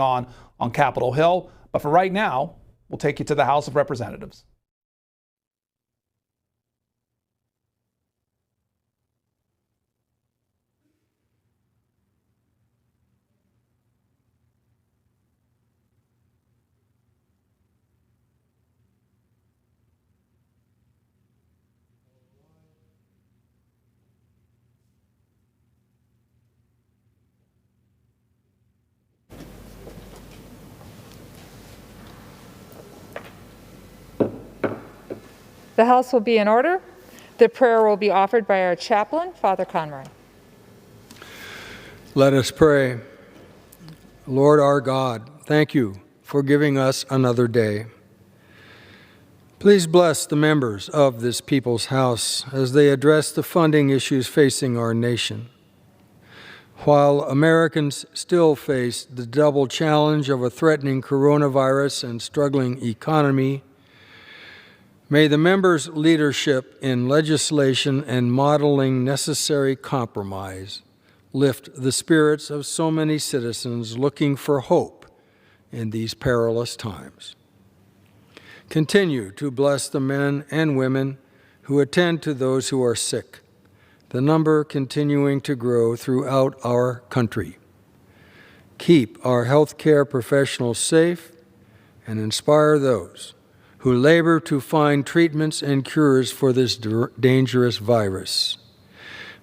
on Capitol Hill. But for right now, we'll take you to the House of Representatives. The House will be in order. The prayer will be offered by our chaplain, Father Conroy. Let us pray. Lord our God, thank you for giving us another day. Please bless the members of this People's House as they address the funding issues facing our nation. While Americans still face the double challenge of a threatening coronavirus and struggling economy, may the members' leadership in legislation and modeling necessary compromise lift the spirits of so many citizens looking for hope in these perilous times. Continue to bless the men and women who attend to those who are sick, the number continuing to grow throughout our country. Keep our healthcare professionals safe and inspire those who labor to find treatments and cures for this dangerous virus.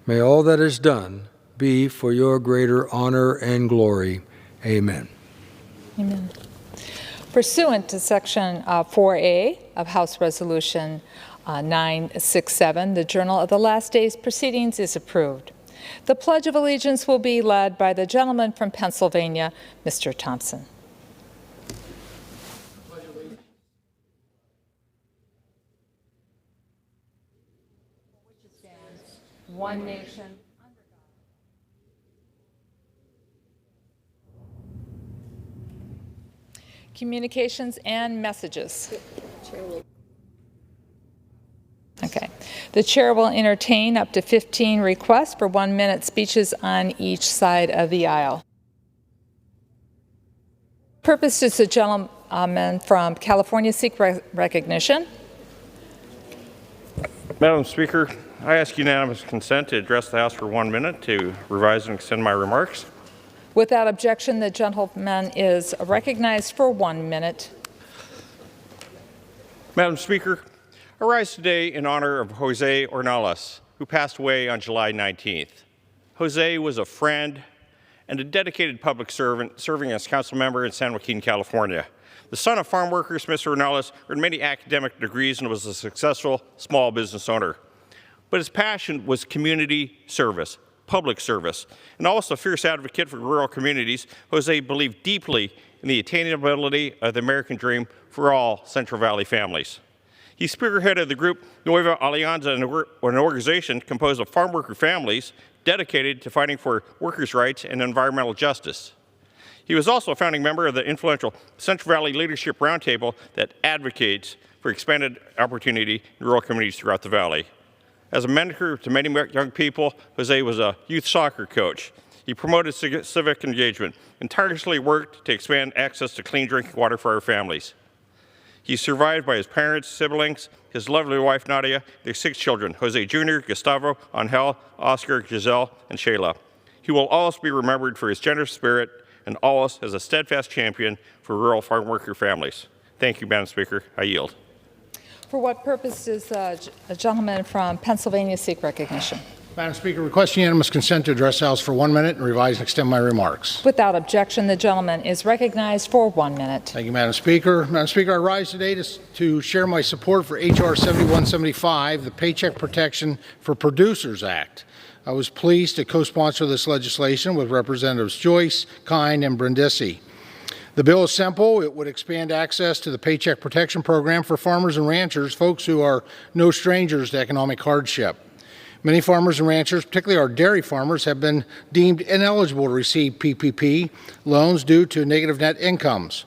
May all that is done be for your greater honor and glory. Amen. Amen. Pursuant to Section 4A of House Resolution 967, the Journal of the Last Day's Proceedings is approved. The Pledge of Allegiance will be led by the gentleman from Pennsylvania, Mr. Thompson. One nation, under God. Communications and messages. Okay. The chair will entertain up to 15 requests for 1-minute speeches on each side of the aisle. Purpose is the gentleman from California seek recognition. Madam Speaker, I ask unanimous consent to address the House for 1 minute to revise and extend my remarks. Without objection, the gentleman is recognized for 1 minute. Madam Speaker, I rise today in honor of Jose Ornelas, who passed away on July 19th. Jose was a friend and a dedicated public servant serving as council member in San Joaquin, California. The son of farm workers, Mr. Ornelas earned many academic degrees and was a successful small business owner. But his passion was community service, public service, and also a fierce advocate for rural communities. Jose believed deeply in the attainability of the American dream for all Central Valley families. He spearheaded the group Nueva Alianza, an organization composed of farm worker families dedicated to fighting for workers' rights and environmental justice. He was also a founding member of the influential Central Valley Leadership Roundtable that advocates for expanded opportunity in rural communities throughout the valley. As a mentor to many young people, Jose was a youth soccer coach. He promoted civic engagement and tirelessly worked to expand access to clean drinking water for our families. He's survived by his parents, siblings, his lovely wife Nadia, their 6 children, Jose Jr., Gustavo, Angel, Oscar, Giselle, and Shayla. He will always be remembered for his generous spirit and always as a steadfast champion for rural farm worker families. Thank you, Madam Speaker. I yield. For what purpose does a gentleman from Pennsylvania seek recognition? Madam Speaker, request unanimous consent to address the House for 1 minute and revise and extend my remarks. Without objection, the gentleman is recognized for 1 minute. Thank you, Madam Speaker. Madam Speaker, I rise today to share my support for H.R. 7175, the Paycheck Protection for Producers Act. I was pleased to co-sponsor this legislation with Representatives Joyce, Kine, and Brindisi. The bill is simple. It would expand access to the Paycheck Protection Program for farmers and ranchers, folks who are no strangers to economic hardship. Many farmers and ranchers, particularly our dairy farmers, have been deemed ineligible to receive PPP loans due to negative net incomes.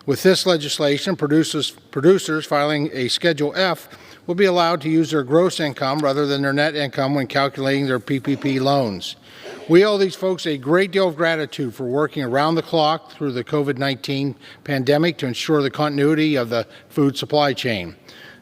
With this legislation, producers filing a Schedule F will be allowed to use their gross income rather than their net income when calculating their PPP loans. We owe these folks a great deal of gratitude for working around the clock through the COVID-19 pandemic to ensure the continuity of the food supply chain.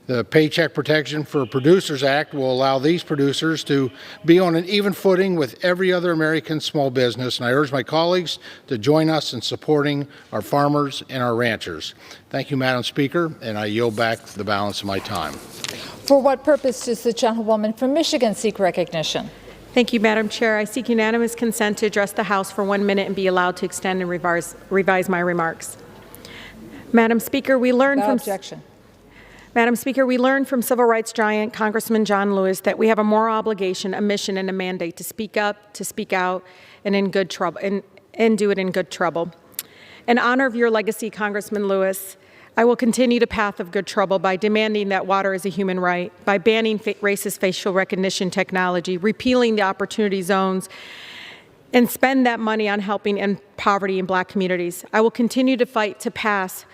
The Paycheck Protection for Producers Act will allow these producers to be on an even footing with every other American small business, and I urge my colleagues to join us in supporting our farmers and our ranchers. Thank you, Madam Speaker, and I yield back the balance of my time. For what purpose does the gentlewoman from Michigan seek recognition? Thank you, Madam Chair. I seek unanimous consent to address the House for 1 minute and be allowed to extend and revise my remarks. Madam Speaker, we learned Without from objection. Madam Speaker, we learned from civil rights giant Congressman John Lewis that we have a moral obligation, a mission, and a mandate to speak up, to speak out, and in good trouble, and do it in good trouble. In honor of your legacy, Congressman Lewis, I will continue the path of good trouble by demanding that water is a human right, by banning racist facial recognition technology, repealing the opportunity zones, and spend that money on helping end poverty in Black communities. I will continue to fight to pass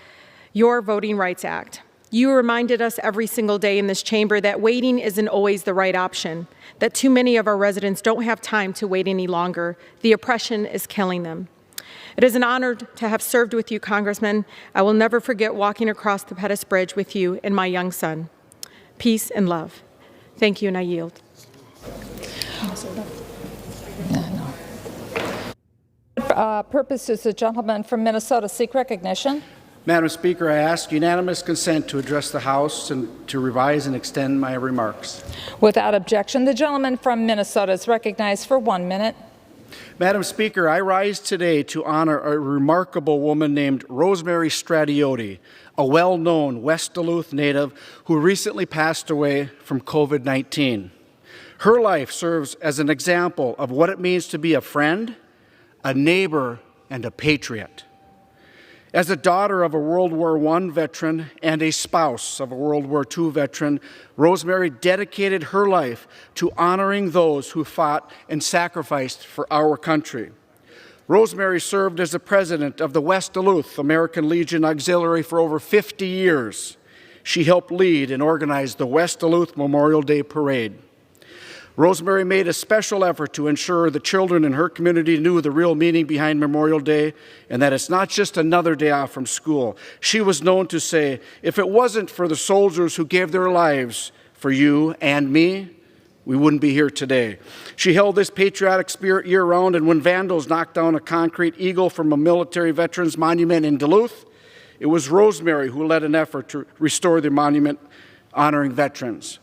your Voting Rights Act. You reminded us every single day in this chamber that waiting isn't always the right option, that too many of our residents don't have time to wait any longer. The oppression is killing them. It is an honor to have served with you, Congressman. I will never forget walking across the Pettus Bridge with you and my young son. Peace and love. Thank you, and I yield. Purpose does the gentleman from Minnesota seek recognition? Madam Speaker, I ask unanimous consent to address the House and to revise and extend my remarks. Without objection, the gentleman from Minnesota is recognized for 1 minute. Madam Speaker, I rise today to honor a remarkable woman named Rosemary Stradiotti, a well-known West Duluth native who recently passed away from COVID-19. Her life serves as an example of what it means to be a friend, a neighbor, and a patriot. As a daughter of a World War I veteran and a spouse of a World War II veteran, Rosemary dedicated her life to honoring those who fought and sacrificed for our country. Rosemary served as the president of the West Duluth American Legion Auxiliary for over 50 years. She helped lead and organize the West Duluth Memorial Day Parade. Rosemary made a special effort to ensure the children in her community knew the real meaning behind Memorial Day and that it's not just another day off from school. She was known to say, if it wasn't for the soldiers who gave their lives for you and me, we wouldn't be here today. She held this patriotic spirit year-round, and when vandals knocked down a concrete eagle from a military veterans monument in Duluth, it was Rosemary who led an effort to restore the monument honoring veterans.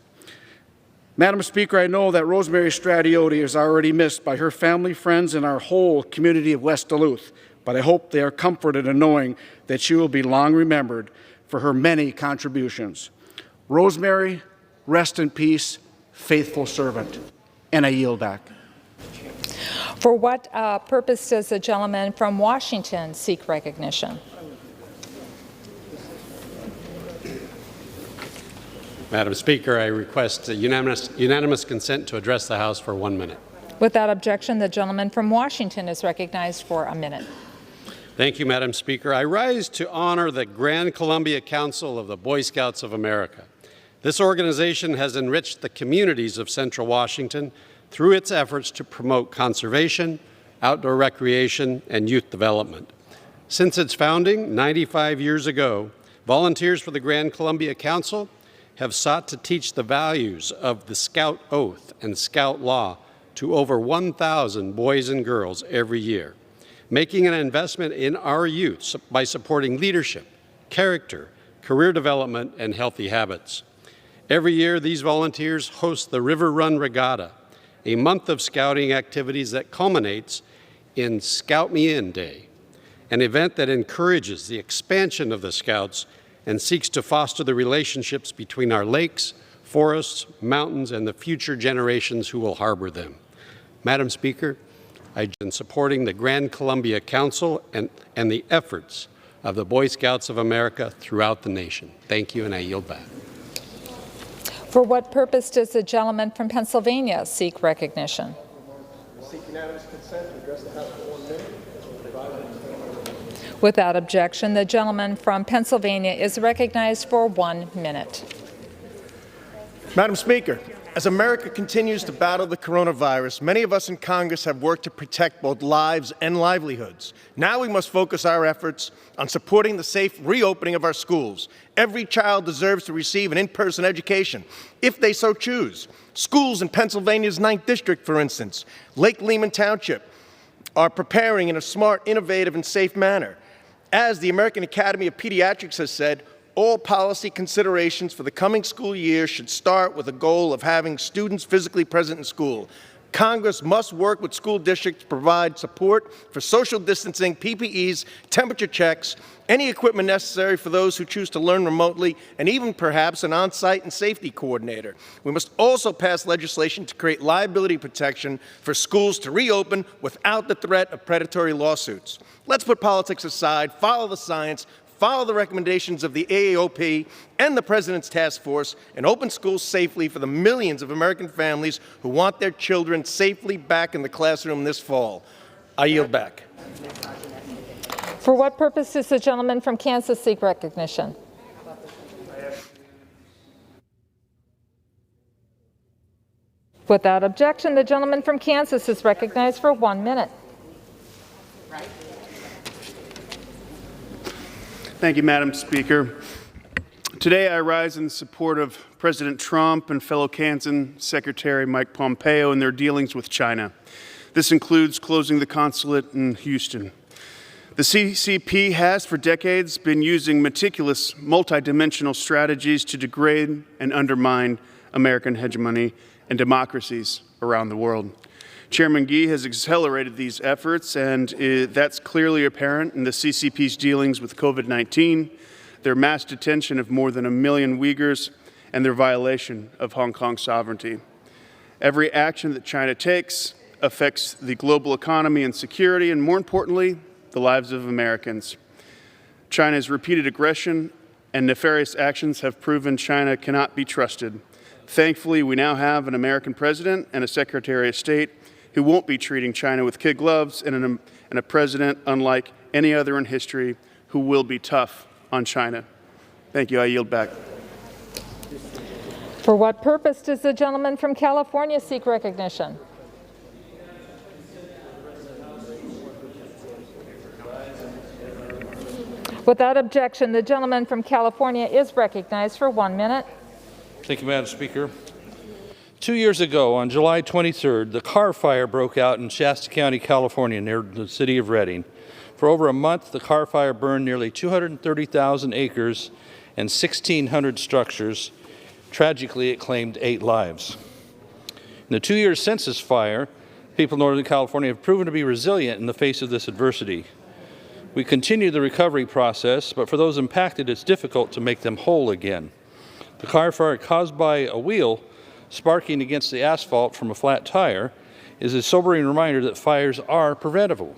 Madam Speaker, I know that Rosemary Stradiotti is already missed by her family, friends, and our whole community of West Duluth, but I hope they are comforted in knowing that she will be long remembered for her many contributions. Rosemary, rest in peace, faithful servant. And I yield back. For what purpose does the gentleman from Washington seek recognition? Madam Speaker, I request unanimous consent to address the House for 1 minute. Without objection, the gentleman from Washington is recognized for a minute. Thank you, Madam Speaker. I rise to honor the Grand Columbia Council of the Boy Scouts of America. This organization has enriched the communities of Central Washington through its efforts to promote conservation, outdoor recreation, and youth development. Since its founding 95 years ago, volunteers for the Grand Columbia Council have sought to teach the values of the Scout Oath and Scout Law to over 1,000 boys and girls every year, making an investment in our youth by supporting leadership, character, career development, and healthy habits. Every year, these volunteers host the River Run Regatta, a month of scouting activities that culminates in Scout Me In Day, an event that encourages the expansion of the Scouts and seeks to foster the relationships between our lakes, forests, mountains, and the future generations who will harbor them. Madam Speaker, I've been supporting the Grand Columbia Council and the efforts of the Boy Scouts of America throughout the nation. Thank you, and I yield back. For what purpose does the gentleman from Pennsylvania seek recognition? I seek unanimous consent to address the House for 1 minute. Without objection, the gentleman from Pennsylvania is recognized for 1 minute. Madam Speaker, As America continues to battle the coronavirus, many of us in Congress have worked to protect both lives and livelihoods. Now we must focus our efforts on supporting the safe reopening of our schools. Every child deserves to receive an in-person education, if they so choose. Schools in Pennsylvania's 9th District, for instance, Lake Lehman Township, are preparing in a smart, innovative, and safe manner. As the American Academy of Pediatrics has said, all policy considerations for the coming school year should start with the goal of having students physically present in school. Congress must work with school districts to provide support for social distancing, PPEs, temperature checks, any equipment necessary for those who choose to learn remotely, and even perhaps an on-site and safety coordinator. We must also pass legislation to create liability protection for schools to reopen without the threat of predatory lawsuits. Let's put politics aside, follow the science, follow the recommendations of the AAOP and the President's task force, and open schools safely for the millions of American families who want their children safely back in the classroom this fall. I yield back. For what purpose does the gentleman from Kansas seek recognition? Without objection, the gentleman from Kansas is recognized for 1 minute. Thank you, Madam Speaker. Today I rise in support of President Trump and fellow Kansas Secretary Mike Pompeo in their dealings with China. This includes closing the consulate in Houston. The CCP has for decades been using meticulous, multidimensional strategies to degrade and undermine American hegemony and democracies around the world. Chairman Gee has accelerated these efforts, and that's clearly apparent in the CCP's dealings with COVID-19, their mass detention of more than 1 million Uyghurs, and their violation of Hong Kong sovereignty. Every action that China takes affects the global economy and security, and more importantly, the lives of Americans. China's repeated aggression and nefarious actions have proven China cannot be trusted. Thankfully, we now have an American president and a Secretary of State who won't be treating China with kid gloves, and a president unlike any other in history who will be tough on China. Thank you. I yield back. For what purpose does the gentleman from California seek recognition? Without objection, the gentleman from California is recognized for 1 minute. Thank you, Madam Speaker. 2 years ago, on July 23rd, the car fire broke out in Shasta County, California, near the city of Redding. For over a month, the car fire burned nearly 230,000 acres and 1,600 structures. Tragically, it claimed 8 lives. In the 2 years since this fire, people in Northern California have proven to be resilient in the face of this adversity. We continue the recovery process, but for those impacted, it's difficult to make them whole again. The car fire caused by a wheel sparking against the asphalt from a flat tire is a sobering reminder that fires are preventable.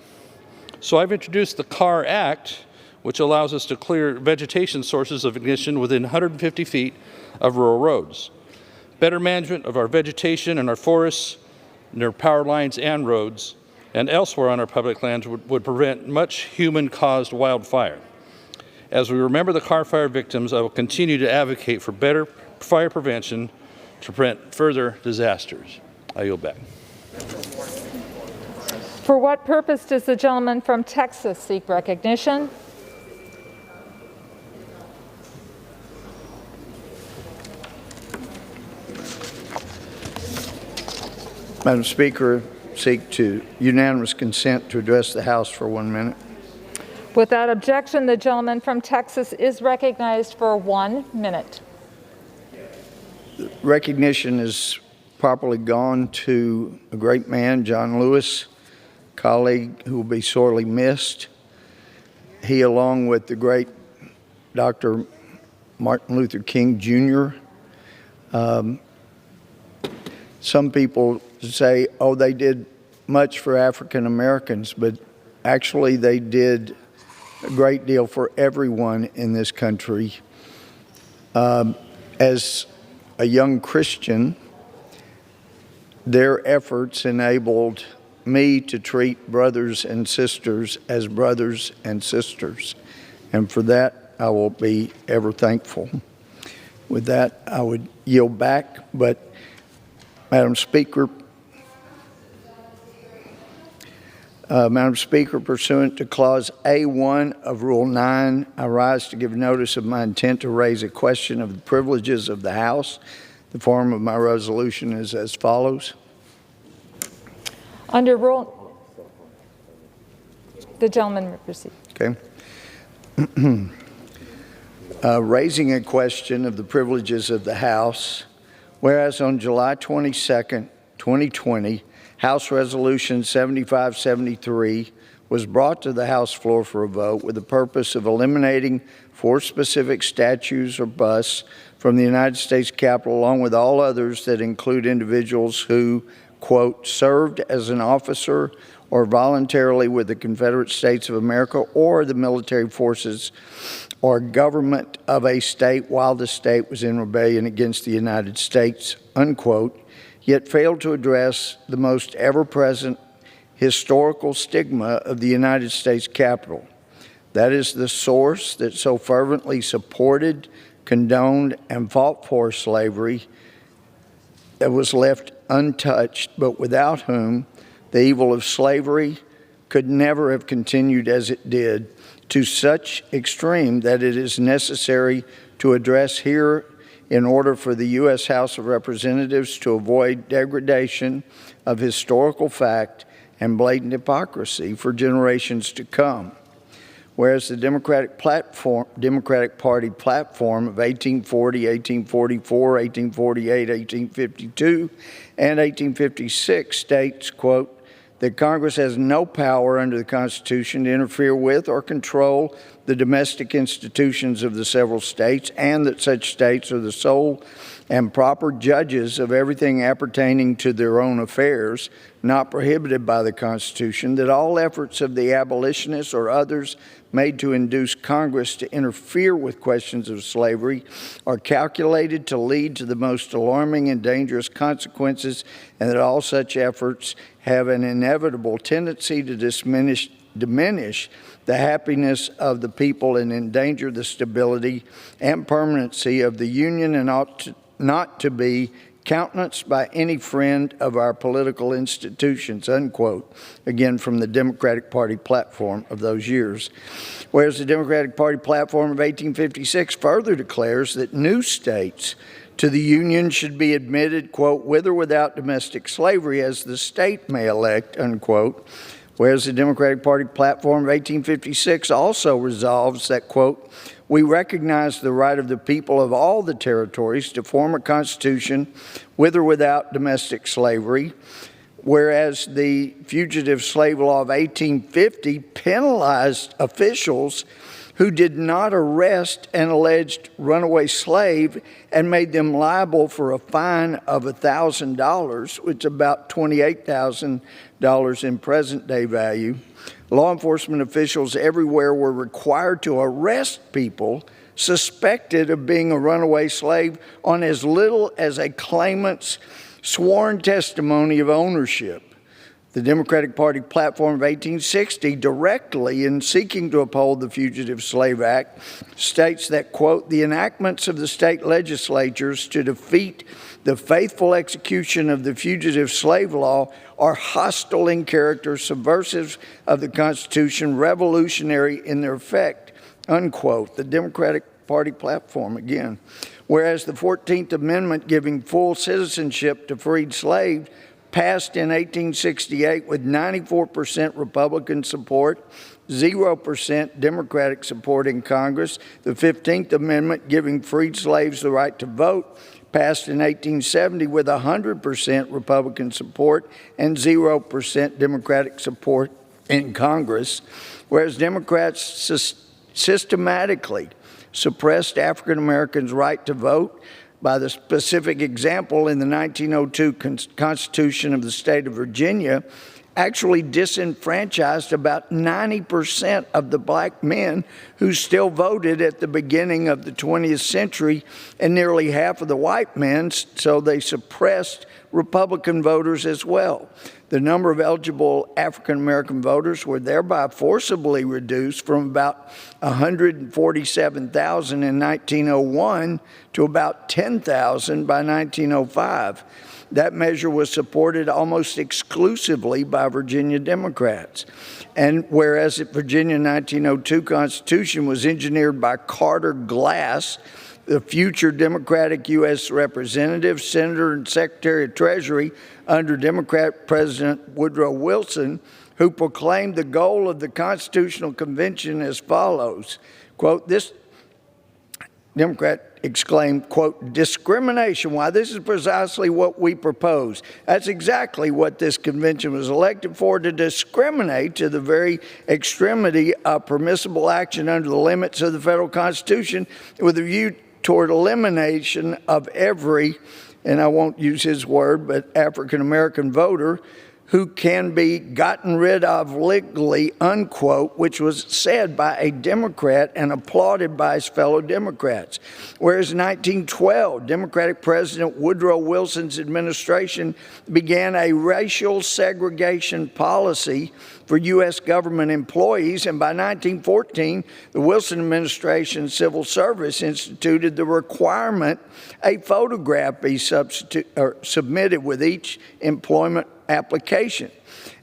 So I've introduced the CAR Act, which allows us to clear vegetation sources of ignition within 150 feet of rural roads. Better management of our vegetation and our forests, near power lines and roads, and elsewhere on our public lands would prevent much human-caused wildfire. As we remember the car fire victims, I will continue to advocate for better fire prevention to prevent further disasters. I yield back. For what purpose does the gentleman from Texas seek recognition? Madam Speaker, seek to unanimous consent to address the House for 1 minute. Without objection, the gentleman from Texas is recognized for 1 minute. Recognition is properly gone to a great man, John Lewis, colleague who will be sorely missed. He, along with the great Dr. Martin Luther King Jr., some people say, oh, they did much for African Americans, but actually they did a great deal for everyone in this country. As a young Christian, their efforts enabled me to treat brothers and sisters as brothers and sisters, and for that I will be ever thankful. With that, I would yield back, but Madam Speaker, pursuant to Clause A1 of Rule 9, I rise to give notice of my intent to raise a question of the privileges of the House. The form of my resolution is as follows. Under Rule, the gentleman may proceed. Okay. Raising a question of the privileges of the House, whereas on July 22nd, 2020, House Resolution 7573 was brought to the House floor for a vote with the purpose of eliminating 4 specific statues or busts from the United States Capitol, along with all others that include individuals who, quote, served as an officer or voluntarily with the Confederate States of America or the military forces or government of a state while the state was in rebellion against the United States, unquote, yet failed to address the most ever-present historical stigma of the United States Capitol. That is the source that so fervently supported, condoned, and fought for slavery that was left untouched, but without whom the evil of slavery could never have continued as it did, to such extreme that it is necessary to address here in order for the U.S. House of Representatives to avoid degradation of historical fact and blatant hypocrisy for generations to come. Whereas the Democratic Party platform of 1840, 1844, 1848, 1852, and 1856 states, quote, that Congress has no power under the Constitution to interfere with or control the domestic institutions of the several states, and that such states are the sole and proper judges of everything appertaining to their own affairs, not prohibited by the Constitution, that all efforts of the abolitionists or others made to induce Congress to interfere with questions of slavery are calculated to lead to the most alarming and dangerous consequences, and that all such efforts have an inevitable tendency to diminish the happiness of the people and endanger the stability and permanency of the Union, and ought not to be countenanced by any friend of our political institutions, unquote, again from the Democratic Party platform of those years. Whereas the Democratic Party platform of 1856 further declares that new states to the Union should be admitted, quote, with or without domestic slavery as the state may elect, unquote. Whereas the Democratic Party platform of 1856 also resolves that, quote, we recognize the right of the people of all the territories to form a constitution with or without domestic slavery, whereas the Fugitive Slave Law of 1850 penalized officials who did not arrest an alleged runaway slave and made them liable for a fine of $1,000, which is about $28,000 in present-day value. Law enforcement officials everywhere were required to arrest people suspected of being a runaway slave on as little as a claimant's sworn testimony of ownership. The Democratic Party platform of 1860, directly in seeking to uphold the Fugitive Slave Act, states that, quote, the enactments of the state legislatures to defeat the faithful execution of the Fugitive Slave Law are hostile in character, subversive of the Constitution, revolutionary in their effect, unquote. The Democratic Party platform again. Whereas the 14th Amendment giving full citizenship to freed slaves passed in 1868 with 94% Republican support, 0% Democratic support in Congress. The 15th Amendment giving freed slaves the right to vote passed in 1870 with 100% Republican support and 0% Democratic support in Congress, whereas Democrats systematically suppressed African Americans' right to vote by the specific example in the 1902 Constitution of the state of Virginia, actually disenfranchised about 90% of the black men who still voted at the beginning of the 20th century and nearly half of the white men, so they suppressed Republican voters as well. The number of eligible African American voters were thereby forcibly reduced from about 147,000 in 1901 to about 10,000 by 1905. That measure was supported almost exclusively by Virginia Democrats. And whereas the Virginia 1902 Constitution was engineered by Carter Glass, the future Democratic U.S. Representative, Senator, and Secretary of Treasury under Democrat President Woodrow Wilson, who proclaimed the goal of the Constitutional Convention as follows, quote, this Democrat exclaimed, quote, discrimination. Why, this is precisely what we propose. That's exactly what this convention was elected for, to discriminate to the very extremity of permissible action under the limits of the federal Constitution with a view toward elimination of every, and I won't use his word, but African American voter who can be gotten rid of legally, unquote, which was said by a Democrat and applauded by his fellow Democrats. Whereas in 1912, Democratic President Woodrow Wilson's administration began a racial segregation policy for U.S. government employees, and by 1914, the Wilson administration Civil Service instituted the requirement a photograph be submitted with each employment application.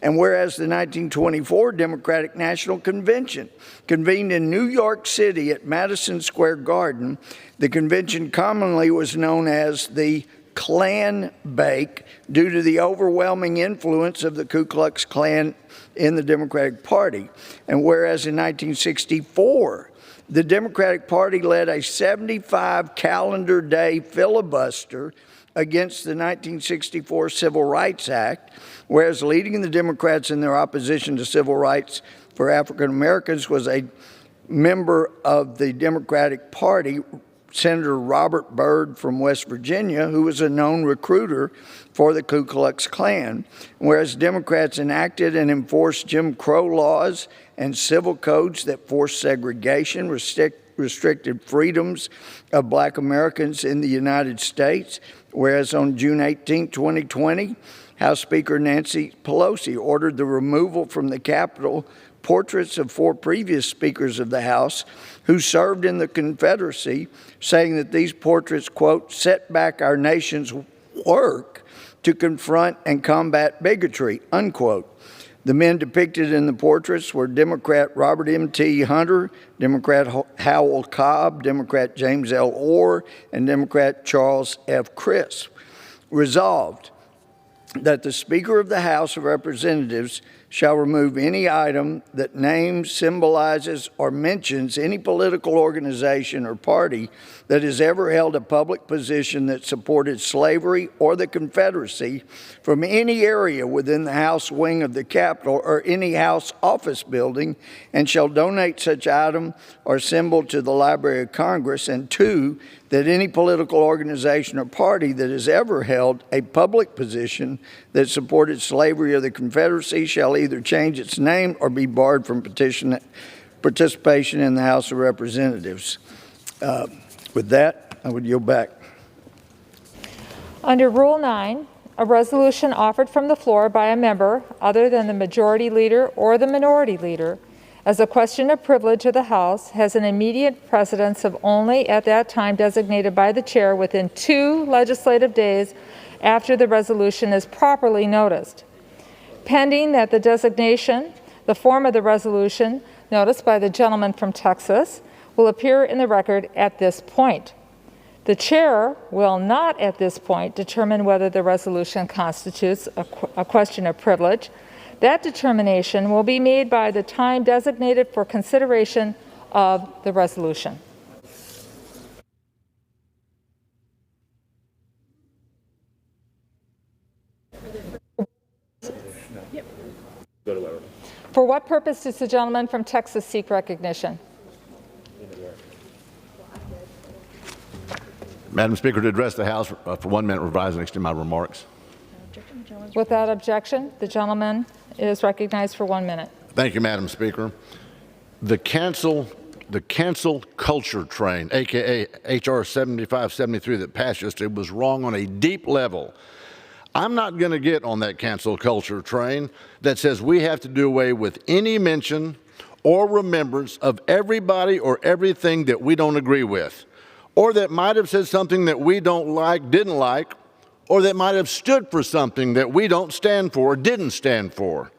And whereas the 1924 Democratic National Convention convened in New York City at Madison Square Garden, the convention commonly was known as the Klan Bake due to the overwhelming influence of the Ku Klux Klan in the Democratic Party. And whereas in 1964, the Democratic Party led a 75 calendar day filibuster against the 1964 Civil Rights Act, whereas leading the Democrats in their opposition to civil rights for African Americans was a member of the Democratic Party, Senator Robert Byrd from West Virginia, who was a known recruiter for the Ku Klux Klan. Whereas Democrats enacted and enforced Jim Crow laws and civil codes that forced segregation, restricted freedoms of Black Americans in the United States. Whereas on June 18, 2020, House Speaker Nancy Pelosi ordered the removal from the Capitol portraits of 4 previous speakers of the House who served in the Confederacy, saying that these portraits, quote, set back our nation's work to confront and combat bigotry, unquote. The men depicted in the portraits were Democrat Robert M.T. Hunter, Democrat Howell Cobb, Democrat James L. Orr, and Democrat Charles F. Crisp. Resolved that the Speaker of the House of Representatives shall remove any item that names, symbolizes, or mentions any political organization or party that has ever held a public position that supported slavery or the Confederacy from any area within the House wing of the Capitol or any House office building, and shall donate such item or symbol to the Library of Congress. And 2, that any political organization or party that has ever held a public position that supported slavery or the Confederacy shall either change its name or be barred from participation in the House of Representatives. With that, I would yield back. Under Rule 9, a resolution offered from the floor by a member other than the majority leader or the minority leader as a question of privilege of the House has an immediate precedence of only at that time designated by the chair within 2 legislative days after the resolution is properly noticed. Pending that the designation, the form of the resolution noticed by the gentleman from Texas will appear in the record at this point. The chair will not at this point determine whether the resolution constitutes a question of privilege. That determination will be made by the time designated for consideration of the resolution. For what purpose does the gentleman from Texas seek recognition? Madam Speaker, to address the House for 1 minute, revise and extend my remarks. Without objection, the gentleman is recognized for 1 minute. Thank you, Madam Speaker. The cancel culture train, aka HR 7573 that passed yesterday, was wrong on a deep level. I'm not going to get on that cancel culture train that says we have to do away with any mention or remembrance of everybody or everything that we don't agree with, or that might have said something that we don't like, didn't like, or that might have stood for something that we don't stand for or didn't stand for.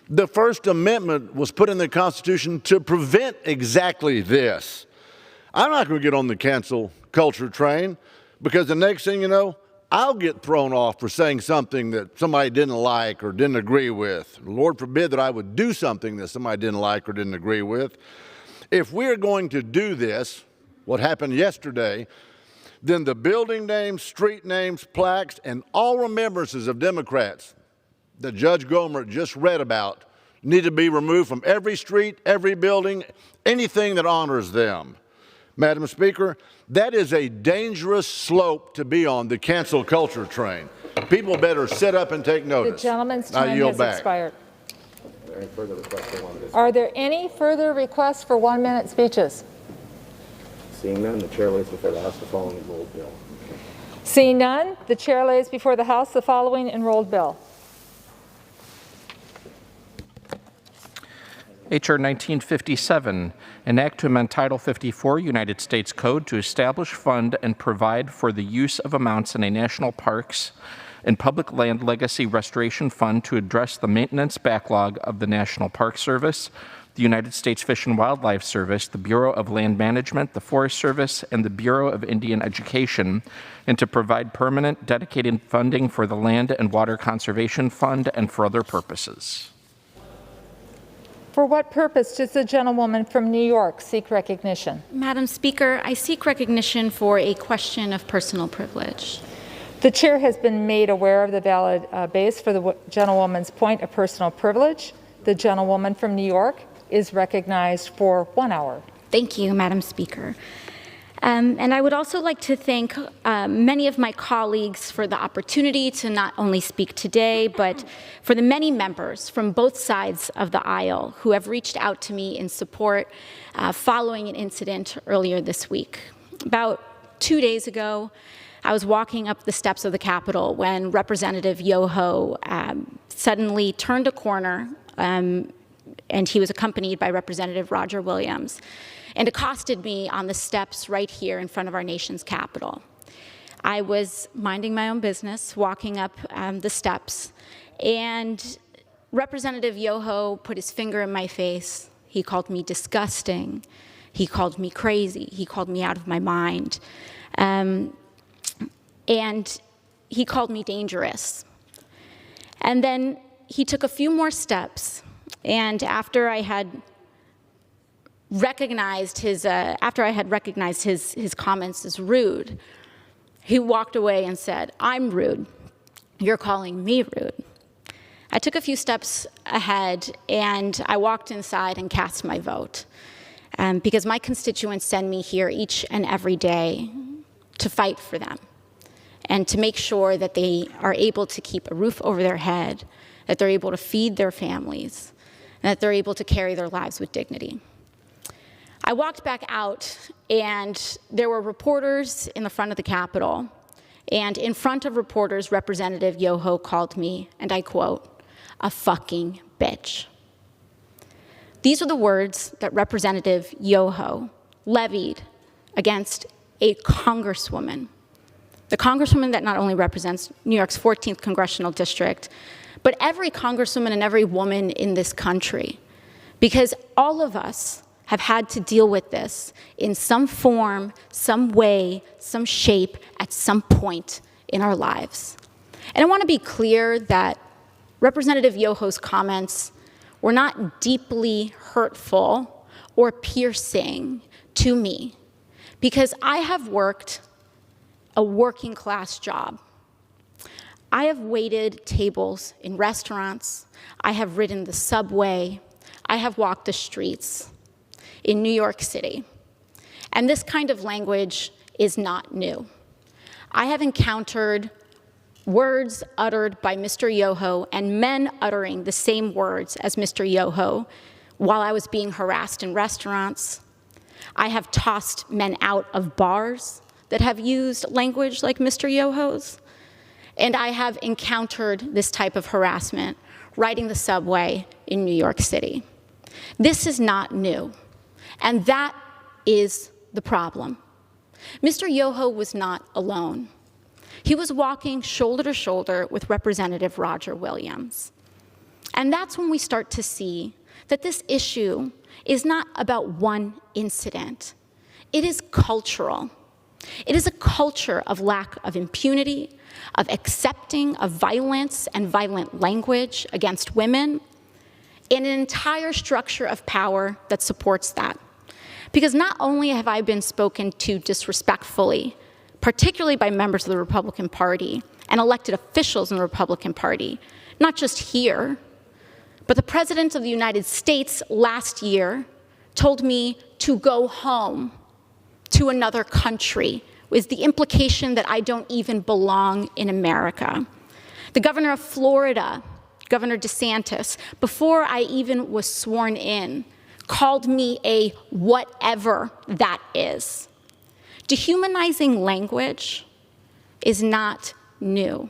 The First Amendment was put in the Constitution to prevent exactly this. I'm not going to get on the cancel culture train because the next thing you know, I'll get thrown off for saying something that somebody didn't like or didn't agree with. Lord forbid that I would do something that somebody didn't like or didn't agree with. If we're going to do this, what happened yesterday, then the building names, street names, plaques, and all remembrances of Democrats that Judge Gomer just read about need to be removed from every street, every building, anything that honors them. Madam Speaker, that is a dangerous slope to be on, the cancel culture train. People better sit up and take notice. The gentleman's time has expired. Are there any further requests for 1-minute speeches? Seeing none, the chair lays before the House the following enrolled bill. Seeing none, the chair lays before the House the following enrolled bill. H.R. 1957, an act to amend Title 54 United States Code to establish, fund, and provide for the use of amounts in a national parks and public land legacy restoration fund to address the maintenance backlog of the National Park Service, the United States Fish and Wildlife Service, the Bureau of Land Management, the Forest Service, and the Bureau of Indian Education, and to provide permanent dedicated funding for the Land and Water Conservation Fund and for other purposes. For what purpose does the gentlewoman from New York seek recognition? Madam Speaker, I seek recognition for a question of personal privilege. The chair has been made aware of the valid base for the gentlewoman's point of personal privilege. The gentlewoman from New York is recognized for 1 hour. Thank you, Madam Speaker. And I would also like to thank many of my colleagues for the opportunity to not only speak today, but for the many members from both sides of the aisle who have reached out to me in support following an incident earlier this week. About 2 days ago, I was walking up the steps of the Capitol when Representative Yoho suddenly turned a corner, and he was accompanied by Representative Roger Williams, and accosted me on the steps right here in front of our nation's Capitol. I was minding my own business, walking up the steps, and Representative Yoho put his finger in my face. He called me disgusting. He called me crazy. He called me out of my mind. And he called me dangerous. And then he took a few more steps, and after I had recognized his comments as rude, he walked away and said, "I'm rude. You're calling me rude." I took a few steps ahead, and I walked inside and cast my vote, because my constituents send me here each and every day to fight for them and to make sure that they are able to keep a roof over their head, that they're able to feed their families, and that they're able to carry their lives with dignity. I walked back out, and there were reporters in the front of the Capitol, and in front of reporters, Representative Yoho called me, and I quote, "a fucking bitch." These are the words that Representative Yoho levied against a congresswoman, the congresswoman that not only represents New York's 14th congressional district, but every congresswoman and every woman in this country, because all of us have had to deal with this in some form, some way, some shape, at some point in our lives. And I want to be clear that Representative Yoho's comments were not deeply hurtful or piercing to me, because I have worked a working class job. I have waited tables in restaurants. I have ridden the subway. I have walked the streets in New York City. And this kind of language is not new. I have encountered words uttered by Mr. Yoho and men uttering the same words as Mr. Yoho while I was being harassed in restaurants. I have tossed men out of bars that have used language like Mr. Yoho's. And I have encountered this type of harassment riding the subway in New York City. This is not new, and that is the problem. Mr. Yoho was not alone. He was walking shoulder to shoulder with Representative Roger Williams. And that's when we start to see that this issue is not about one incident. It is cultural. It is a culture of lack of impunity, of accepting of violence and violent language against women, and an entire structure of power that supports that. Because not only have I been spoken to disrespectfully, particularly by members of the Republican Party and elected officials in the Republican Party, not just here, but the President of the United States last year told me to go home to another country, with the implication that I don't even belong in America. The governor of Florida, Governor DeSantis, before I even was sworn in, called me a whatever that is. Dehumanizing language is not new.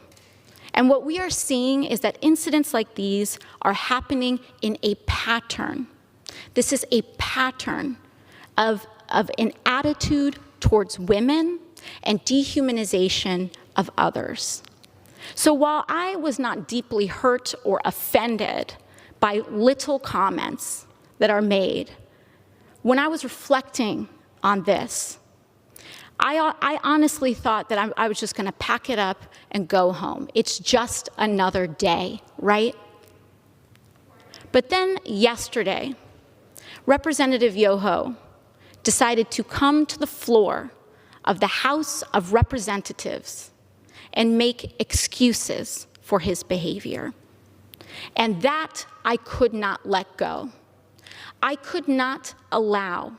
And what we are seeing is that incidents like these are happening in a pattern. This is a pattern of an attitude towards women and dehumanization of others. So while I was not deeply hurt or offended by little comments that are made, when I was reflecting on this, I honestly thought that I was just going to pack it up and go home. It's just another day, right? But then yesterday, Representative Yoho decided to come to the floor of the House of Representatives and make excuses for his behavior. And that I could not let go. I could not allow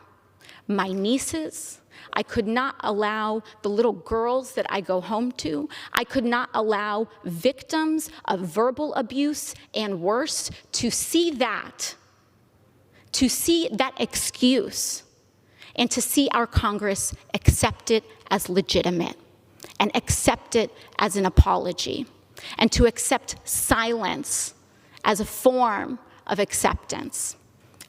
my nieces, I could not allow the little girls that I go home to, I could not allow victims of verbal abuse and worse to see that excuse, and to see our Congress accept it as legitimate and accept it as an apology, and to accept silence as a form of acceptance.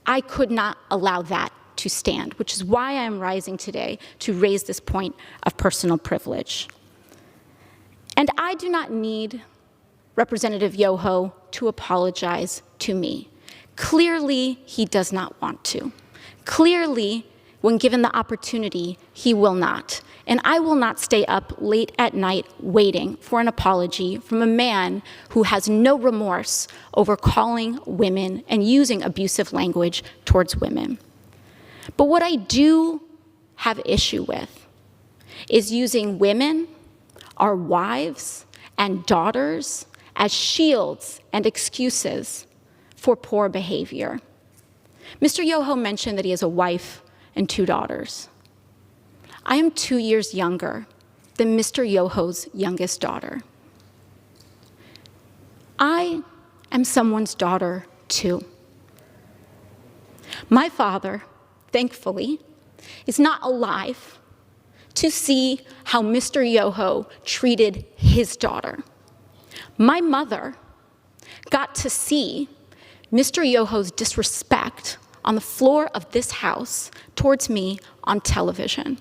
I could not allow that to stand, which is why I'm rising today to raise this point of personal privilege. And I do not need Representative Yoho to apologize to me. Clearly, he does not want to. Clearly, when given the opportunity, he will not. And I will not stay up late at night waiting for an apology from a man who has no remorse over calling women and using abusive language towards women. But what I do have issue with is using women, our wives and daughters, as shields and excuses for poor behavior. Mr. Yoho mentioned that he has a wife and 2 daughters. I am 2 years younger than Mr. Yoho's youngest daughter. I am someone's daughter too. My father, thankfully, is not alive to see how Mr. Yoho treated his daughter. My mother got to see Mr. Yoho's disrespect on the floor of this house towards me on television.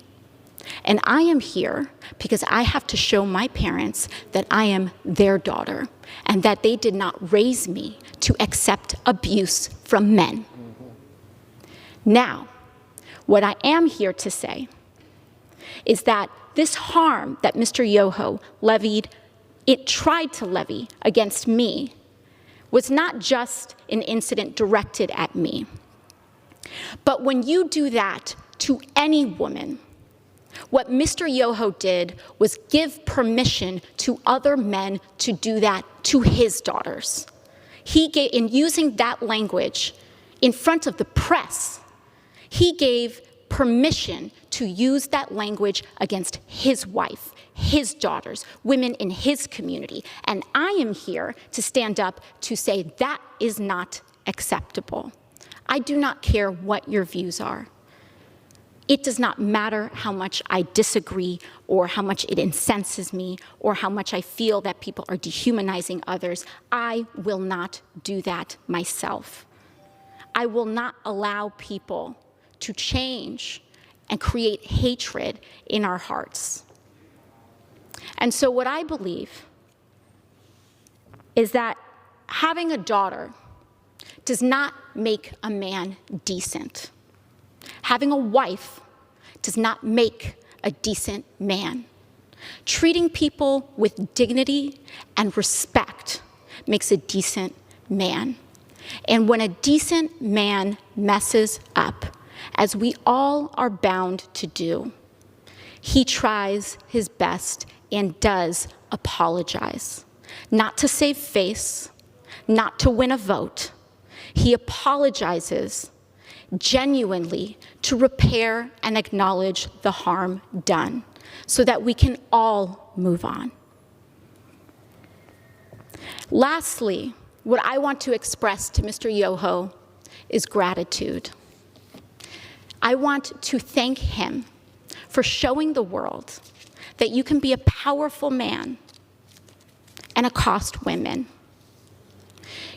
And I am here because I have to show my parents that I am their daughter and that they did not raise me to accept abuse from men. Now, what I am here to say is that this harm that Mr. Yoho tried to levy against me was not just an incident directed at me. But when you do that to any woman, what Mr. Yoho did was give permission to other men to do that to his daughters. In using that language in front of the press, he gave permission to use that language against his wife, his daughters, women in his community. And I am here to stand up to say that is not acceptable. I do not care what your views are. It does not matter how much I disagree or how much it incenses me or how much I feel that people are dehumanizing others. I will not do that myself. I will not allow people to change and create hatred in our hearts. And so what I believe is that having a daughter does not make a man decent. Having a wife does not make a decent man. Treating people with dignity and respect makes a decent man. And when a decent man messes up, as we all are bound to do, he tries his best and does apologize. Not to save face, not to win a vote. He apologizes genuinely to repair and acknowledge the harm done so that we can all move on. Lastly, what I want to express to Mr. Yoho is gratitude. I want to thank him for showing the world that you can be a powerful man and accost women.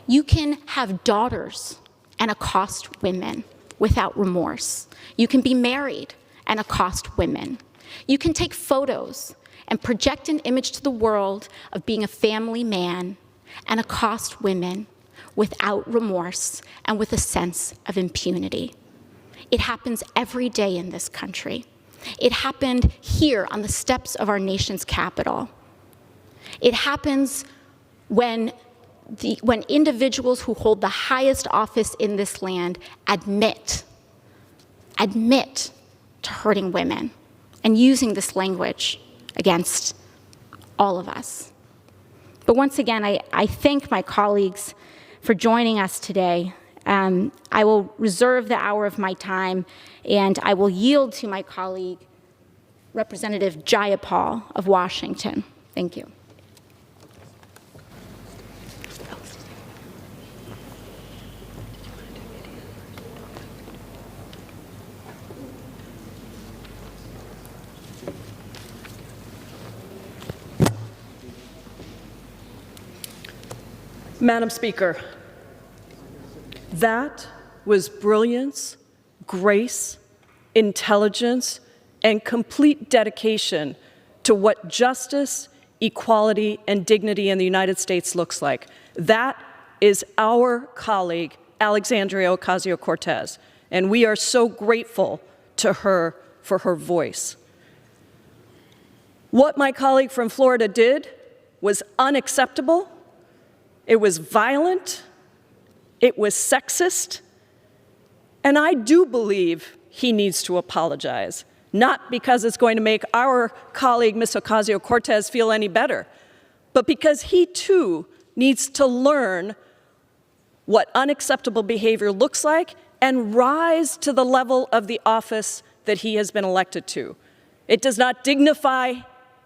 You can have daughters and accost women without remorse. You can be married and accost women. You can take photos and project an image to the world of being a family man and accost women without remorse and with a sense of impunity. It happens every day in this country. It happened here on the steps of our nation's capital. It happens when individuals who hold the highest office in this land admit to hurting women and using this language against all of us. But once again, I thank my colleagues for joining us today. I will reserve the hour of my time, and I will yield to my colleague, Representative Jayapal of Washington. Thank you. Madam Speaker, that was brilliance, grace, intelligence, and complete dedication to what justice, equality, and dignity in the United States looks like. That is our colleague, Alexandria Ocasio-Cortez, and we are so grateful to her for her voice. What my colleague from Florida did was unacceptable. It was violent, it was sexist, and I do believe he needs to apologize, not because it's going to make our colleague, Ms. Ocasio-Cortez, feel any better, but because he too needs to learn what unacceptable behavior looks like and rise to the level of the office that he has been elected to. It does not dignify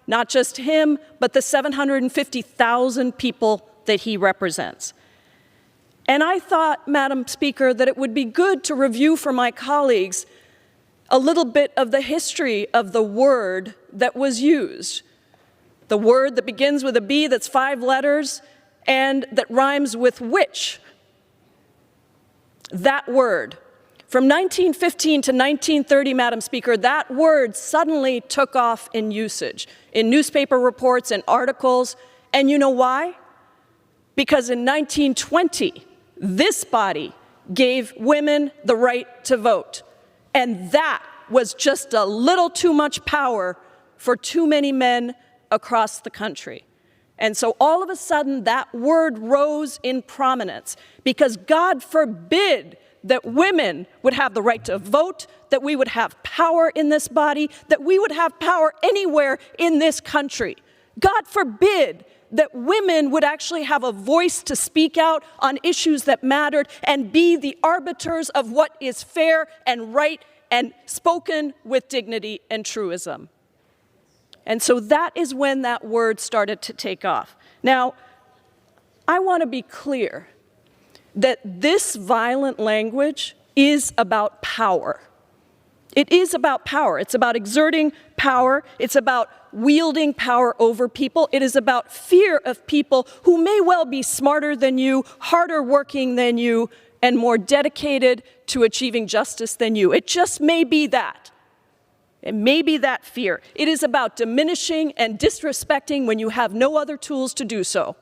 not just him, but the 750,000 people that he represents. And I thought, Madam Speaker, that it would be good to review for my colleagues a little bit of the history of the word that was used. The word that begins with a B that's 5 letters and that rhymes with which. That word. From 1915 to 1930, Madam Speaker, that word suddenly took off in usage, in newspaper reports and articles. And you know why? Because in 1920, this body gave women the right to vote. And that was just a little too much power for too many men across the country. And so all of a sudden, that word rose in prominence because God forbid that women would have the right to vote, that we would have power in this body, that we would have power anywhere in this country. God forbid that women would actually have a voice to speak out on issues that mattered and be the arbiters of what is fair and right and spoken with dignity and truism. And so that is when that word started to take off. Now, I want to be clear that this violent language is about power. It is about power. It's about exerting power. It's about wielding power over people. It is about fear of people who may well be smarter than you, harder working than you, and more dedicated to achieving justice than you. It just may be that. It may be that fear. It is about diminishing and disrespecting when you have no other tools to do so.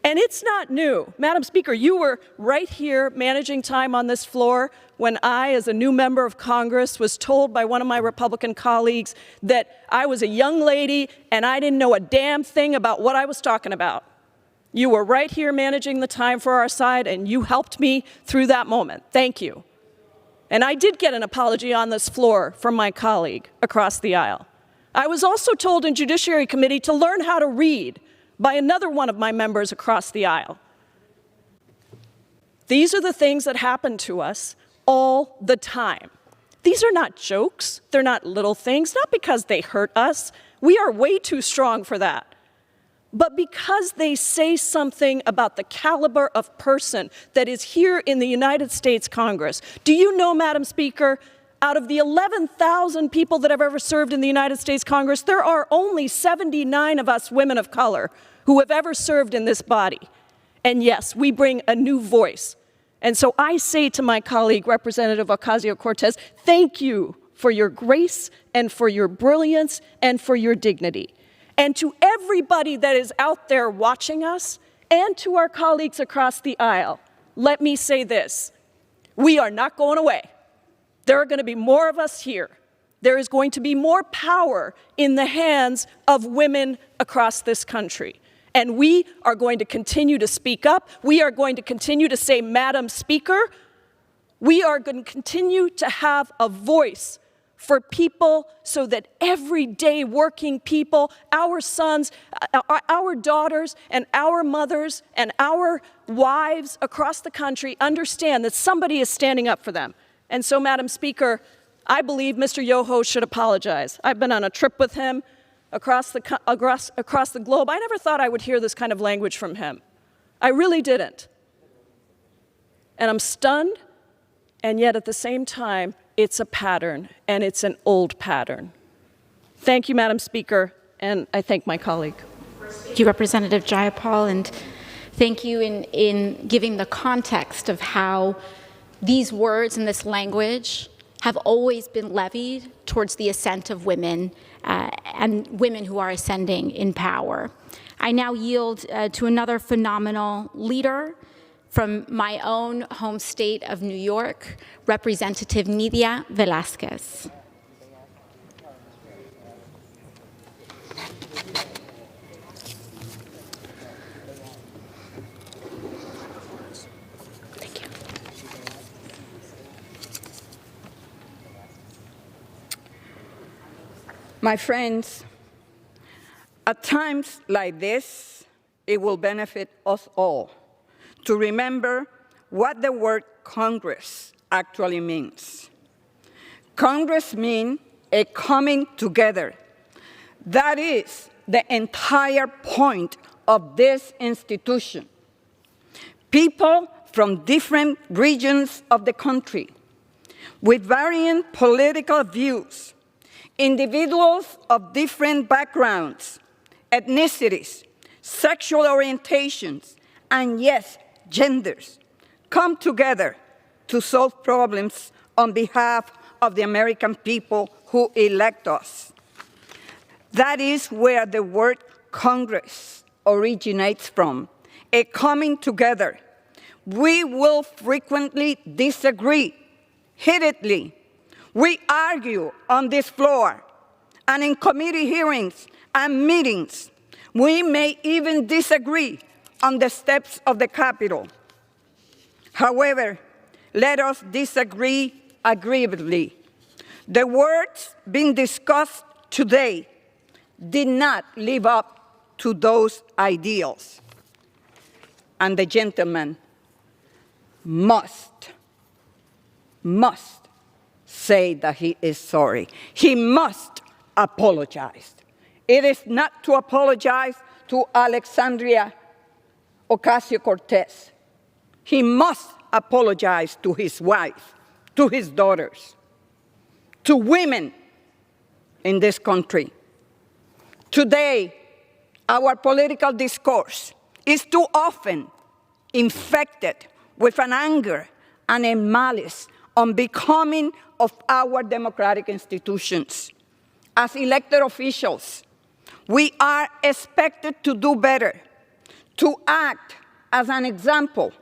And it's not new. Madam Speaker, you were right here managing time on this floor when I, as a new member of Congress, was told by one of my Republican colleagues that I was a young lady and I didn't know a damn thing about what I was talking about. You were right here managing the time for our side, and you helped me through that moment. Thank you. And I did get an apology on this floor from my colleague across the aisle. I was also told in Judiciary Committee to learn how to read by another one of my members across the aisle. These are the things that happen to us all the time. These are not jokes. They're not little things, not because they hurt us. We are way too strong for that. But because they say something about the caliber of person that is here in the United States Congress. Do you know, Madam Speaker, out of the 11,000 people that have ever served in the United States Congress, there are only 79 of us women of color who have ever served in this body. And yes, we bring a new voice. And so I say to my colleague, Representative Ocasio-Cortez, thank you for your grace and for your brilliance and for your dignity. And to everybody that is out there watching us, and to our colleagues across the aisle, let me say this: we are not going away. There are going to be more of us here. There is going to be more power in the hands of women across this country. And we are going to continue to speak up. We are going to continue to say, Madam Speaker. We are going to continue to have a voice for people so that everyday working people, our sons, our daughters, and our mothers, and our wives across the country understand that somebody is standing up for them. And so, Madam Speaker, I believe Mr. Yoho should apologize. I've been on a trip with him across the globe. I never thought I would hear this kind of language from him. I really didn't. And I'm stunned, and yet at the same time, it's a pattern, and it's an old pattern. Thank you, Madam Speaker, and I thank my colleague. Thank you, Representative Jayapal, and thank you in giving the context of how these words and this language have always been levied towards the ascent of women and women who are ascending in power. I now yield to another phenomenal leader from my own home state of New York, Representative Nydia Velázquez. Thank you. My friends, at times like this, it will benefit us all to remember what the word Congress actually means. Congress means a coming together. That is the entire point of this institution. People from different regions of the country, with varying political views, individuals of different backgrounds, ethnicities, sexual orientations, and yes, genders, come together to solve problems on behalf of the American people who elect us. That is where the word Congress originates from, a coming together. We will frequently disagree, heatedly. We argue on this floor and in committee hearings and meetings. We may even disagree on the steps of the Capitol. However, let us disagree agreeably. The words being discussed today did not live up to those ideals. And the gentleman must say that he is sorry. He must apologize. It is not to apologize to Alexandria Ocasio-Cortez. He must apologize to his wife, to his daughters. to women in this country. Today, our political discourse is too often infected with an anger and a malice unbecoming of our democratic institutions. As elected officials, we are expected to do better, to act as an example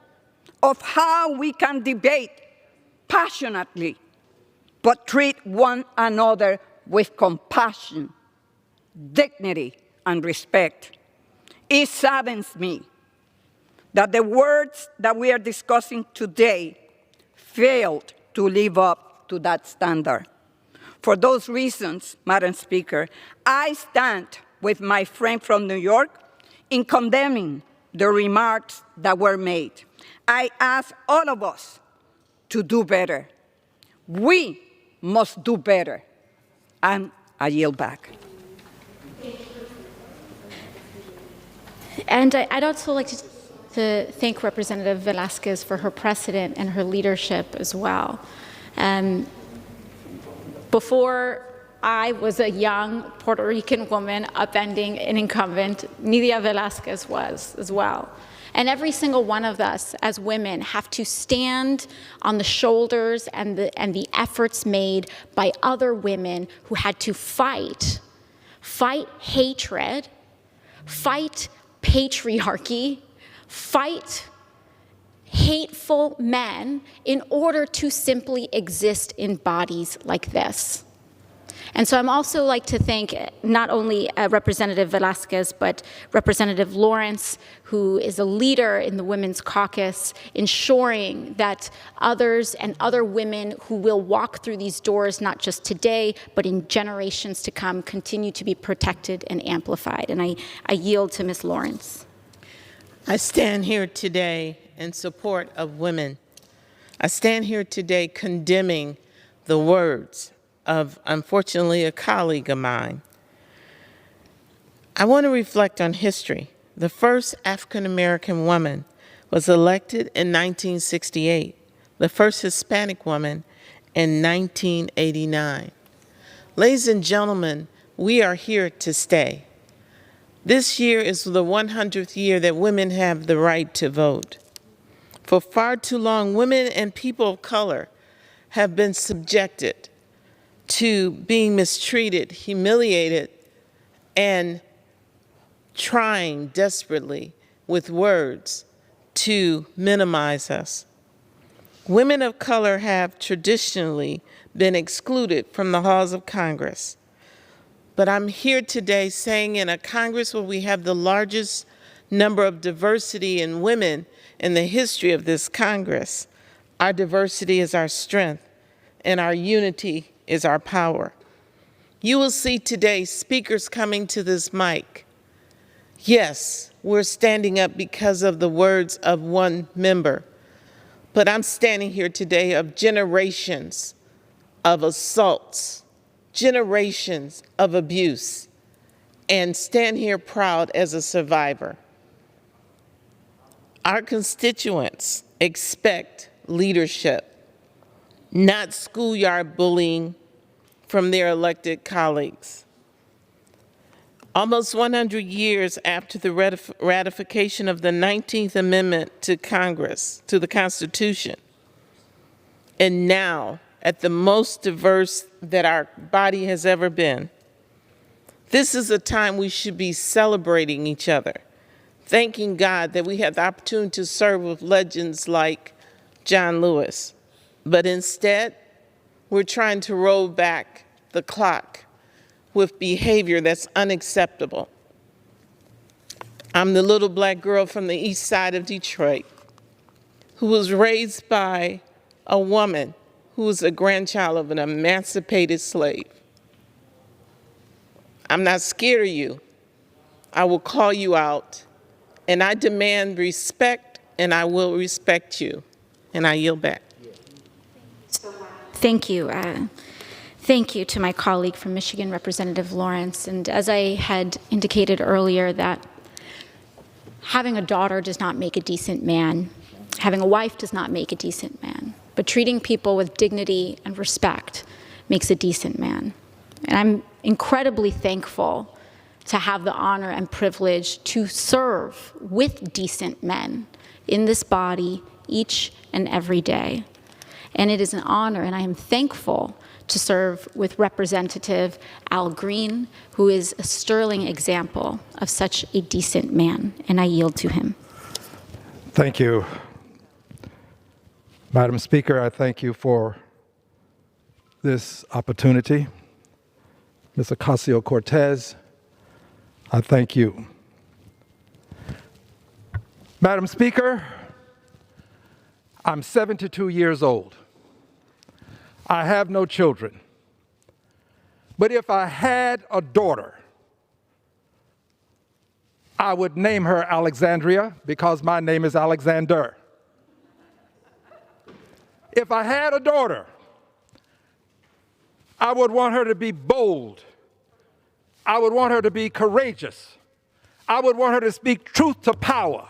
of how we can debate passionately, but treat one another with compassion, dignity, and respect. It saddens me that the words that we are discussing today failed to live up to that standard. For those reasons, Madam Speaker, I stand with my friend from New York in condemning the remarks that were made. I ask all of us to do better. We must do better. And I yield back. And I'd also like to thank Representative Velasquez for her precedent and her leadership as well. Before I was a young Puerto Rican woman upending an incumbent, Nidia Velasquez was as well. And every single one of us as women have to stand on the shoulders and the efforts made by other women who had to fight hatred, fight patriarchy, fight hateful men in order to simply exist in bodies like this. And so I'm also like to thank not only Representative Velasquez, but Representative Lawrence, who is a leader in the Women's Caucus, ensuring that others and other women who will walk through these doors, not just today, but in generations to come, continue to be protected and amplified. And I yield to Ms. Lawrence. I stand here today in support of women. I stand here today condemning the words of, unfortunately, a colleague of mine. I want to reflect on history. The first African-American woman was elected in 1968, the first Hispanic woman in 1989. Ladies and gentlemen, we are here to stay. This year is the 100th year that women have the right to vote. For far too long, women and people of color have been subjected to being mistreated, humiliated, and trying desperately with words to minimize us. Women of color have traditionally been excluded from the halls of Congress. But I'm here today saying in a Congress where we have the largest number of diversity in women in the history of this Congress, our diversity is our strength and our unity is our power. You will see today speakers coming to this mic. Yes, we're standing up because of the words of one member, but I'm standing here today of generations of assaults, generations of abuse, and stand here proud as a survivor. Our constituents expect leadership, not schoolyard bullying from their elected colleagues. Almost 100 years after the ratification of the 19th Amendment to Congress, to the Constitution, and now at the most diverse that our body has ever been, this is a time we should be celebrating each other, thanking God that we have the opportunity to serve with legends like John Lewis. But instead, we're trying to roll back the clock with behavior that's unacceptable. I'm the little black girl from the east side of Detroit who was raised by a woman who was a grandchild of an emancipated slave. I'm not scared of you. I will call you out, and I demand respect, and I will respect you. And I yield back. Thank you. Thank you to my colleague from Michigan, Representative Lawrence. And as I had indicated earlier, that having a daughter does not make a decent man. Having a wife does not make a decent man. But treating people with dignity and respect makes a decent man. And I'm incredibly thankful to have the honor and privilege to serve with decent men in this body each and every day. And it is an honor, and I am thankful to serve with Representative Al Green, who is a sterling example of such a decent man, and I yield to him. Thank you. Madam Speaker, I thank you for this opportunity. Ms. Ocasio-Cortez, I thank you. Madam Speaker, I'm 72 years old. I have no children. But if I had a daughter, I would name her Alexandria because my name is Alexander. If I had a daughter, I would want her to be bold. I would want her to be courageous. I would want her to speak truth to power.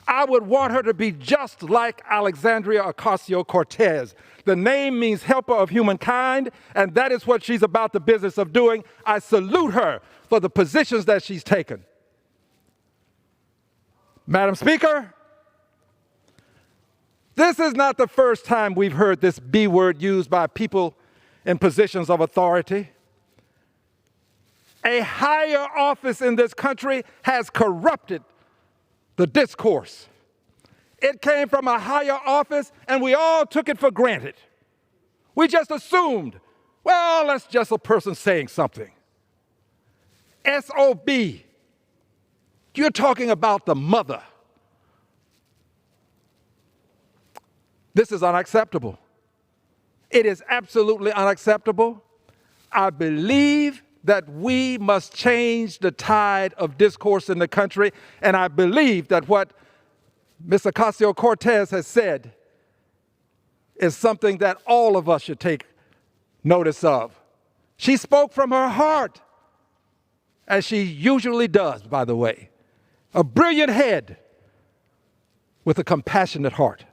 I would want her to be just like Alexandria Ocasio-Cortez. The name means helper of humankind, and that is what she's about the business of doing. I salute her for the positions that she's taken. Madam Speaker, this is not the first time we've heard this B word used by people in positions of authority. A higher office in this country has corrupted the discourse. It came from a higher office, and we all took it for granted. We just assumed, well, that's just a person saying something. SOB, you're talking about the mother. This is unacceptable. It is absolutely unacceptable. I believe that we must change the tide of discourse in the country, and I believe that what Ms. Ocasio-Cortez has said is something that all of us should take notice of. She spoke from her heart, as she usually does, by the way. A brilliant head with a compassionate heart.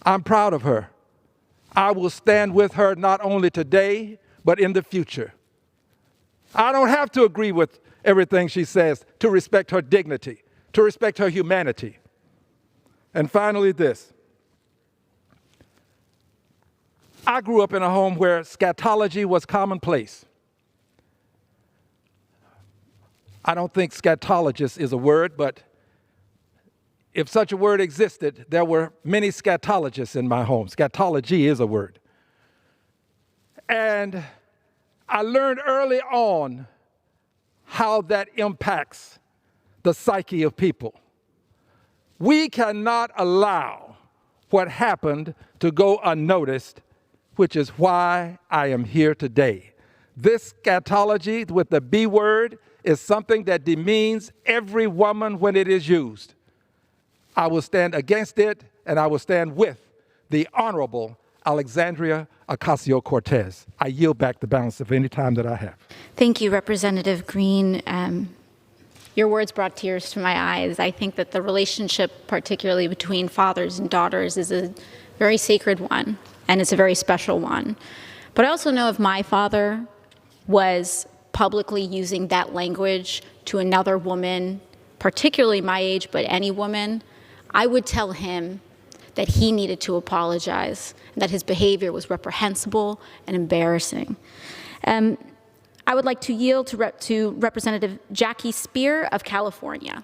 I'm proud of her. I will stand with her not only today, but in the future. I don't have to agree with everything she says to respect her dignity, to respect her humanity. And finally, this. I grew up in a home where scatology was commonplace. I don't think scatologist is a word, but if such a word existed, there were many scatologists in my home. Scatology is a word. And I learned early on how that impacts the psyche of people. We cannot allow what happened to go unnoticed, which is why I am here today. This scatology with the B word is something that demeans every woman when it is used. I will stand against it, and I will stand with the Honorable Alexandria Ocasio-Cortez. I yield back the balance of any time that I have. Thank you, Representative Green. Your words brought tears to my eyes. I think that the relationship, particularly between fathers and daughters, is a very sacred one, and it's a very special one. But I also know if my father was publicly using that language to another woman, particularly my age, but any woman, I would tell him that he needed to apologize, and that his behavior was reprehensible and embarrassing. I would like to yield to Representative Jackie Spear of California.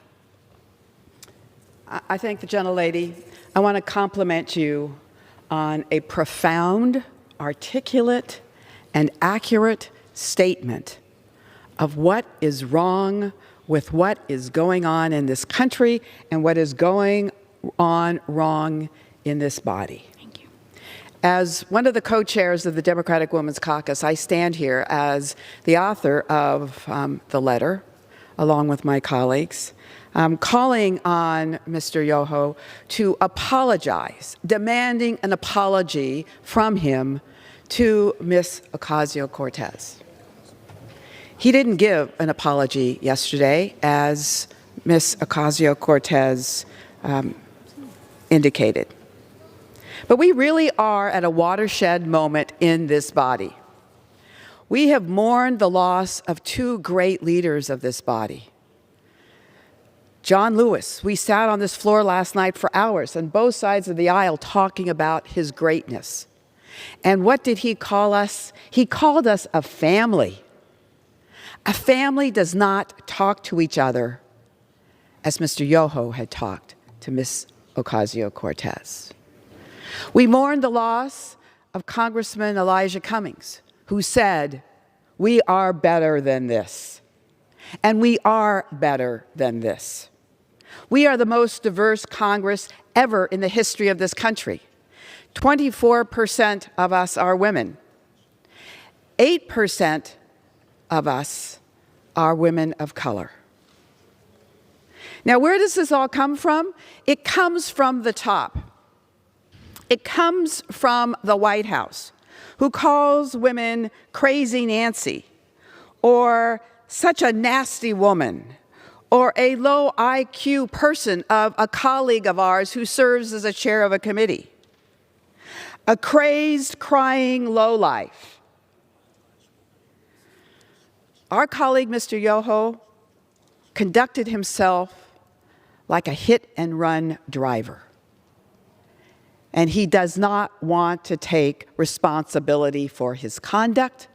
I thank the gentlelady. I want to compliment you on a profound, articulate, and accurate statement of what is wrong with what is going on in this country and what is going on wrong in this body. Thank you. As one of the co-chairs of the Democratic Women's Caucus, I stand here as the author of the letter, along with my colleagues, calling on Mr. Yoho to apologize, demanding an apology from him to Ms. Ocasio-Cortez. He didn't give an apology yesterday, as Ms. Ocasio-Cortez indicated. But we really are at a watershed moment in this body. We have mourned the loss of two great leaders of this body. John Lewis, we sat on this floor last night for hours on both sides of the aisle talking about his greatness. And what did he call us? He called us a family. A family does not talk to each other as Mr. Yoho had talked to Ms. Ocasio-Cortez. We mourn the loss of Congressman Elijah Cummings, who said, "We are better than this." And we are better than this. We are the most diverse Congress ever in the history of this country. 24% of us are women. 8% of us are women of color. Now, where does this all come from? It comes from the top. It comes from the White House, who calls women crazy Nancy, or such a nasty woman, or a low IQ person of a colleague of ours who serves as a chair of a committee. A crazed, crying lowlife. Our colleague, Mr. Yoho, conducted himself like a hit-and-run driver. And he does not want to take responsibility for his conduct.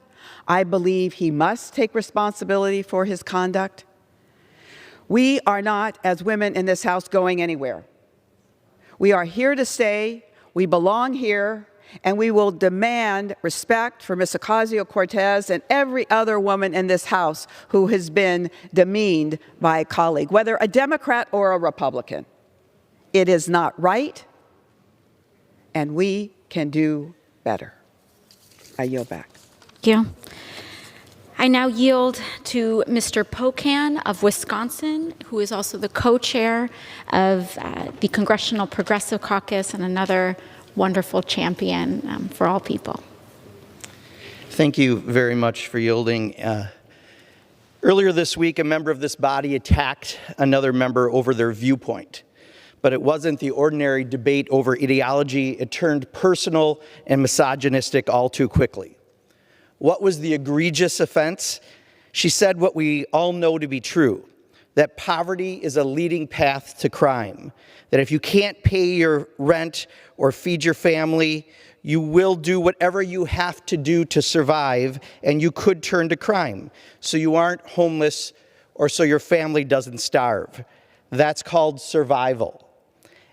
I believe he must take responsibility for his conduct. We are not, as women in this House, going anywhere. We are here to stay. We belong here. And we will demand respect for Ms. Ocasio-Cortez and every other woman in this House who has been demeaned by a colleague, whether a Democrat or a Republican. It is not right, and we can do better. I yield back. Thank you. I now yield to Mr. Pocan of Wisconsin, who is also the co-chair of the Congressional Progressive Caucus and another wonderful champion for all people. Thank you very much for yielding. Earlier this week, a member of this body attacked another member over their viewpoint. But it wasn't the ordinary debate over ideology. It turned personal and misogynistic all too quickly. What was the egregious offense? She said what we all know to be true, that poverty is a leading path to crime, that if you can't pay your rent or feed your family, you will do whatever you have to do to survive, and you could turn to crime, so you aren't homeless or so your family doesn't starve. That's called survival.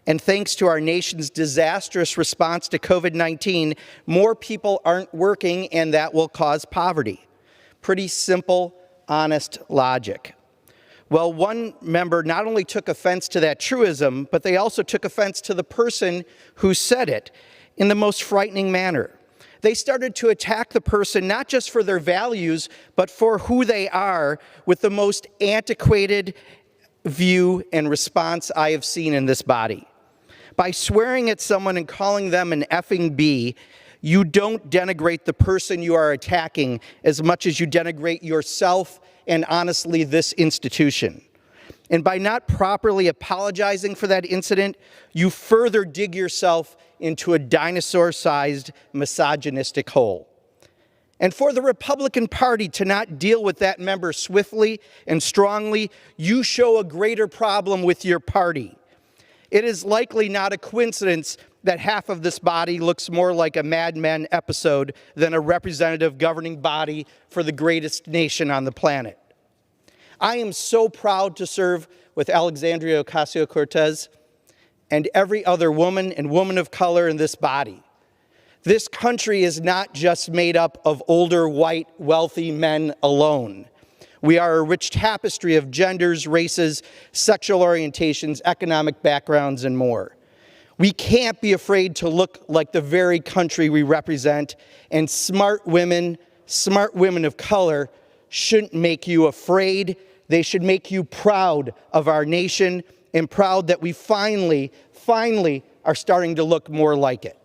And thanks to our nation's disastrous response to COVID-19, more people aren't working, and that will cause poverty. Pretty simple, honest logic. Well, one member not only took offense to that truism, but they also took offense to the person who said it in the most frightening manner. They started to attack the person not just for their values, but for who they are, with the most antiquated view and response I have seen in this body. By swearing at someone and calling them an effing B, you don't denigrate the person you are attacking as much as you denigrate yourself and, honestly, this institution. And by not properly apologizing for that incident, you further dig yourself into a dinosaur-sized misogynistic hole. And for the Republican Party to not deal with that member swiftly and strongly, you show a greater problem with your party. It is likely not a coincidence that half of this body looks more like a Mad Men episode than a representative governing body for the greatest nation on the planet. I am so proud to serve with Alexandria Ocasio-Cortez and every other woman and woman of color in this body. This country is not just made up of older, white, wealthy men alone. We are a rich tapestry of genders, races, sexual orientations, economic backgrounds, and more. We can't be afraid to look like the very country we represent, and smart women of color shouldn't make you afraid. They should make you proud of our nation and proud that we finally are starting to look more like it.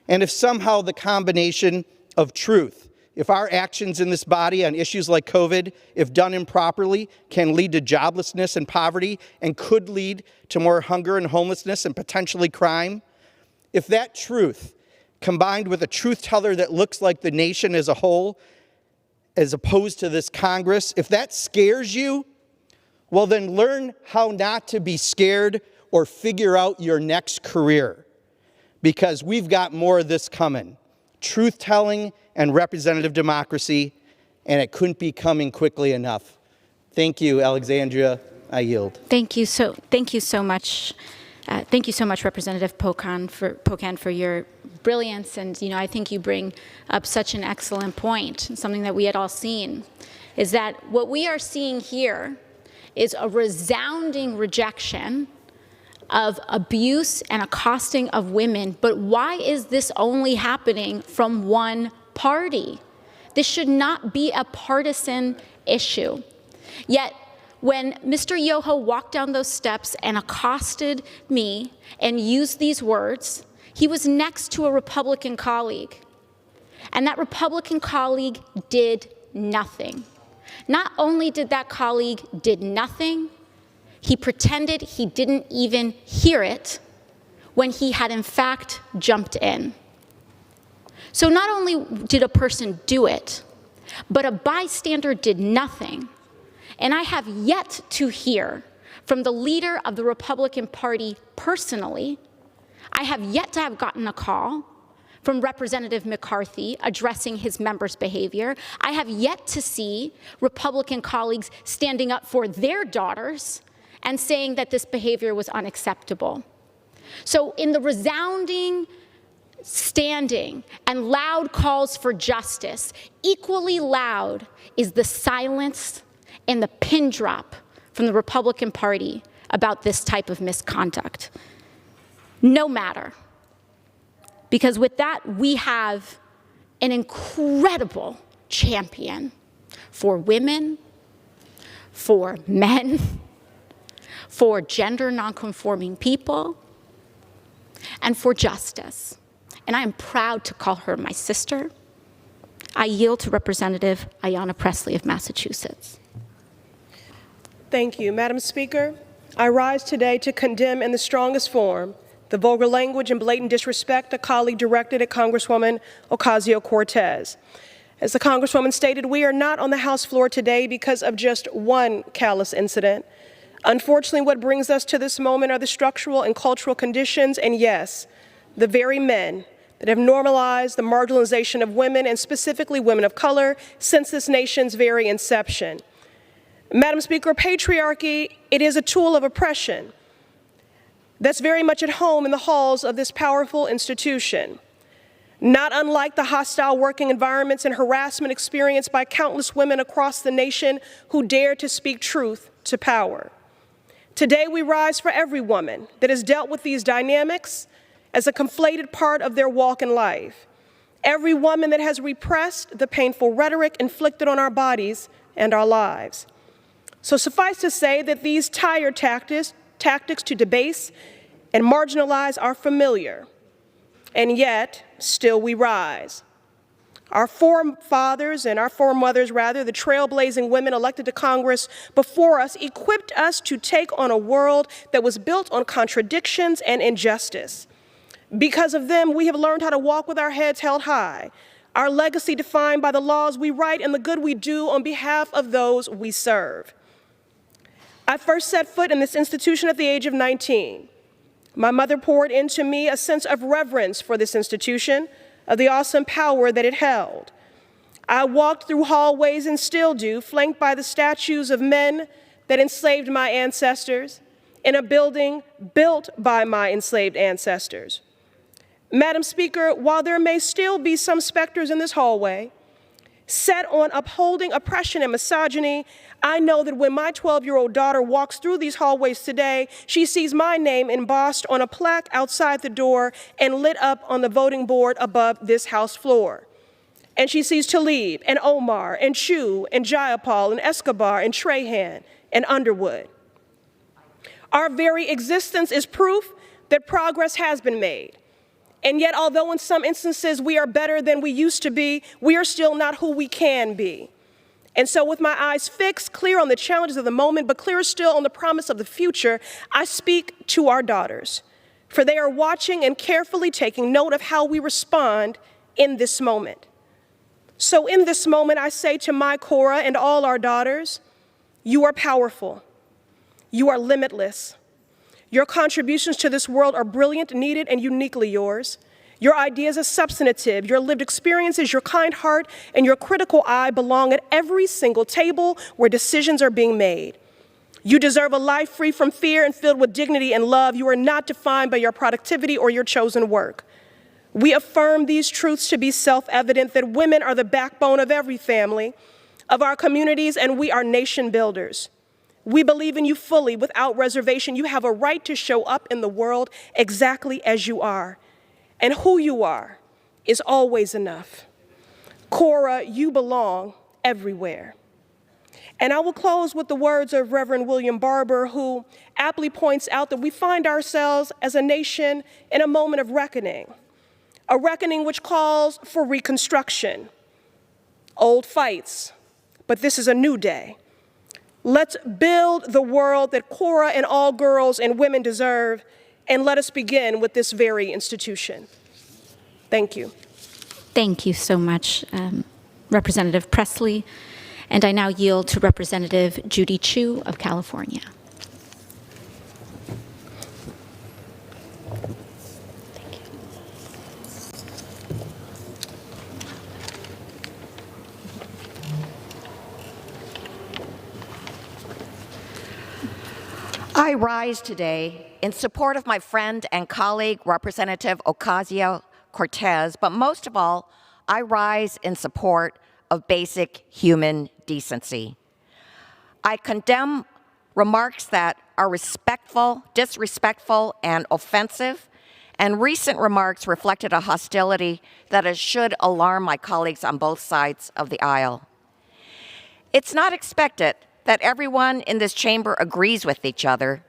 And if somehow the combination of truth, if our actions in this body on issues like COVID, if done improperly, can lead to joblessness and poverty and could lead to more hunger and homelessness and potentially crime, if that truth, combined with a truth teller that looks like the nation as a whole, as opposed to this Congress, if that scares you, well then learn how not to be scared or figure out your next career, because we've got more of this coming. Truth-telling and representative democracy, and it couldn't be coming quickly enough. Thank you, Alexandria. I yield. Thank you so much. Thank you so much, Representative Pocan, for your brilliance. And I think you bring up such an excellent point. Something that we had all seen is that what we are seeing here is a resounding rejection of abuse and accosting of women. But why is this only happening from one party? This should not be a partisan issue. Yet, when Mr. Yoho walked down those steps and accosted me and used these words, he was next to a Republican colleague. And that Republican colleague did nothing. Not only did that colleague did nothing, he pretended he didn't even hear it when he had in fact jumped in. So not only did a person do it, but a bystander did nothing. And I have yet to hear from the leader of the Republican Party personally. I have yet to have gotten a call from Representative McCarthy addressing his members' behavior. I have yet to see Republican colleagues standing up for their daughters and saying that this behavior was unacceptable. So in the resounding standing and loud calls for justice, equally loud is the silence and the pin drop from the Republican Party about this type of misconduct. No matter. Because with that, we have an incredible champion for women, for men, for gender nonconforming people, and for justice. And I am proud to call her my sister. I yield to Representative Ayanna Pressley of Massachusetts. Thank you. Madam Speaker, I rise today to condemn in the strongest form the vulgar language and blatant disrespect a colleague directed at Congresswoman Ocasio-Cortez. As the Congresswoman stated, we are not on the House floor today because of just one callous incident. Unfortunately, what brings us to this moment are the structural and cultural conditions, and yes, the very men that have normalized the marginalization of women, and specifically women of color, since this nation's very inception. Madam Speaker, patriarchy, it is a tool of oppression that's very much at home in the halls of this powerful institution. Not unlike the hostile working environments and harassment experienced by countless women across the nation who dare to speak truth to power. Today we rise for every woman that has dealt with these dynamics as a conflated part of their walk in life. Every woman that has repressed the painful rhetoric inflicted on our bodies and our lives. So suffice to say that these tired tactics to debase and marginalize are familiar, and yet still we rise. Our forefathers and our foremothers, rather, the trailblazing women elected to Congress before us, equipped us to take on a world that was built on contradictions and injustice. Because of them, we have learned how to walk with our heads held high, our legacy defined by the laws we write and the good we do on behalf of those we serve. I first set foot in this institution at the age of 19. My mother poured into me a sense of reverence for this institution, of the awesome power that it held. I walked through hallways and still do, flanked by the statues of men that enslaved my ancestors, in a building built by my enslaved ancestors. Madam Speaker, while there may still be some specters in this hallway, set on upholding oppression and misogyny, I know that when my 12-year-old daughter walks through these hallways today, she sees my name embossed on a plaque outside the door and lit up on the voting board above this House floor. And she sees Talib and Omar and Chu and Jayapal and Escobar and Trahan and Underwood. Our very existence is proof that progress has been made. And yet, although in some instances we are better than we used to be, we are still not who we can be. And so with my eyes fixed, clear on the challenges of the moment, but clearer still on the promise of the future, I speak to our daughters, for they are watching and carefully taking note of how we respond in this moment. So in this moment, I say to my Cora and all our daughters, you are powerful. You are limitless. Your contributions to this world are brilliant, needed, and uniquely yours. Your ideas are substantive, your lived experiences, your kind heart, and your critical eye belong at every single table where decisions are being made. You deserve a life free from fear and filled with dignity and love. You are not defined by your productivity or your chosen work. We affirm these truths to be self-evident that women are the backbone of every family, of our communities, and we are nation builders. We believe in you fully, without reservation. You have a right to show up in the world exactly as you are. And who you are is always enough. Cora, you belong everywhere. And I will close with the words of Reverend William Barber, who aptly points out that we find ourselves as a nation in a moment of reckoning, a reckoning which calls for reconstruction. Old fights, but this is a new day. Let's build the world that Cora and all girls and women deserve, and let us begin with this very institution. Thank you. Thank you so much, Representative Presley. And I now yield to Representative Judy Chu of California. Thank you. I rise today in support of my friend and colleague, Representative Ocasio-Cortez, but most of all, I rise in support of basic human decency. I condemn remarks that are disrespectful, and offensive, and recent remarks reflected a hostility that should alarm my colleagues on both sides of the aisle. It's not expected that everyone in this chamber agrees with each other.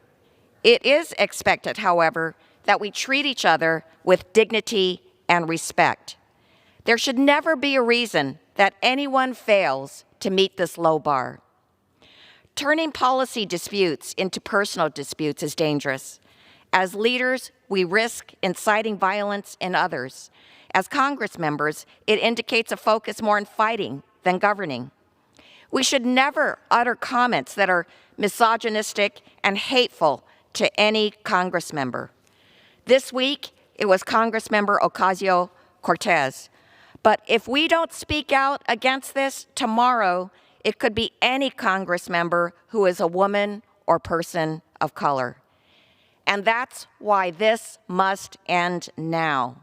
It is expected, however, that we treat each other with dignity and respect. There should never be a reason that anyone fails to meet this low bar. Turning policy disputes into personal disputes is dangerous. As leaders, we risk inciting violence in others. As Congress members, it indicates a focus more on fighting than governing. We should never utter comments that are misogynistic and hateful to any Congress member. This week, it was Congressmember Ocasio-Cortez. But if we don't speak out against this, tomorrow it could be any Congress member who is a woman or person of color. And that's why this must end now.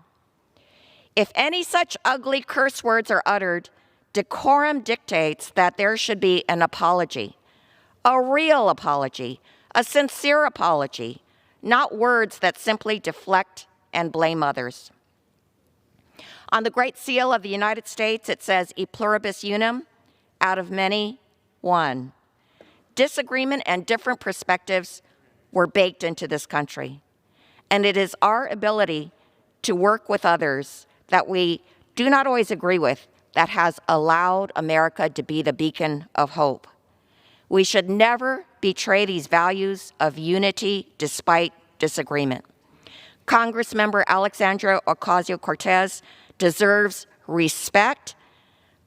If any such ugly curse words are uttered, decorum dictates that there should be an apology, a real apology, a sincere apology, not words that simply deflect and blame others. On the Great Seal of the United States, it says, "E pluribus unum," out of many, one. Disagreement and different perspectives were baked into this country. And it is our ability to work with others that we do not always agree with that has allowed America to be the beacon of hope. We should never betray these values of unity despite disagreement. Congressmember Alexandria Ocasio-Cortez deserves respect.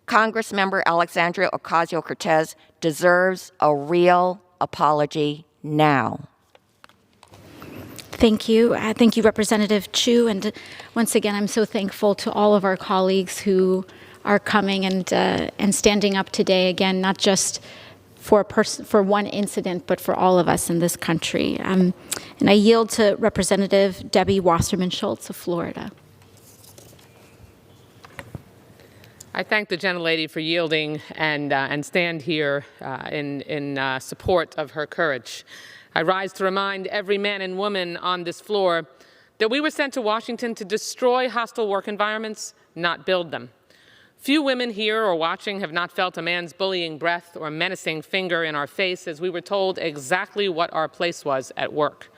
Congressmember Alexandria Ocasio-Cortez deserves a real apology now. Thank you. Thank you, Representative Chu. And once again, I'm so thankful to all of our colleagues who are coming and standing up today, again, not just for one incident, but for all of us in this country. And I yield to Representative Debbie Wasserman Schultz of Florida. I thank the gentlelady for yielding and stand here in support of her courage. I rise to remind every man and woman on this floor that we were sent to Washington to destroy hostile work environments, not build them. Few women here or watching have not felt a man's bullying breath or menacing finger in our face as we were told exactly what our place was at work.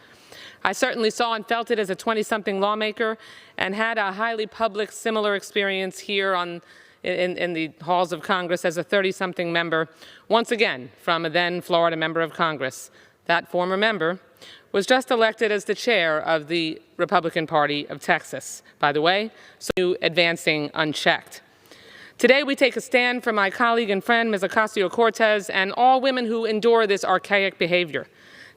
I certainly saw and felt it as a 20-something lawmaker and had a highly public similar experience here in the halls of Congress as a 30-something member, once again from a then Florida member of Congress. That former member was just elected as the chair of the Republican Party of Texas, by the way, so advancing unchecked. Today, we take a stand for my colleague and friend, Ms. Ocasio-Cortez, and all women who endure this archaic behavior.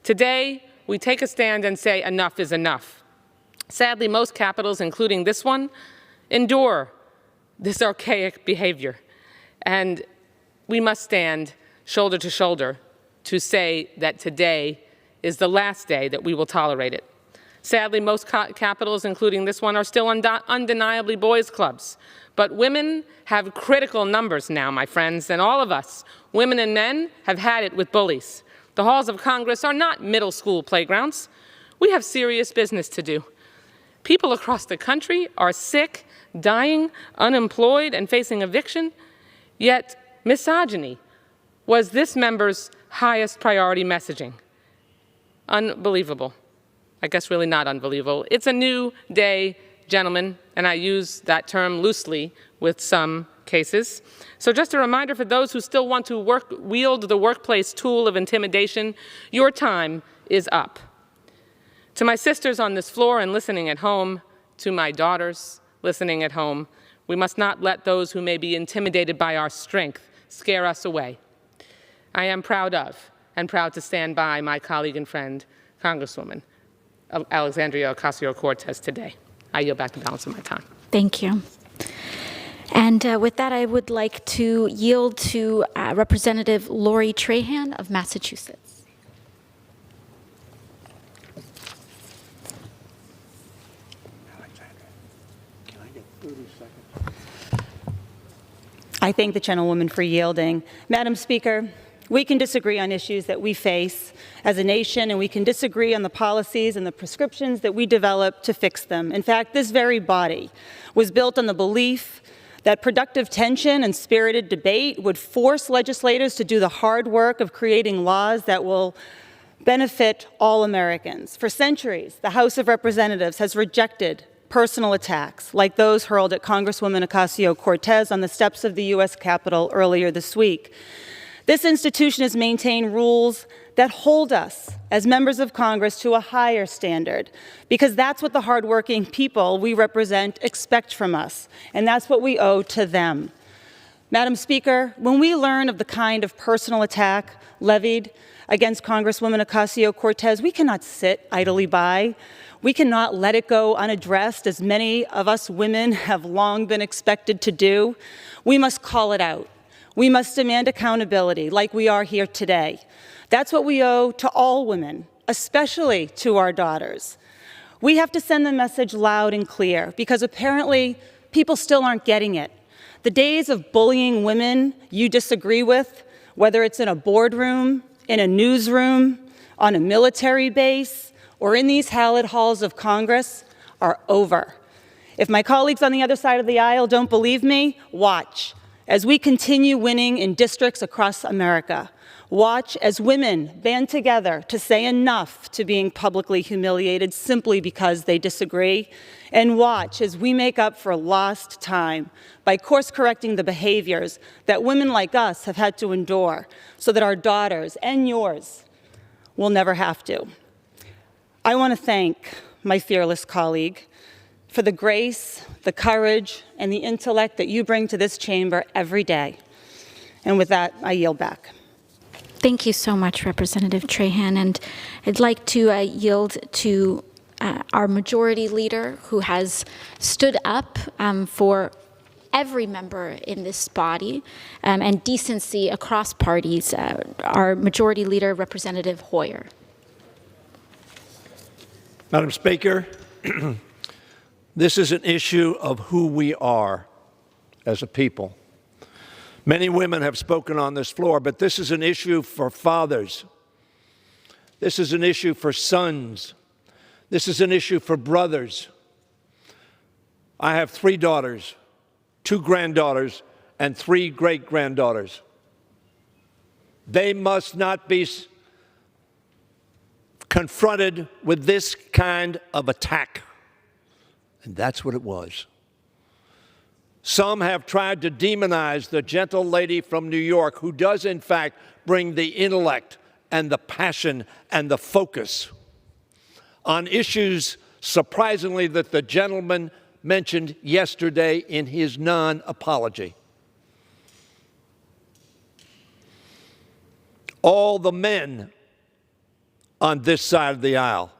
Today, we take a stand and say enough is enough. Sadly, most capitals, including this one, endure this archaic behavior. And we must stand shoulder to shoulder to say that today is the last day that we will tolerate it. Sadly, most capitals, including this one, are still undeniably boys' clubs. But women have critical numbers now, my friends, and all of us, women and men, have had it with bullies. The halls of Congress are not middle school playgrounds. We have serious business to do. People across the country are sick, dying, unemployed, and facing eviction, yet misogyny was this member's highest priority messaging. Unbelievable. I guess really not unbelievable. It's a new day, gentlemen, and I use that term loosely with some cases. So just a reminder for those who still want to wield the workplace tool of intimidation, your time is up. To my sisters on this floor and listening at home, to my daughters listening at home, we must not let those who may be intimidated by our strength scare us away. I am proud of and proud to stand by my colleague and friend, Congresswoman Alexandria Ocasio-Cortez today. I yield back the balance of my time. Thank you. And with that, I would like to yield to Representative Lori Trahan of Massachusetts. I thank the gentlewoman for yielding. Madam Speaker, we can disagree on issues that we face as a nation, and we can disagree on the policies and the prescriptions that we develop to fix them. In fact, this very body was built on the belief that productive tension and spirited debate would force legislators to do the hard work of creating laws that will benefit all Americans. For centuries, the House of Representatives has rejected personal attacks like those hurled at Congresswoman Ocasio-Cortez on the steps of the U.S. Capitol earlier this week. This institution has maintained rules that hold us as members of Congress to a higher standard, because that's what the hardworking people we represent expect from us, and that's what we owe to them. Madam Speaker, when we learn of the kind of personal attack levied against Congresswoman Ocasio-Cortez, we cannot sit idly by. We cannot let it go unaddressed, as many of us women have long been expected to do. We must call it out. We must demand accountability like we are here today. That's what we owe to all women, especially to our daughters. We have to send the message loud and clear, because apparently people still aren't getting it. The days of bullying women you disagree with, whether it's in a boardroom, in a newsroom, on a military base, or in these hallowed halls of Congress, are over. If my colleagues on the other side of the aisle don't believe me, watch as we continue winning in districts across America. Watch as women band together to say enough to being publicly humiliated simply because they disagree. And watch as we make up for lost time by course-correcting the behaviors that women like us have had to endure, so that our daughters and yours will never have to. I want to thank my fearless colleague for the grace, the courage, and the intellect that you bring to this chamber every day. And with that, I yield back. Thank you so much, Representative Trahan. And I'd like to yield to our majority leader, who has stood up for every member in this body and decency across parties, our majority leader, Representative Hoyer. Madam Speaker, this is an issue of who we are as a people. Many women have spoken on this floor, but this is an issue for fathers. This is an issue for sons. This is an issue for brothers. I have 3 daughters, 2 granddaughters, and 3 great-granddaughters. They must not be confronted with this kind of attack. And that's what it was. Some have tried to demonize the gentle lady from New York, who does in fact bring the intellect and the passion and the focus. on issues, surprisingly, that the gentleman mentioned yesterday in his non-apology. All the men on this side of the aisle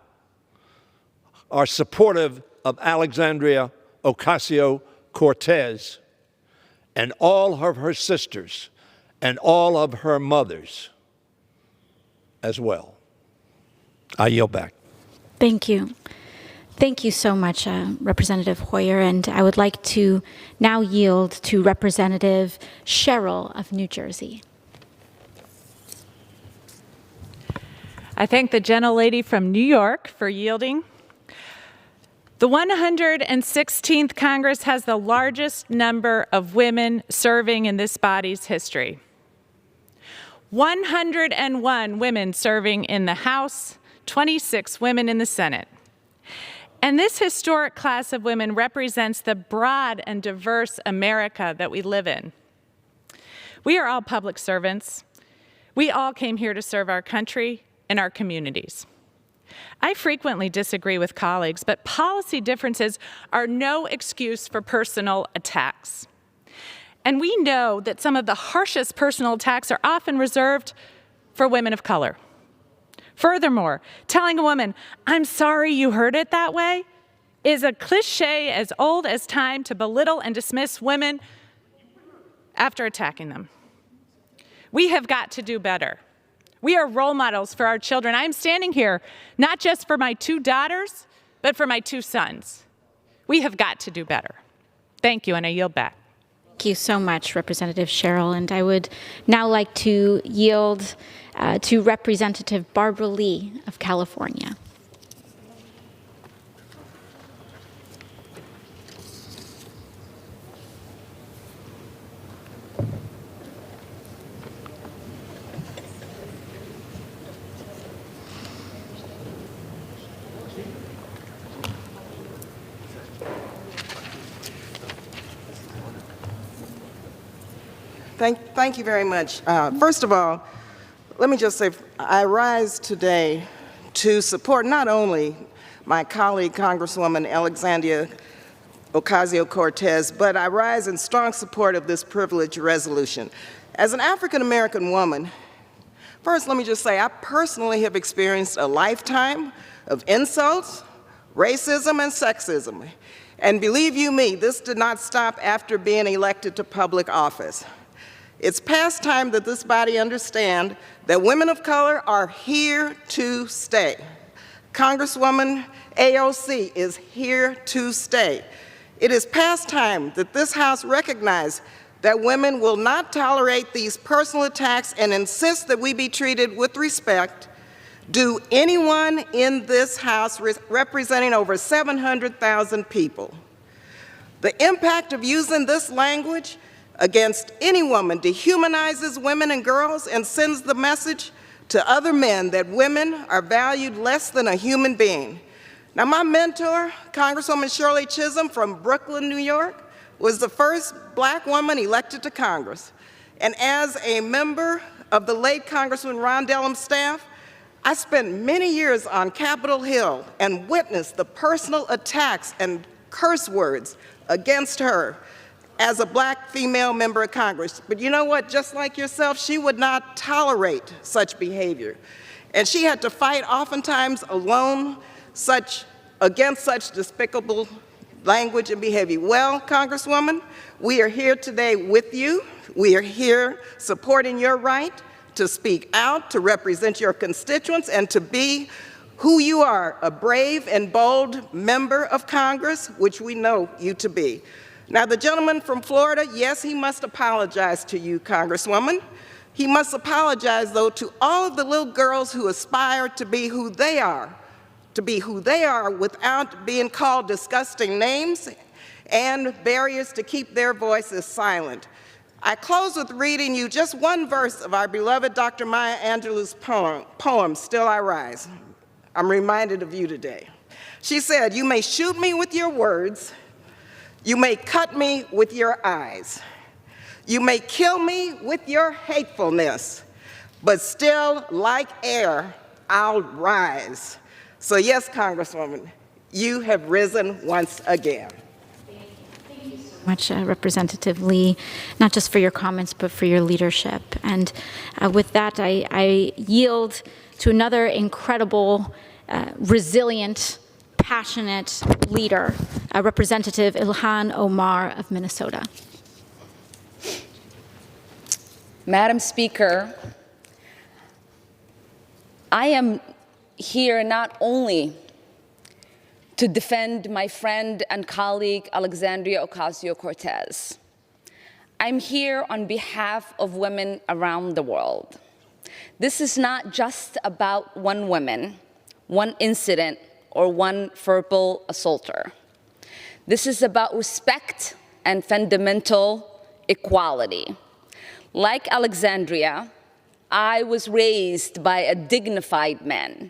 are supportive of Alexandria Ocasio-Cortez and all of her sisters and all of her mothers as well. I yield back. Thank you. Thank you so much, Representative Hoyer. And I would like to now yield to Representative Sherrill of New Jersey. I thank the gentlelady from New York for yielding. The 116th Congress has the largest number of women serving in this body's history. 101 women serving in the House, 26 women in the Senate. And this historic class of women represents the broad and diverse America that we live in. We are all public servants. We all came here to serve our country and our communities. I frequently disagree with colleagues, but policy differences are no excuse for personal attacks. And we know that some of the harshest personal attacks are often reserved for women of color. Furthermore, telling a woman, "I'm sorry you heard it that way," is a cliche as old as time to belittle and dismiss women after attacking them. We have got to do better. We are role models for our children. I'm standing here not just for my 2 daughters, but for my 2 sons. We have got to do better. Thank you, and I yield back. Thank you so much, Representative Sherrill. And I would now like to yield to Representative Barbara Lee of California. Thank you very much. First of all, let me just say, I rise today to support not only my colleague, Congresswoman Alexandria Ocasio-Cortez, but I rise in strong support of this privilege resolution. As an African-American woman, first let me just say, I personally have experienced a lifetime of insults, racism, and sexism. And believe you me, this did not stop after being elected to public office. It's past time that this body understand that women of color are here to stay. Congresswoman AOC is here to stay. It is past time that this House recognize that women will not tolerate these personal attacks and insist that we be treated with respect. Do anyone in this House representing over 700,000 people? The impact of using this language against any woman dehumanizes women and girls and sends the message to other men that women are valued less than a human being. Now, my mentor, Congresswoman Shirley Chisholm from Brooklyn, New York, was the first black woman elected to Congress. And as a member of the late Congressman Ron Dellum's staff, I spent many years on Capitol Hill and witnessed the personal attacks and curse words against her as a black female member of Congress. But you know what? Just like yourself, she would not tolerate such behavior. And she had to fight oftentimes alone against such despicable language and behavior. Well, Congresswoman, we are here today with you. We are here supporting your right to speak out, to represent your constituents, and to be who you are, a brave and bold member of Congress, which we know you to be. Now, the gentleman from Florida, yes, he must apologize to you, Congresswoman. He must apologize, though, to all of the little girls who aspire to be who they are without being called disgusting names and barriers to keep their voices silent. I close with reading you just one verse of our beloved Dr. Maya Angelou's poem, Still I Rise. I'm reminded of you today. She said, "You may shoot me with your words, you may cut me with your eyes. You may kill me with your hatefulness, but still, like air, I'll rise. So yes, Congresswoman, you have risen once again. Much, Representative Lee, not just for your comments, but for your leadership. And with that, I yield to another incredible, resilient, passionate leader, Representative Ilhan Omar of Minnesota. Madam Speaker, I am here not only to defend my friend and colleague, Alexandria Ocasio-Cortez. I'm here on behalf of women around the world. This is not just about one woman, one incident, or one verbal assaulter. This is about respect and fundamental equality. Like Alexandria, I was raised by a dignified man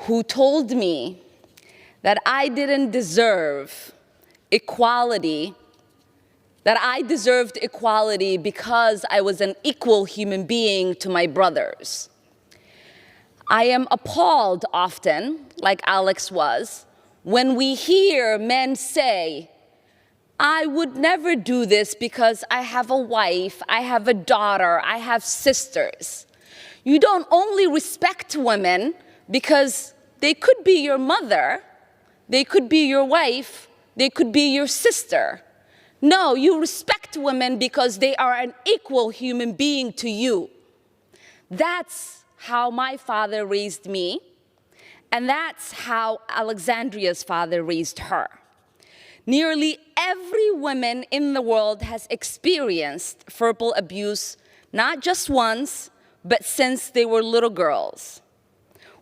who told me that I didn't deserve equality, that I deserved equality because I was an equal human being to my brothers. I am appalled often, like Alex was, when we hear men say, I would never do this because I have a wife, I have a daughter, I have sisters. You don't only respect women because they could be your mother, they could be your wife, they could be your sister. No, you respect women because they are an equal human being to you. That's how my father raised me, and that's how Alexandria's father raised her. Nearly every woman in the world has experienced verbal abuse, not just once, but since they were little girls.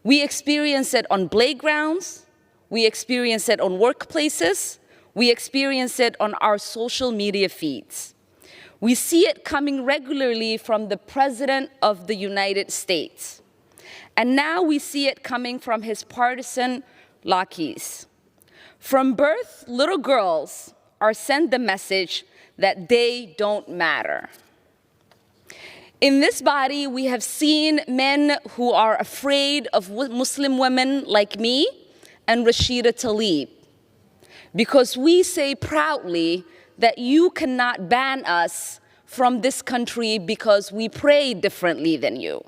We experience it on playgrounds, we experience it on workplaces, we experience it on our social media feeds. We see it coming regularly from the President of the United States. And now we see it coming from his partisan lackeys. From birth, little girls are sent the message that they don't matter. In this body, we have seen men who are afraid of Muslim women like me and Rashida Tlaib, because we say proudly that you cannot ban us from this country because we pray differently than you.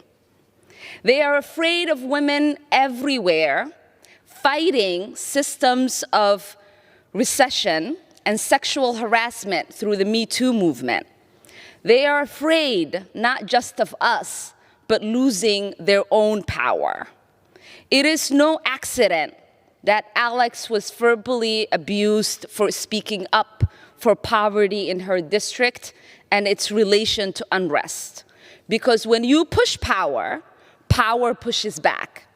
They are afraid of women everywhere, fighting systems of recession and sexual harassment through the Me Too movement. They are afraid not just of us, but losing their own power. It is no accident that Alex was verbally abused for speaking up for poverty in her district and its relation to unrest. Because when you push power, power pushes back.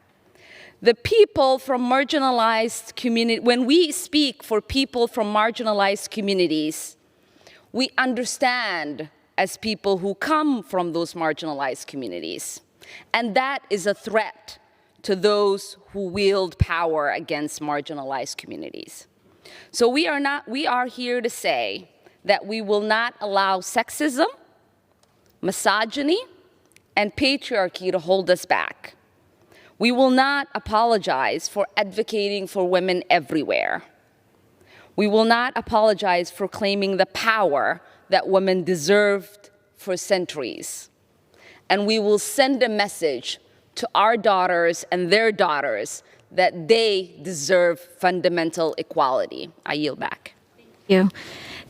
The people from marginalized communities, when we speak for people from marginalized communities, we understand as people who come from those marginalized communities. And that is a threat to those who wield power against marginalized communities. So we are here to say that we will not allow sexism, misogyny, and patriarchy to hold us back. We will not apologize for advocating for women everywhere. We will not apologize for claiming the power that women deserved for centuries. And we will send a message to our daughters and their daughters that they deserve fundamental equality. I yield back. Thank you.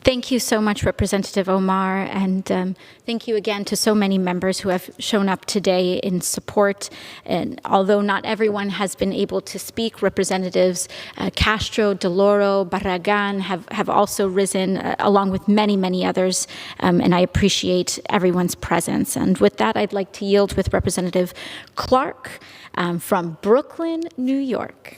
Thank you so much, Representative Omar, and thank you again to so many members who have shown up today in support. And although not everyone has been able to speak, Representatives Castro, DeLauro, Barragan have also risen, along with many, many others, and I appreciate everyone's presence. And with that, I'd like to yield with Representative Clark from Brooklyn, New York.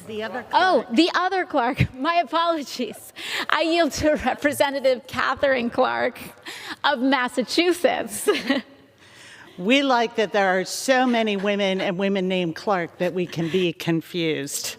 The other Clark. Oh, the other Clark. My apologies. I yield to Representative Catherine Clark of Massachusetts. We like that there are so many women and women named Clark that we can be confused.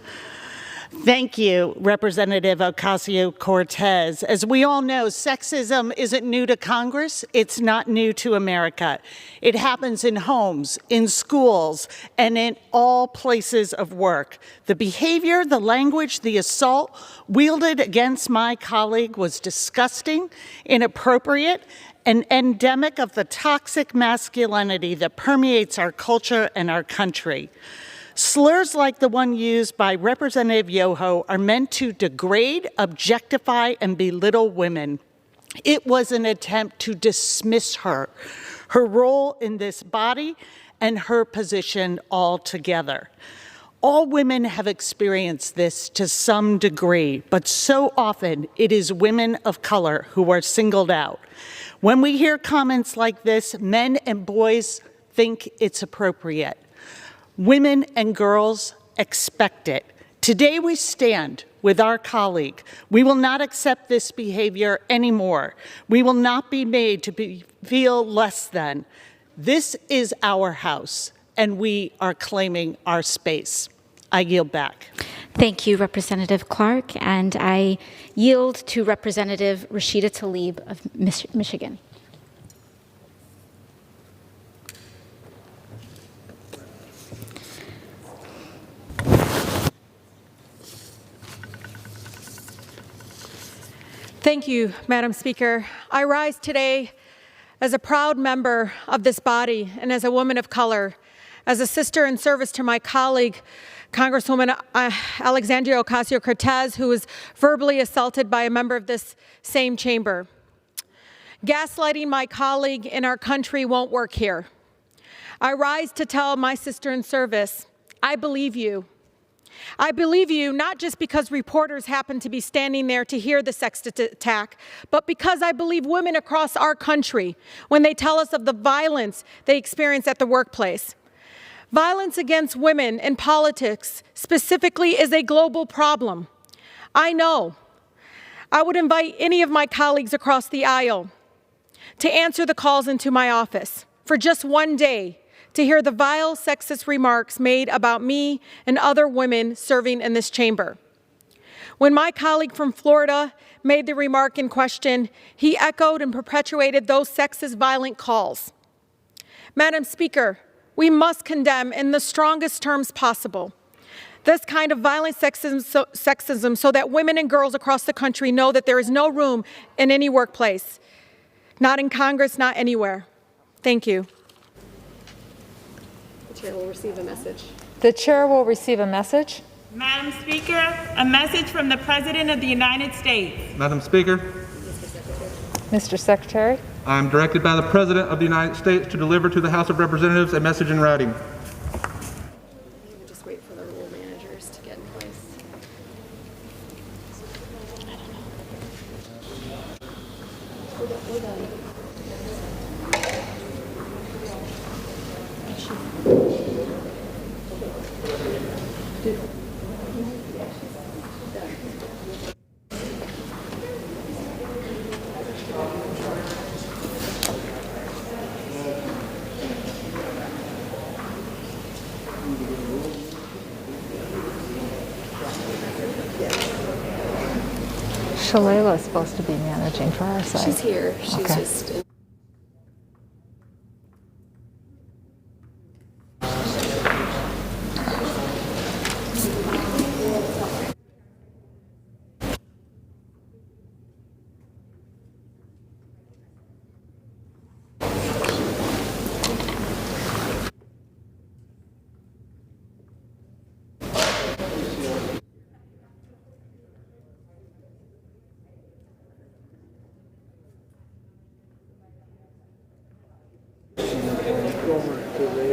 Thank you, Representative Ocasio-Cortez. As we all know, sexism isn't new to Congress. It's not new to America. It happens in homes, in schools, and in all places of work. The behavior, the language, the assault wielded against my colleague was disgusting, inappropriate, and endemic of the toxic masculinity that permeates our culture and our country. Slurs like the one used by Representative Yoho are meant to degrade, objectify, and belittle women. It was an attempt to dismiss her role in this body, and her position altogether. All women have experienced this to some degree, but so often it is women of color who are singled out. When we hear comments like this, men and boys think it's appropriate. Women and girls expect it. Today we stand with our colleague. We will not accept this behavior anymore. We will not be made to feel less than. This is our house, and we are claiming our space. I yield back. Thank you, Representative Clark, and I yield to Representative Rashida Tlaib of Michigan. Thank you, Madam Speaker. I rise today as a proud member of this body and as a woman of color, as a sister in service to my colleague, Congresswoman Alexandria Ocasio-Cortez, who was verbally assaulted by a member of this same chamber. Gaslighting my colleague in our country won't work here. I rise to tell my sister in service, I believe you. I believe you not just because reporters happen to be standing there to hear the sexist attack, but because I believe women across our country when they tell us of the violence they experience at the workplace. Violence against women in politics specifically is a global problem. I know. I would invite any of my colleagues across the aisle to answer the calls into my office for just one day to hear the vile sexist remarks made about me and other women serving in this chamber. When my colleague from Florida made the remark in question, he echoed and perpetuated those sexist violent calls. Madam Speaker, we must condemn in the strongest terms possible this kind of violent sexism so that women and girls across the country know that there is no room in any workplace, not in Congress, not anywhere. Thank you. The chair will receive a message. The chair will receive a message. Madam Speaker, a message from the President of the United States. Madam Speaker. Mr. Secretary. I am directed by the President of the United States to deliver to the House of Representatives a message in writing. We'll just wait for the rule managers to get in place. We're done. Shalala is supposed to be managing for our side. She's here. She's okay. just.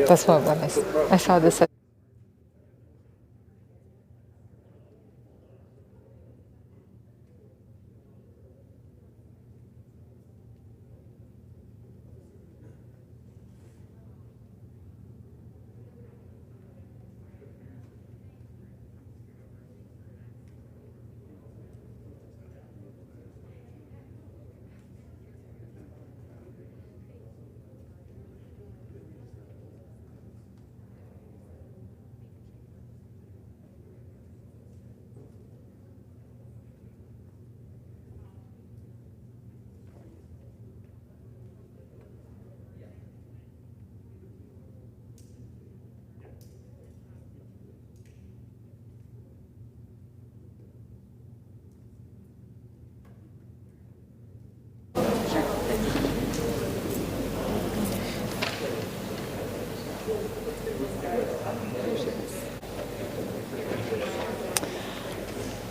That's what I saw this.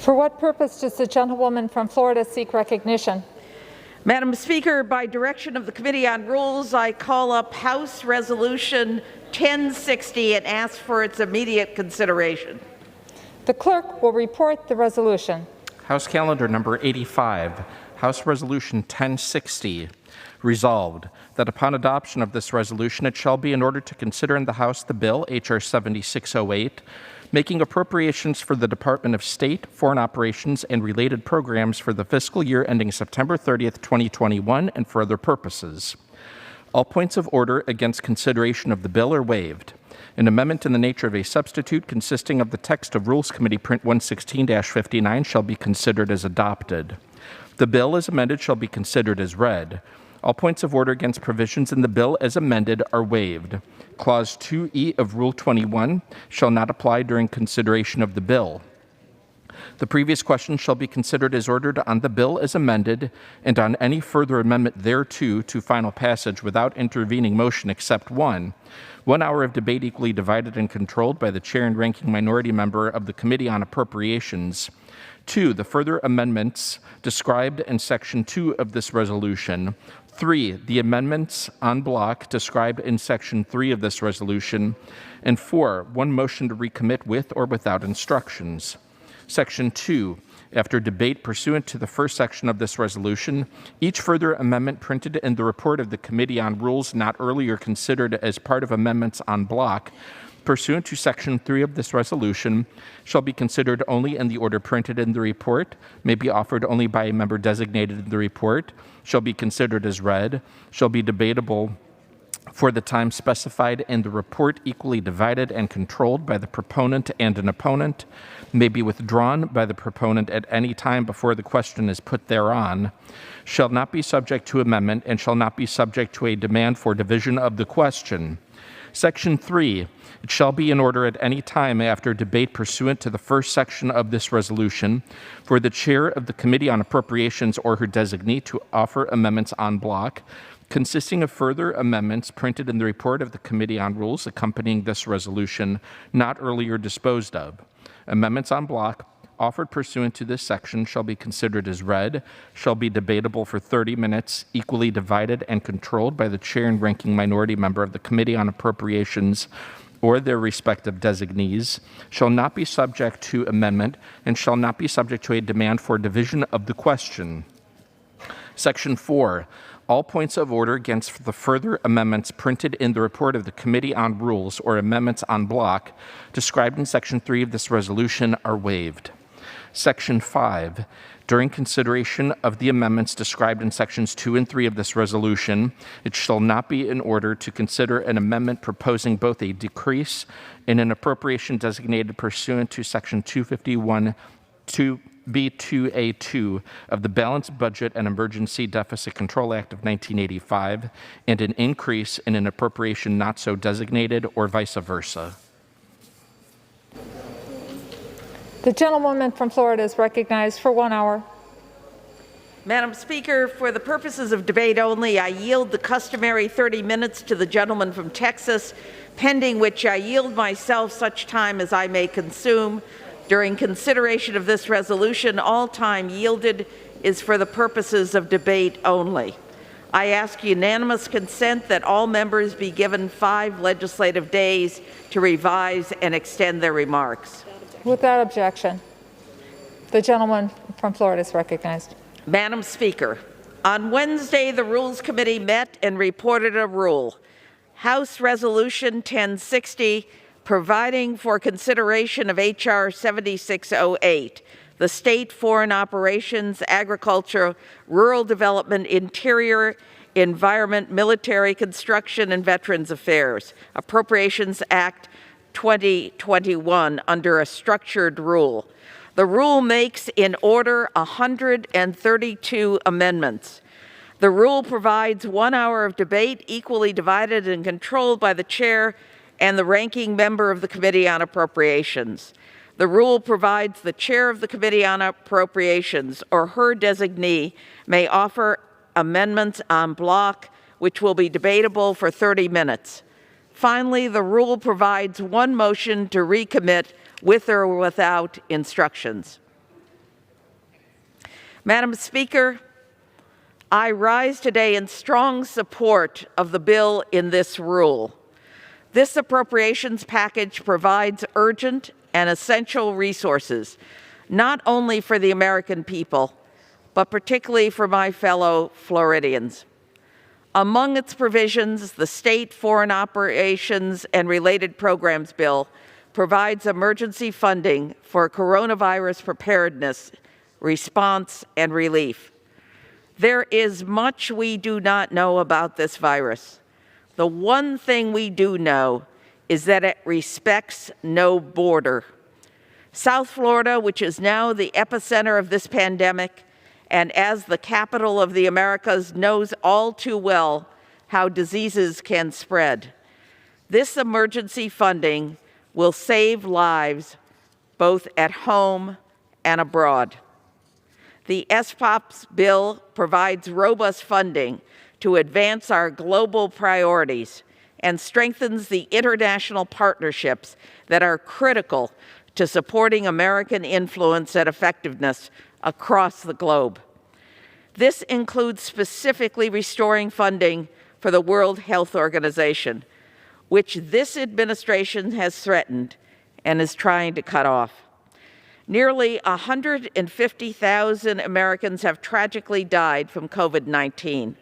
For what purpose does the gentlewoman from Florida seek recognition? Madam Speaker, by direction of the Committee on Rules, I call up House Resolution 1060 and ask for its immediate consideration. The clerk will report the resolution. House Calendar Number 85, House Resolution 1060. Resolved that upon adoption of this resolution, it shall be in order to consider in the House the bill, H.R. 7608, making appropriations for the Department of State, Foreign Operations, and related programs for the fiscal year ending September 30th, 2021, and for other purposes. All points of order against consideration of the bill are waived. An amendment in the nature of a substitute consisting of the text of Rules Committee Print 116-59 shall be considered as adopted. The bill as amended shall be considered as read. All points of order against provisions in the bill as amended are waived. Clause 2E of Rule 21 shall not apply during consideration of the bill. The previous question shall be considered as ordered on the bill as amended and on any further amendment thereto to final passage without intervening motion except one. 1 hour of debate equally divided and controlled by the chair and ranking minority member of the Committee on Appropriations. 2. The further amendments described in Section 2 of this resolution. 3. The amendments en bloc described in Section 3 of this resolution. And 4. One motion to recommit with or without instructions. Section 2. After debate pursuant to the first section of this resolution, each further amendment printed in the report of the Committee on Rules not earlier considered as part of amendments en bloc pursuant to Section 3 of this resolution shall be considered only in the order printed in the report, may be offered only by a member designated in the report, shall be considered as read, shall be debatable for the time specified in the report equally divided and controlled by the proponent and an opponent, may be withdrawn by the proponent at any time before the question is put thereon, shall not be subject to amendment, and shall not be subject to a demand for division of the question. Section 3. It shall be in order at any time after debate pursuant to the first section of this resolution for the chair of the Committee on Appropriations or her designee to offer amendments en bloc, consisting of further amendments printed in the report of the Committee on Rules accompanying this resolution, not earlier disposed of. Amendments en bloc offered pursuant to this section shall be considered as read, shall be debatable for 30 minutes, equally divided and controlled by the chair and ranking minority member of the Committee on Appropriations or their respective designees, shall not be subject to amendment, and shall not be subject to a demand for division of the question. Section 4. All points of order against the further amendments printed in the report of the Committee on Rules or amendments en bloc described in Section 3 of this resolution are waived. Section 5. During consideration of the amendments described in Sections 2 and 3 of this resolution, it shall not be in order to consider an amendment proposing both a decrease in an appropriation designated pursuant to Section 251 B2A2 of the Balanced Budget and Emergency Deficit Control Act of 1985 and an increase in an appropriation not so designated or vice versa. The gentlewoman from Florida is recognized for 1 hour. Madam Speaker, for the purposes of debate only, I yield the customary 30 minutes to the gentleman from Texas, pending which I yield myself such time as I may consume. During consideration of this resolution, all time yielded is for the purposes of debate only. I ask unanimous consent that all members be given 5 legislative days to revise and extend their remarks. Without objection. The gentleman from Florida is recognized. Madam Speaker, on Wednesday, the Rules Committee met and reported a rule, House Resolution 1060, providing for consideration of H.R. 7608, the State Foreign Operations, Agriculture, Rural Development, Interior, Environment, Military Construction, and Veterans Affairs Appropriations Act 2021 under a structured rule. The rule makes in order 132 amendments. The rule provides 1 hour of debate equally divided and controlled by the chair and the ranking member of the Committee on Appropriations. The rule provides the chair of the Committee on Appropriations or her designee may offer amendments en bloc, which will be debatable for 30 minutes. Finally, the rule provides 1 motion to recommit with or without instructions. Madam Speaker, I rise today in strong support of the bill in this rule. This appropriations package provides urgent and essential resources, not only for the American people, but particularly for my fellow Floridians. Among its provisions, the State Foreign Operations and Related Programs Bill provides emergency funding for coronavirus preparedness, response, and relief. There is much we do not know about this virus. The one thing we do know is that it respects no border. South Florida, which is now the epicenter of this pandemic, and as the capital of the Americas, knows all too well how diseases can spread. This emergency funding will save lives both at home and abroad. The SPOPS bill provides robust funding to advance our global priorities and strengthens the international partnerships that are critical to supporting American influence and effectiveness across the globe. This includes specifically restoring funding for the World Health Organization, which this administration has threatened and is trying to cut off. Nearly 150,000 Americans have tragically died from COVID-19.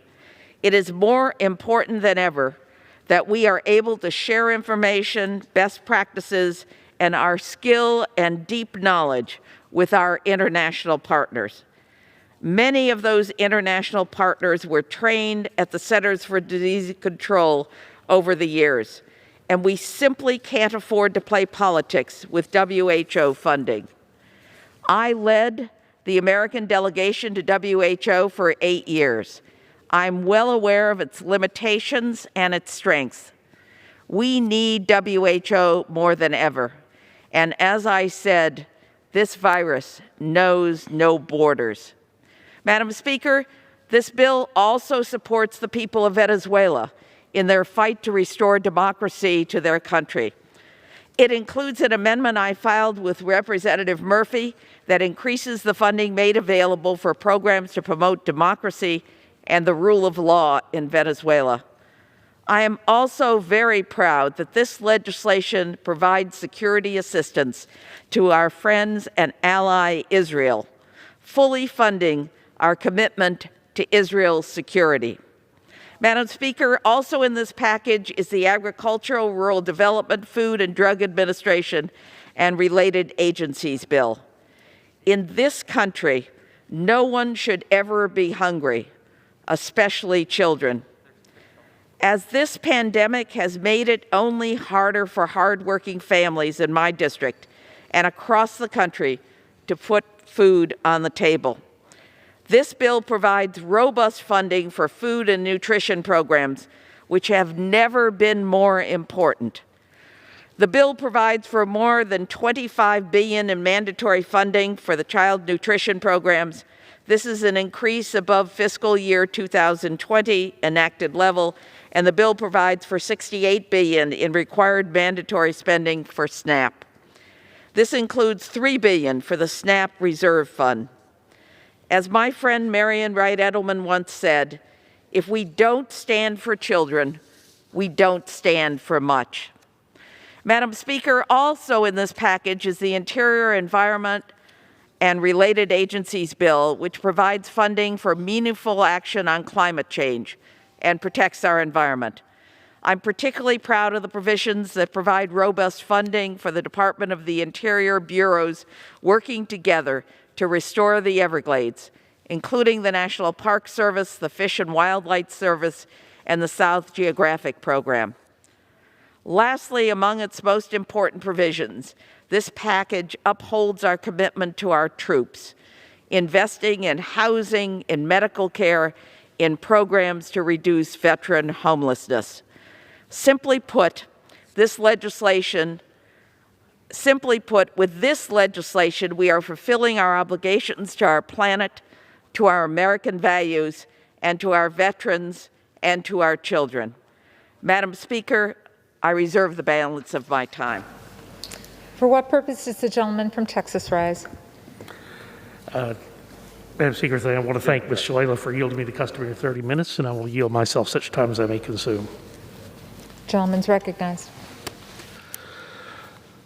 It is more important than ever that we are able to share information, best practices, and our skill and deep knowledge with our international partners. Many of those international partners were trained at the Centers for Disease Control over the years, and we simply can't afford to play politics with WHO funding. I led the American delegation to WHO for 8 years. I'm well aware of its limitations and its strengths. We need WHO more than ever. And as I said, this virus knows no borders. Madam Speaker, this bill also supports the people of Venezuela in their fight to restore democracy to their country. It includes an amendment I filed with Representative Murphy that increases the funding made available for programs to promote democracy and the rule of law in Venezuela. I am also very proud that this legislation provides security assistance to our friends and ally Israel, fully funding our commitment to Israel's security. Madam Speaker, also in this package is the Agricultural, Rural Development, Food and Drug Administration and Related Agencies Bill. In this country, no one should ever be hungry, especially children. As this pandemic has made it only harder for hardworking families in my district and across the country to put food on the table. This bill provides robust funding for food and nutrition programs, which have never been more important. The bill provides for more than $25 billion in mandatory funding for the child nutrition programs. This is an increase above fiscal year 2020 enacted level, and the bill provides for $68 billion in required mandatory spending for SNAP. This includes $3 billion for the SNAP Reserve Fund. As my friend Marian Wright Edelman once said, if we don't stand for children, we don't stand for much. Madam Speaker, also in this package is the Interior, Environment, and Related Agencies Bill, which provides funding for meaningful action on climate change and protects our environment. I'm particularly proud of the provisions that provide robust funding for the Department of the Interior bureaus working together to restore the Everglades, including the National Park Service, the Fish and Wildlife Service, and the South Geographic Program. Lastly, among its most important provisions, this package upholds our commitment to our troops, investing in housing, in medical care, in programs to reduce veteran homelessness. Simply put, with this legislation, we are fulfilling our obligations to our planet, to our American values, and to our veterans and to our children. Madam Speaker, I reserve the balance of my time. For what purpose does the gentleman from Texas rise? Madam Speaker, I want to thank Ms. Shalala for yielding me the customary 30 minutes, and I will yield myself such time as I may consume. Gentleman's recognized.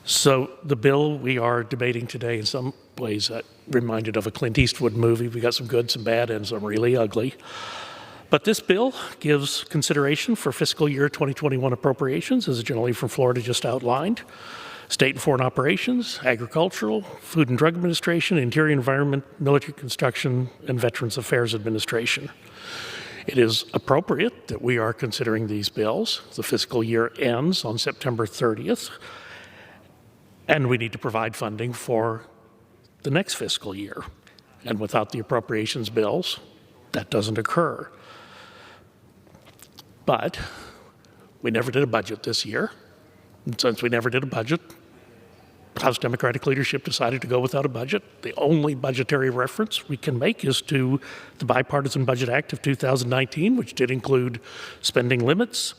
So the bill we are debating today, in some ways, reminded of a Clint Eastwood movie. We got some good, some bad, and some really ugly. But this bill gives consideration for fiscal year 2021 appropriations, as the gentleman from Florida just outlined. State and foreign operations, agricultural, Food and Drug Administration, Interior Environment, Military Construction, and Veterans Affairs Administration. It is appropriate that we are considering these bills. The fiscal year ends on September 30th, and we need to provide funding for the next fiscal year. And without the appropriations bills, that doesn't occur. But we never did a budget this year. And since we never did a budget, House Democratic leadership decided to go without a budget. The only budgetary reference we can make is to the Bipartisan Budget Act of 2019, which did include spending limits.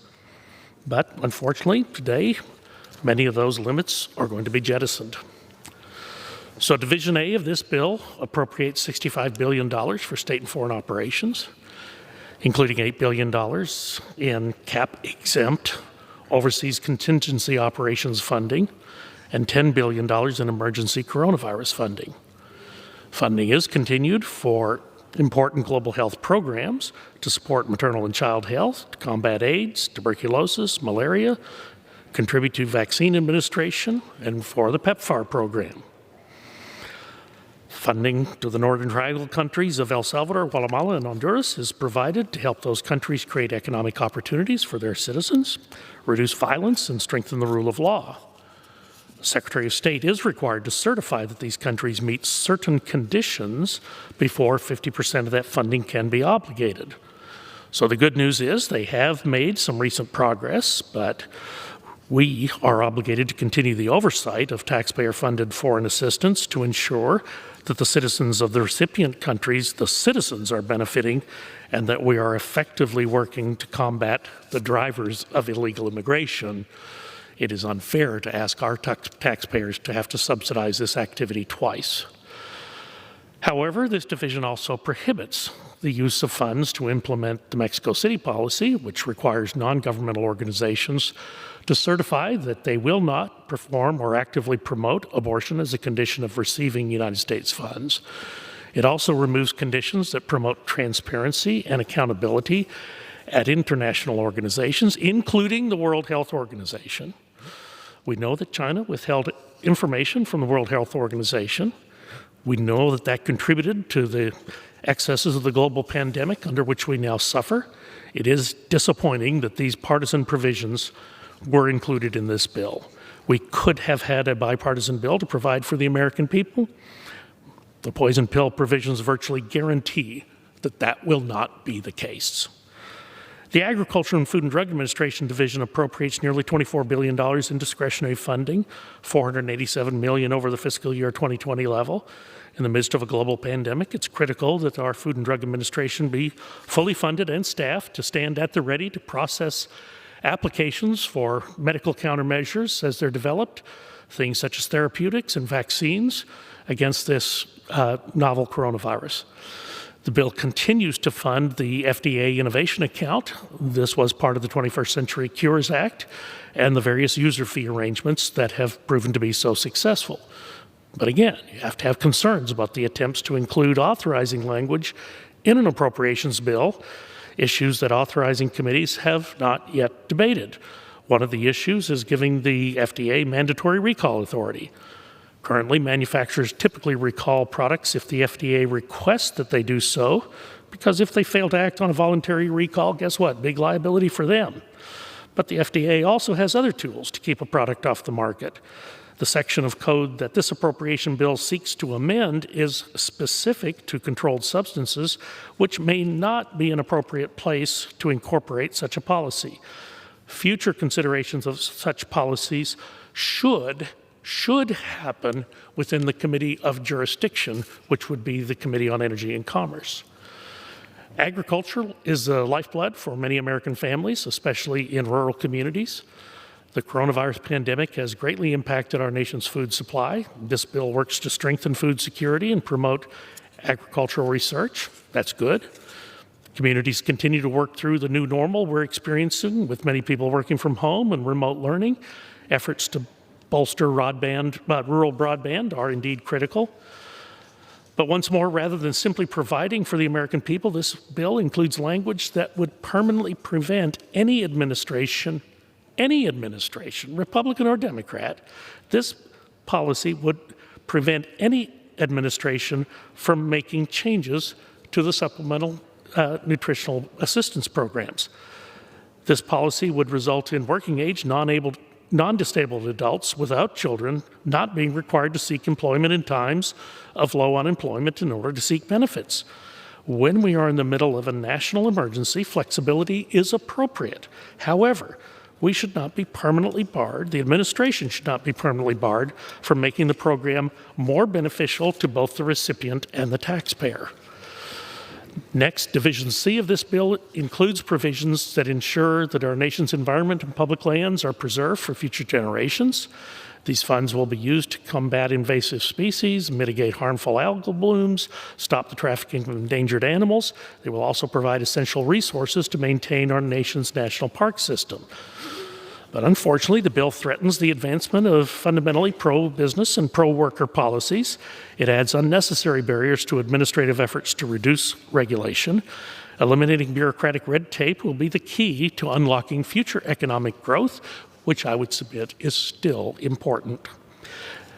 But unfortunately, today, many of those limits are going to be jettisoned. So Division A of this bill appropriates $65 billion for state and foreign operations, including $8 billion in cap-exempt overseas contingency operations funding, and $10 billion in emergency coronavirus funding. Funding is continued for important global health programs to support maternal and child health, to combat AIDS, tuberculosis, malaria, contribute to vaccine administration, and for the PEPFAR program. Funding to the Northern Triangle countries of El Salvador, Guatemala, and Honduras is provided to help those countries create economic opportunities for their citizens, reduce violence, and strengthen the rule of law. The Secretary of State is required to certify that these countries meet certain conditions before 50% of that funding can be obligated. So the good news is they have made some recent progress, but we are obligated to continue the oversight of taxpayer-funded foreign assistance to ensure that the citizens of the recipient countries, the citizens, are benefiting, and that we are effectively working to combat the drivers of illegal immigration. It is unfair to ask our taxpayers to have to subsidize this activity twice. However, this division also prohibits the use of funds to implement the Mexico City policy, which requires non-governmental organizations to certify that they will not perform or actively promote abortion as a condition of receiving United States funds. It also removes conditions that promote transparency and accountability at international organizations, including the World Health Organization. We know that China withheld information from the World Health Organization. We know that that contributed to the excesses of the global pandemic under which we now suffer. It is disappointing that these partisan provisions were included in this bill. We could have had a bipartisan bill to provide for the American people. The poison pill provisions virtually guarantee that that will not be the case. The Agriculture and Food and Drug Administration Division appropriates nearly $24 billion in discretionary funding, $487 million over the fiscal year 2020 level. In the midst of a global pandemic, it's critical that our Food and Drug Administration be fully funded and staffed to stand at the ready to process applications for medical countermeasures as they're developed, things such as therapeutics and vaccines against this novel coronavirus. The bill continues to fund the FDA Innovation Account. This was part of the 21st Century Cures Act and the various user fee arrangements that have proven to be so successful. But again, you have to have concerns about the attempts to include authorizing language in an appropriations bill, issues that authorizing committees have not yet debated. One of the issues is giving the FDA mandatory recall authority. Currently, manufacturers typically recall products if the FDA requests that they do so, because if they fail to act on a voluntary recall, guess what? Big liability for them. But the FDA also has other tools to keep a product off the market. The section of code that this appropriation bill seeks to amend is specific to controlled substances, which may not be an appropriate place to incorporate such a policy. Future considerations of such policies should happen within the Committee of Jurisdiction, which would be the Committee on Energy and Commerce. Agriculture is the lifeblood for many American families, especially in rural communities. The coronavirus pandemic has greatly impacted our nation's food supply. This bill works to strengthen food security and promote Agricultural research, that's good. Communities continue to work through the new normal we're experiencing with many people working from home and remote learning. Efforts to bolster rural broadband are indeed critical. But once more, rather than simply providing for the American people, this bill includes language that would permanently prevent any administration, Republican or Democrat, this policy would prevent any administration from making changes to the supplemental nutritional assistance programs. This policy would result in working age, non-disabled adults without children not being required to seek employment in times of low unemployment in order to seek benefits. When we are in the middle of a national emergency, flexibility is appropriate. However, we should not be permanently barred, the administration should not be permanently barred from making the program more beneficial to both the recipient and the taxpayer. Next, Division C of this bill includes provisions that ensure that our nation's environment and public lands are preserved for future generations. These funds will be used to combat invasive species, mitigate harmful algal blooms, stop the trafficking of endangered animals. They will also provide essential resources to maintain our nation's national park system. But unfortunately, the bill threatens the advancement of fundamentally pro-business and pro-worker policies. It adds unnecessary barriers to administrative efforts to reduce regulation. Eliminating bureaucratic red tape will be the key to unlocking future economic growth, which I would submit is still important.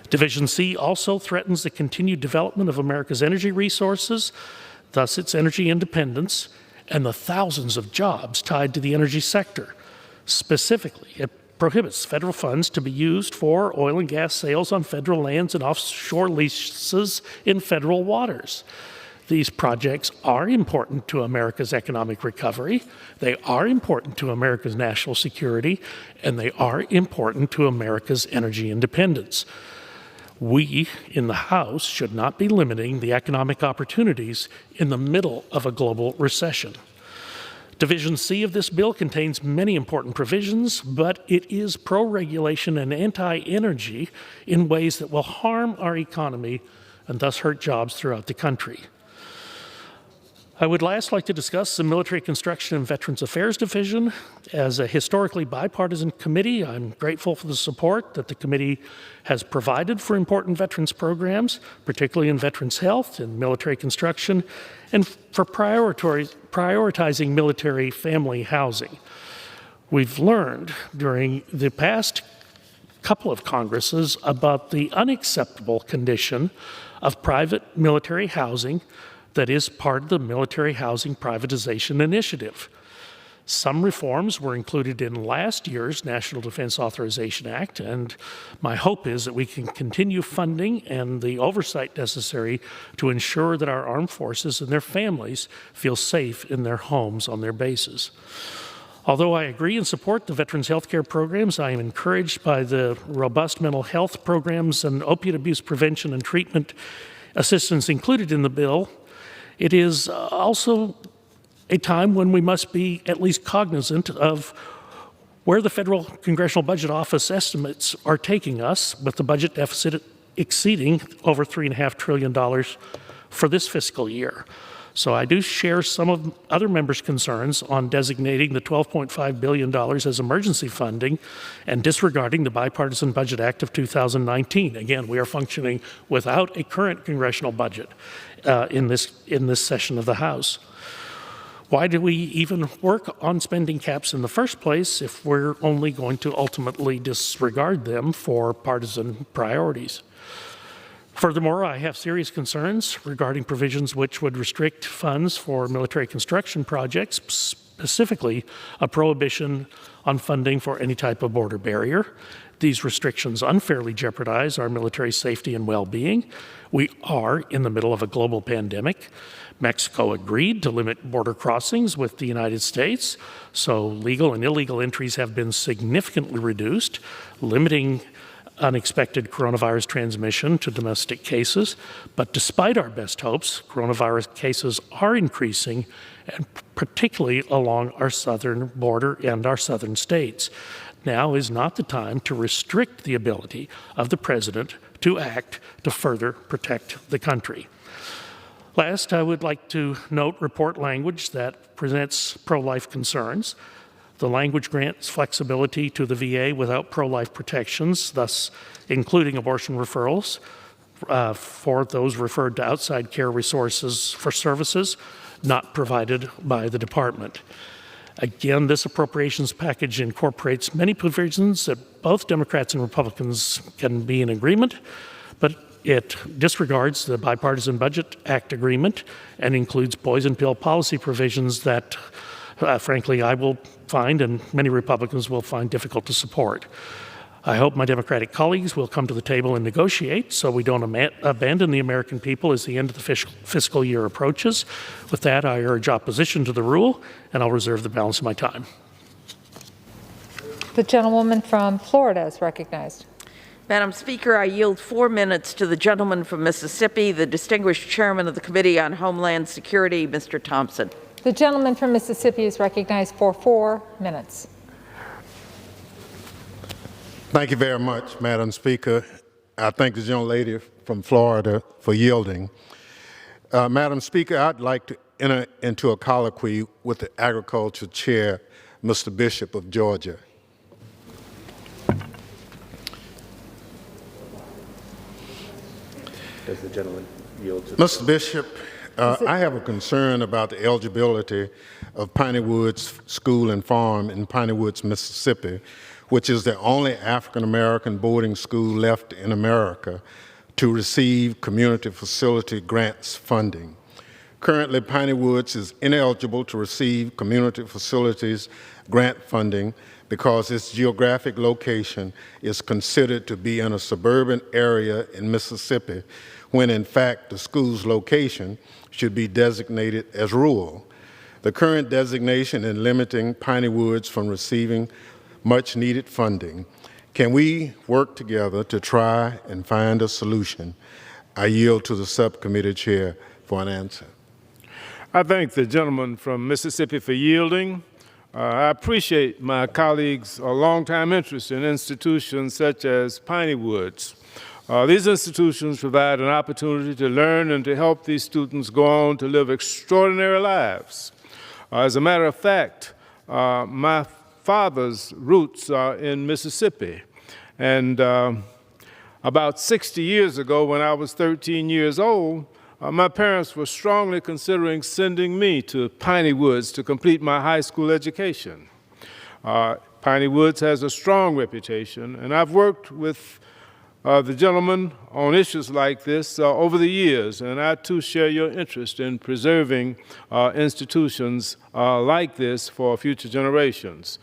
Division C also threatens the continued development of America's energy resources, thus its energy independence, and the thousands of jobs tied to the energy sector. Specifically, it prohibits federal funds to be used for oil and gas sales on federal lands and offshore leases in federal waters. These projects are important to America's economic recovery, they are important to America's national security, and they are important to America's energy independence. We in the House should not be limiting the economic opportunities in the middle of a global recession. Division C of this bill contains many important provisions, but it is pro-regulation and anti-energy in ways that will harm our economy and thus hurt jobs throughout the country. I would last like to discuss the Military Construction and Veterans Affairs Division. As a historically bipartisan committee, I'm grateful for the support that the committee has provided for important veterans programs, particularly in veterans health and military construction, and for prioritizing military family housing. We've learned during the past couple of Congresses about the unacceptable condition of private military housing that is part of the Military Housing Privatization Initiative. Some reforms were included in last year's National Defense Authorization Act, and my hope is that we can continue funding and the oversight necessary to ensure that our armed forces and their families feel safe in their homes on their bases. Although I agree and support the veterans health care programs, I am encouraged by the robust mental health programs and opiate abuse prevention and treatment assistance included in the bill. It is also a time when we must be at least cognizant of where the Federal Congressional Budget Office estimates are taking us, with the budget deficit exceeding over $3.5 trillion for this fiscal year. So I do share some of other members' concerns on designating the $12.5 billion as emergency funding and disregarding the Bipartisan Budget Act of 2019. Again, we are functioning without a current congressional budget in this session of the House. Why do we even work on spending caps in the first place if we're only going to ultimately disregard them for partisan priorities? Furthermore, I have serious concerns regarding provisions which would restrict funds for military construction projects, specifically a prohibition on funding for any type of border barrier. These restrictions unfairly jeopardize our military safety and well-being. We are in the middle of a global pandemic. Mexico agreed to limit border crossings with the United States, so legal and illegal entries have been significantly reduced, limiting unexpected coronavirus transmission to domestic cases. But despite our best hopes, coronavirus cases are increasing, and particularly along our southern border and our southern states. Now is not the time to restrict the ability of the president to act to further protect the country. Last, I would like to note report language that presents pro-life concerns. The language grants flexibility to the VA without pro-life protections, thus including abortion referrals for those referred to outside care resources for services not provided by the department. Again, this appropriations package incorporates many provisions that both Democrats and Republicans can be in agreement, but it disregards the Bipartisan Budget Act agreement and includes poison pill policy provisions that, frankly, I will find and many Republicans will find difficult to support. I hope my Democratic colleagues will come to the table and negotiate so we don't abandon the American people as the end of the fiscal year approaches. With that, I urge opposition to the rule, and I'll reserve the balance of my time. The gentlewoman from Florida is recognized. Madam Speaker, I yield 4 minutes to the gentleman from Mississippi, the distinguished chairman of the Committee on Homeland Security, Mr. Thompson. The gentleman from Mississippi is recognized for 4 minutes. Thank you very much, Madam Speaker. I thank the gentlelady from Florida for yielding. Madam Speaker, I'd like to enter into a colloquy with the Agriculture Chair, Mr. Bishop of Georgia. Does the gentleman yield to Mr. Bishop, I have a concern about the eligibility of Piney Woods School and Farm in Piney Woods, Mississippi, which is the only African-American boarding school left in America to receive community facility grants funding. Currently, Piney Woods is ineligible to receive community facilities grant funding because its geographic location is considered to be in a suburban area in Mississippi, when in fact the school's location should be designated as rural. The current designation in limiting Piney Woods from receiving much needed funding. Can we work together to try and find a solution? I yield to the subcommittee chair for an answer. I thank the gentleman from Mississippi for yielding. I appreciate my colleagues' longtime interest in institutions such as Piney Woods. These institutions provide an opportunity to learn and to help these students go on to live extraordinary lives. As a matter of fact, my father's roots are in Mississippi. And about 60 years ago, when I was 13 years old, my parents were strongly considering sending me to Piney Woods to complete my high school education. Piney Woods has a strong reputation, and I've worked with the gentleman on issues like this over the years, and I too share your interest in preserving institutions like this for future generations.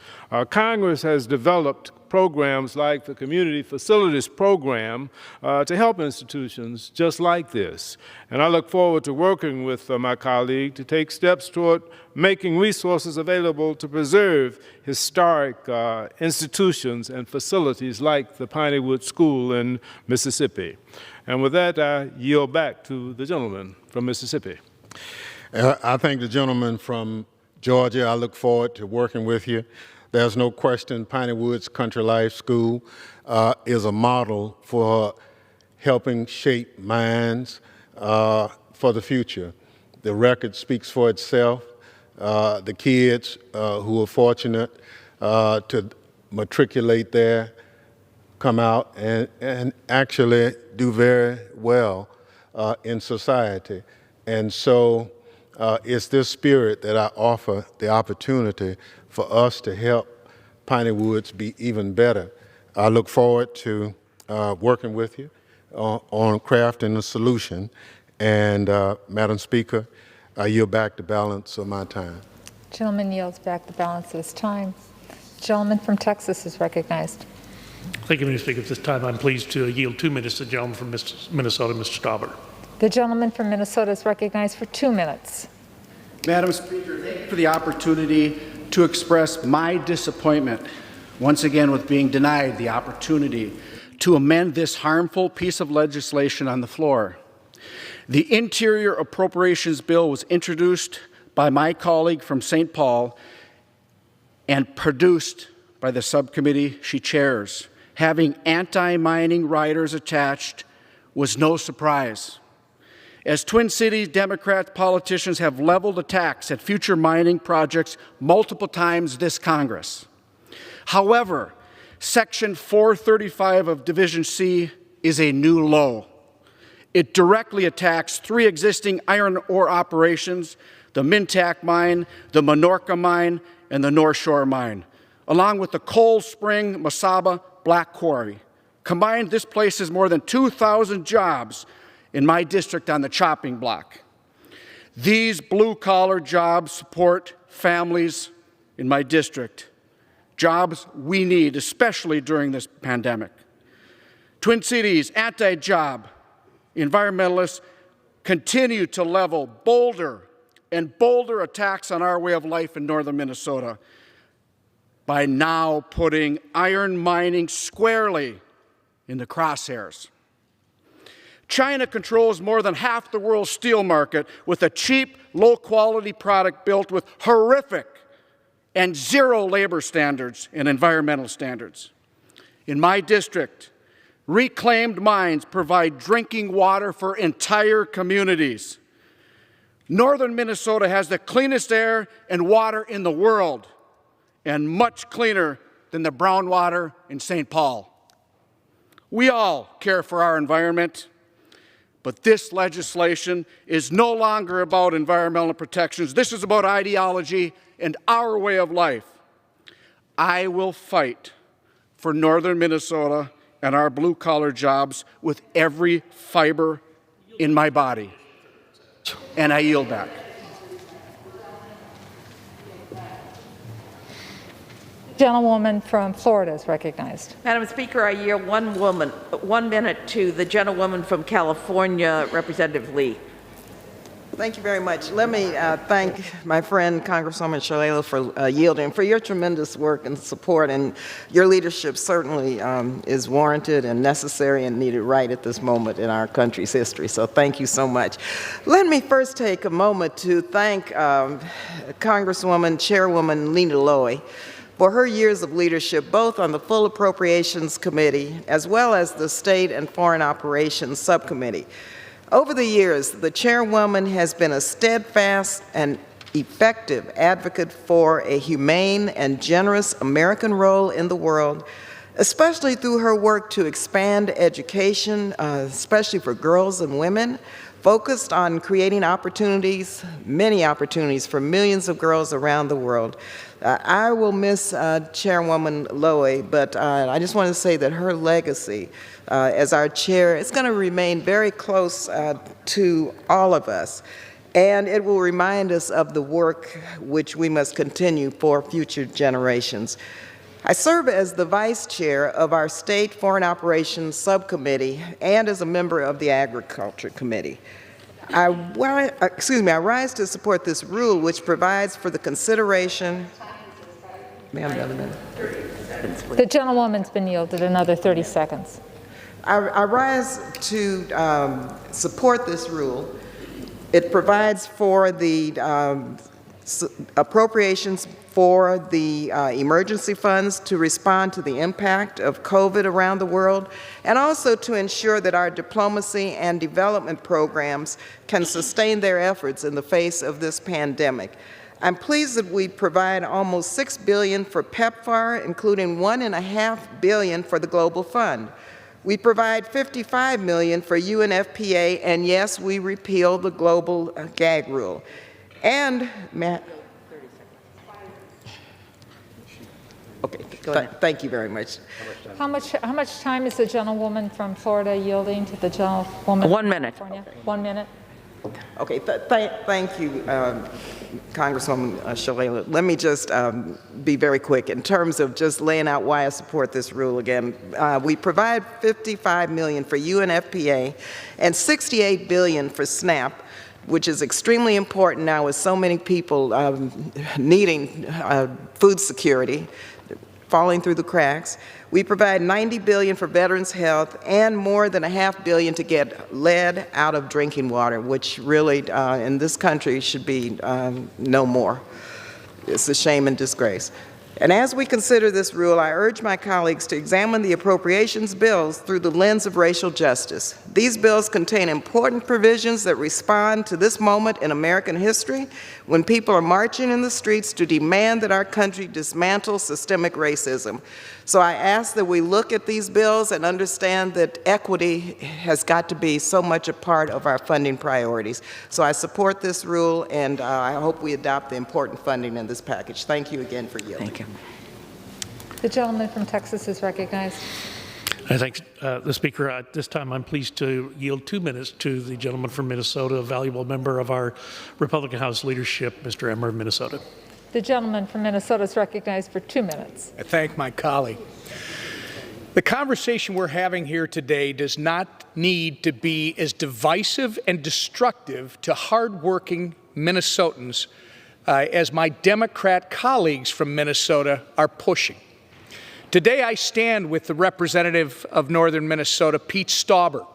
Congress has developed programs like the Community Facilities Program to help institutions just like this. And I look forward to working with my colleague to take steps toward making resources available to preserve historic institutions and facilities like the Piney Woods School in Mississippi. And with that, I yield back to the gentleman from Mississippi. I thank the gentleman from Georgia. I look forward to working with you. There's no question Piney Woods Country Life School is a model for helping shape minds for the future. The record speaks for itself. The kids who are fortunate to matriculate there come out and actually do very well in society. And so it's this spirit that I offer the opportunity for us to help Piney Woods be even better. I look forward to working with you on crafting a solution. And Madam Speaker, I yield back the balance of my time. Gentleman yields back the balance of his time. Gentleman from Texas is recognized. Thank you, Mr. Speaker. At this time, I'm pleased to yield 2 minutes to the gentleman from Minnesota, Mr. Stauber. The gentleman from Minnesota is recognized for 2 minutes. Madam Speaker, thank you for the opportunity to express my disappointment once again with being denied the opportunity to amend this harmful piece of legislation on the floor. The Interior Appropriations Bill was introduced by my colleague from St. Paul and produced by the subcommittee she chairs. Having anti-mining riders attached was no surprise. as Twin Cities Democrat politicians have leveled attacks at future mining projects multiple times this Congress. However, Section 435 of Division C is a new low. It directly attacks 3 existing iron ore operations, the Mintac mine, the Minorca mine, and the North Shore mine, along with the Coal Spring Masaba Black Quarry. Combined, this places more than 2,000 jobs in my district on the chopping block. These blue-collar jobs support families in my district, jobs we need, especially during this pandemic. Twin Cities anti-job environmentalists continue to level bolder and bolder attacks on our way of life in northern Minnesota by now putting iron mining squarely in the crosshairs. China controls more than half the world's steel market with a cheap, low-quality product built with horrific and zero labor standards and environmental standards. In my district, reclaimed mines provide drinking water for entire communities. Northern Minnesota has the cleanest air and water in the world, and much cleaner than the brown water in St. Paul. We all care for our environment, but this legislation is no longer about environmental protections. This is about ideology and our way of life. I will fight for northern Minnesota and our blue-collar jobs with every fiber in my body. And I yield back. Gentlewoman from Florida is recognized. Madam Speaker, I yield 1 minute to the gentlewoman from California, Representative Lee. Thank you very much. Let me thank my friend Congresswoman Shalala for yielding, for your tremendous work and support, and your leadership certainly is warranted and necessary and needed right at this moment in our country's history. So thank you so much. Let me first take a moment to thank Congresswoman Chairwoman Lena Loy for her years of leadership, both on the Full Appropriations Committee as well as the State and Foreign Operations Subcommittee. Over the years, the chairwoman has been a steadfast and effective advocate for a humane and generous American role in the world, especially through her work to expand education, especially for girls and women, focused on creating opportunities, many opportunities for millions of girls around the world. I will miss Chairwoman Loy, but I just want to say that her legacy as our chair is going to remain very close to all of us, and it will remind us of the work which we must continue for future generations. I serve as the vice chair of our State Foreign Operations Subcommittee and as a member of the Agriculture Committee. I rise to support this rule which provides for the consideration. Ma'am, another minute. The gentlewoman's been yielded another 30 seconds. I rise to support this rule. It provides for the appropriations for the emergency funds to respond to the impact of COVID around the world, and also to ensure that our diplomacy and development programs can sustain their efforts in the face of this pandemic. I'm pleased that we provide almost $6 billion for PEPFAR, including $1.5 billion for the Global Fund. We provide $55 million for UNFPA, and yes, we repealed the global gag rule. And, okay, thank you very much. How much time is the gentlewoman from Florida yielding to the gentlewoman? 1 minute. From California? 1 minute. Okay, thank you, Congresswoman Shalala. Let me just be very quick in terms of just laying out why I support this rule again. We provide $55 million for UNFPA and $68 billion for SNAP, which is extremely important now with so many people needing food security, falling through the cracks. We provide $90 billion for veterans' health and more than $500 million to get lead out of drinking water, which really in this country should be no more. It's a shame and disgrace. And as we consider this rule, I urge my colleagues to examine the appropriations bills through the lens of racial justice. These bills contain important provisions that respond to this moment in American history when people are marching in the streets to demand that our country dismantle systemic racism. So I ask that we look at these bills and understand that equity has got to be so much a part of our funding priorities. So I support this rule, and I hope we adopt the important funding in this package. Thank you again for yielding. Thank you. The gentleman from Texas is recognized. I thank the Speaker. At this time, I'm pleased to yield 2 minutes to the gentleman from Minnesota, a valuable member of our Republican House leadership, Mr. Emmer of Minnesota. The gentleman from Minnesota is recognized for 2 minutes. I thank my colleague. The conversation we're having here today does not need to be as divisive and destructive to hardworking Minnesotans as my Democrat colleagues from Minnesota are pushing. Today I stand with the representative of northern Minnesota, Pete Stauber,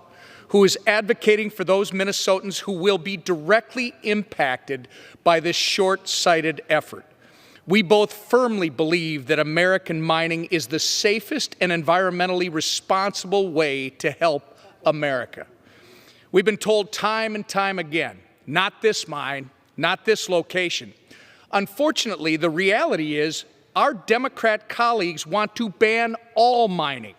who is advocating for those Minnesotans who will be directly impacted by this short-sighted effort. We both firmly believe that American mining is the safest and environmentally responsible way to help America. We've been told time and time again, not this mine, not this location. Unfortunately, the reality is our Democrat colleagues want to ban all mining.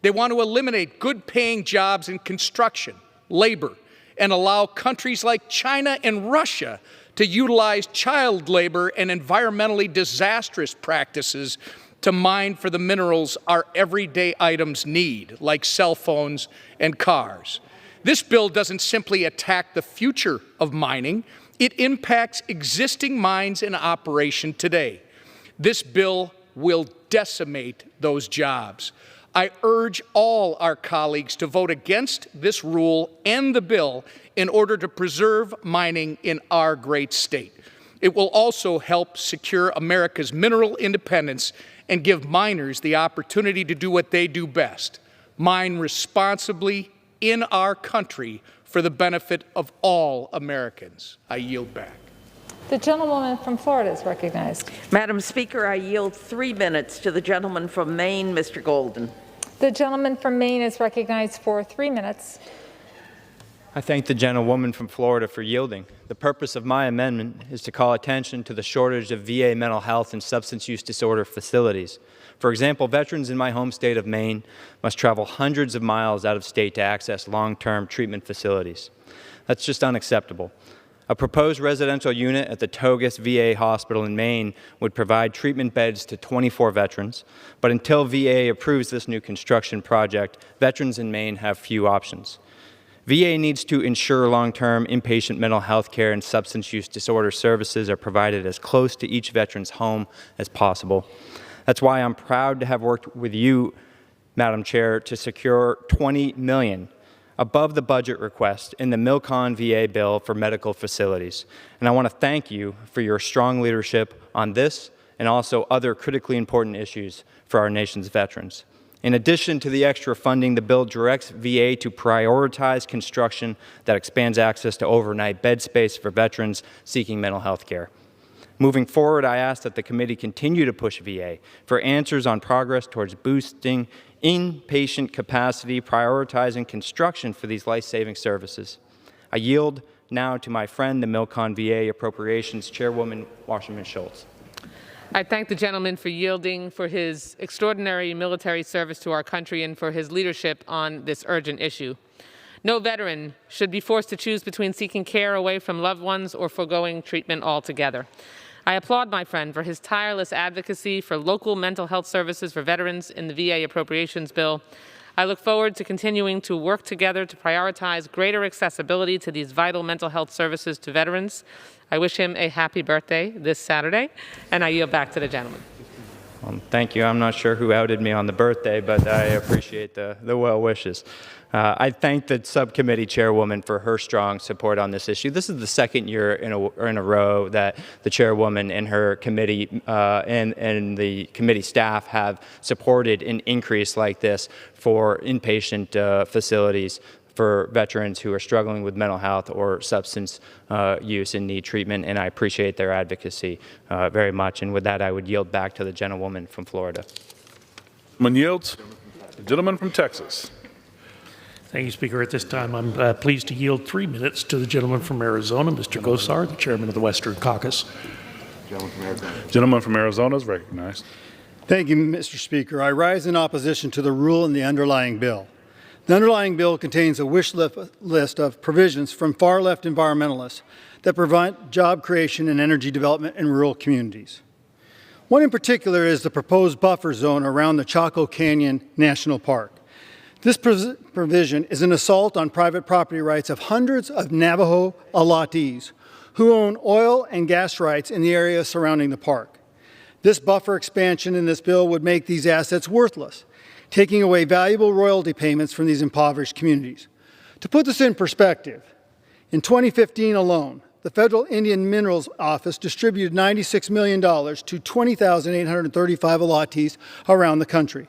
They want to eliminate good-paying jobs in construction, labor, and allow countries like China and Russia to utilize child labor and environmentally disastrous practices to mine for the minerals our everyday items need, like cell phones and cars. This bill doesn't simply attack the future of mining, it impacts existing mines in operation today. This bill will decimate those jobs. I urge all our colleagues to vote against this rule and the bill in order to preserve mining in our great state. It will also help secure America's mineral independence and give miners the opportunity to do what they do best, mine responsibly in our country for the benefit of all Americans. I yield back. The gentlewoman from Florida is recognized. Madam Speaker, I yield 3 minutes to the gentleman from Maine, Mr. Golden. The gentleman from Maine is recognized for 3 minutes. I thank the gentlewoman from Florida for yielding. The purpose of my amendment is to call attention to the shortage of VA mental health and substance use disorder facilities. For example, veterans in my home state of Maine must travel hundreds of miles out of state to access long-term treatment facilities. That's just unacceptable. A proposed residential unit at the Togus VA Hospital in Maine would provide treatment beds to 24 veterans, but until VA approves this new construction project, veterans in Maine have few options. VA needs to ensure long-term inpatient mental health care and substance use disorder services are provided as close to each veteran's home as possible. That's why I'm proud to have worked with you, Madam Chair, to secure $20 million above the budget request in the Milcon VA bill for medical facilities. And I want to thank you for your strong leadership on this and also other critically important issues for our nation's veterans. In addition to the extra funding, the bill directs VA to prioritize construction that expands access to overnight bed space for veterans seeking mental health care. Moving forward, I ask that the committee continue to push VA for answers on progress towards boosting inpatient capacity, prioritizing construction for these life-saving services. I yield now to my friend, the Milcon VA Appropriations Chairwoman, Wasserman Schultz. I thank the gentleman for yielding, for his extraordinary military service to our country, and for his leadership on this urgent issue. No veteran should be forced to choose between seeking care away from loved ones or foregoing treatment altogether. I applaud my friend for his tireless advocacy for local mental health services for veterans in the VA Appropriations Bill. I look forward to continuing to work together to prioritize greater accessibility to these vital mental health services to veterans. I wish him a happy birthday this Saturday, and I yield back to the gentleman. Thank you. I'm not sure who outed me on the birthday, but I appreciate the well wishes. I thank the subcommittee chairwoman for her strong support on this issue. This is the second year in a row that the chairwoman and her committee and the committee staff have supported an increase like this for inpatient facilities for veterans who are struggling with mental health or substance use and need treatment, and I appreciate their advocacy very much. And with that, I would yield back to the gentlewoman from Florida. Gentleman yields. The gentleman from Texas. Thank you, Speaker. At this time, I'm pleased to yield 3 minutes to the gentleman from Arizona, Mr. Gosar, the chairman of the Western Caucus. Gentleman from Arizona is recognized. Thank you, Mr. Speaker. I rise in opposition to the rule in the underlying bill. The underlying bill contains a wish list of provisions from far-left environmentalists that prevent job creation and energy development in rural communities. One in particular is the proposed buffer zone around the Chaco Canyon National Park. This provision is an assault on private property rights of hundreds of Navajo allottees who own oil and gas rights in the area surrounding the park. This buffer expansion in this bill would make these assets worthless, taking away valuable royalty payments from these impoverished communities. To put this in perspective, in 2015 alone, the Federal Indian Minerals Office distributed $96 million to 20,835 allottees around the country.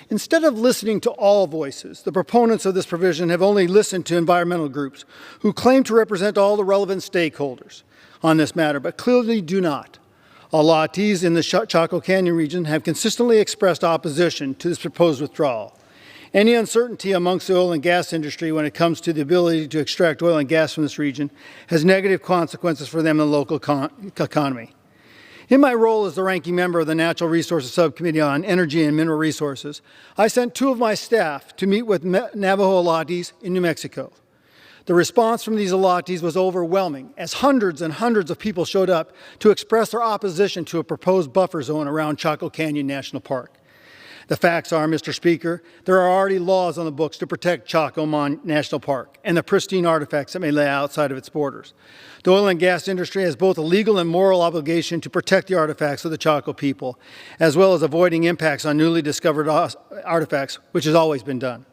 Instead of listening to all voices, the proponents of this provision have only listened to environmental groups who claim to represent all the relevant stakeholders on this matter, but clearly do not. Allottees in the Chaco Canyon region have consistently expressed opposition to this proposed withdrawal. Any uncertainty amongst the oil and gas industry when it comes to the ability to extract oil and gas from this region has negative consequences for them in the local economy. In my role as the ranking member of the Natural Resources Subcommittee on Energy and Mineral Resources, I sent 2 of my staff to meet with Navajo allottees in New Mexico. The response from these allottees was overwhelming, as hundreds and hundreds of people showed up to express their opposition to a proposed buffer zone around Chaco Canyon National Park. The facts are, Mr. Speaker, there are already laws on the books to protect Chaco National Park and the pristine artifacts that may lay outside of its borders. The oil and gas industry has both a legal and moral obligation to protect the artifacts of the Chaco people, as well as avoiding impacts on newly discovered artifacts, which has always been done.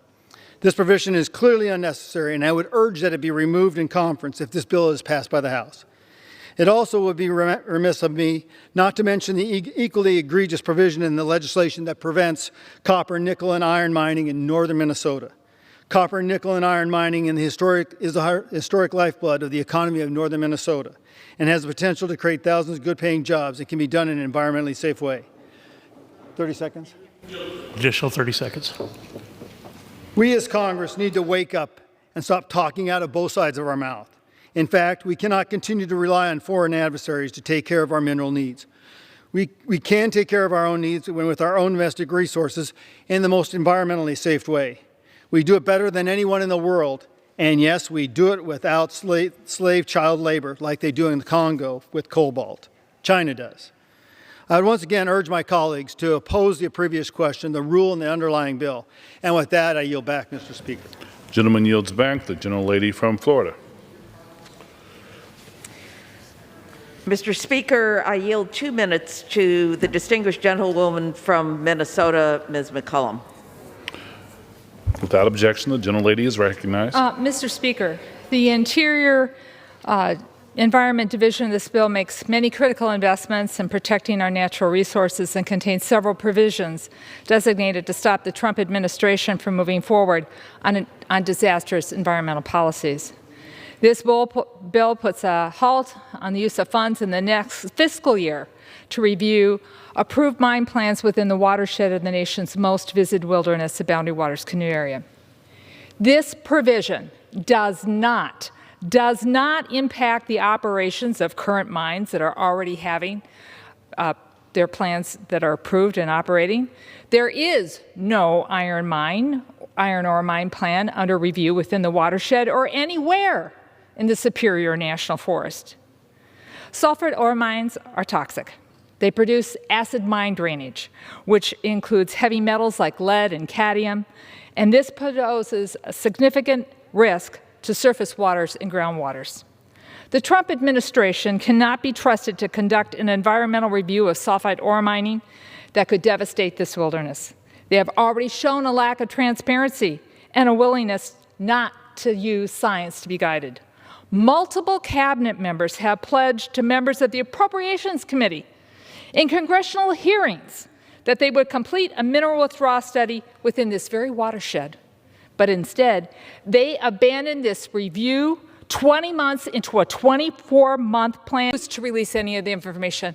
This provision is clearly unnecessary, and I would urge that it be removed in conference if this bill is passed by the House. It also would be remiss of me not to mention the equally egregious provision in the legislation that prevents copper, nickel, and iron mining in northern Minnesota. Copper, nickel, and iron mining is the historic lifeblood of the economy of northern Minnesota and has the potential to create thousands of good-paying jobs and can be done in an environmentally safe way. 30 seconds? Additional 30 seconds. We as Congress need to wake up and stop talking out of both sides of our mouth. In fact, we cannot continue to rely on foreign adversaries to take care of our mineral needs. We can take care of our own needs with our own domestic resources in the most environmentally safe way. We do it better than anyone in the world, and yes, we do it without slave child labor like they do in the Congo with cobalt. China does. I would once again urge my colleagues to oppose the previous question, the rule in the underlying bill. And with that, I yield back, Mr. Speaker. Gentleman yields back. The gentlelady from Florida. Mr. Speaker, I yield 2 minutes to the distinguished gentlewoman from Minnesota, Ms. McCollum. Without objection, the gentlelady is recognized. Mr. Speaker, the Interior Environment Division of this bill makes many critical investments in protecting our natural resources and contains several provisions designated to stop the Trump administration from moving forward on disastrous environmental policies. This bill puts a halt on the use of funds in the next fiscal year to review approved mine plans within the watershed of the nation's most visited wilderness, the Boundary Waters Canoe Area. This provision does not impact the operations of current mines that are already having their plans that are approved and operating. There is no iron ore mine plan under review within the watershed or anywhere in the Superior National Forest. Sulfur ore mines are toxic. They produce acid mine drainage, which includes heavy metals like lead and cadmium, and this poses a significant risk to surface waters and groundwaters. The Trump administration cannot be trusted to conduct an environmental review of sulfide ore mining that could devastate this wilderness. They have already shown a lack of transparency and a willingness not to use science to be guided. Multiple cabinet members have pledged to members of the Appropriations Committee in congressional hearings that they would complete a mineral withdrawal study within this very watershed But instead, they abandoned this review 20 months into a 24-month plan to release any of the information.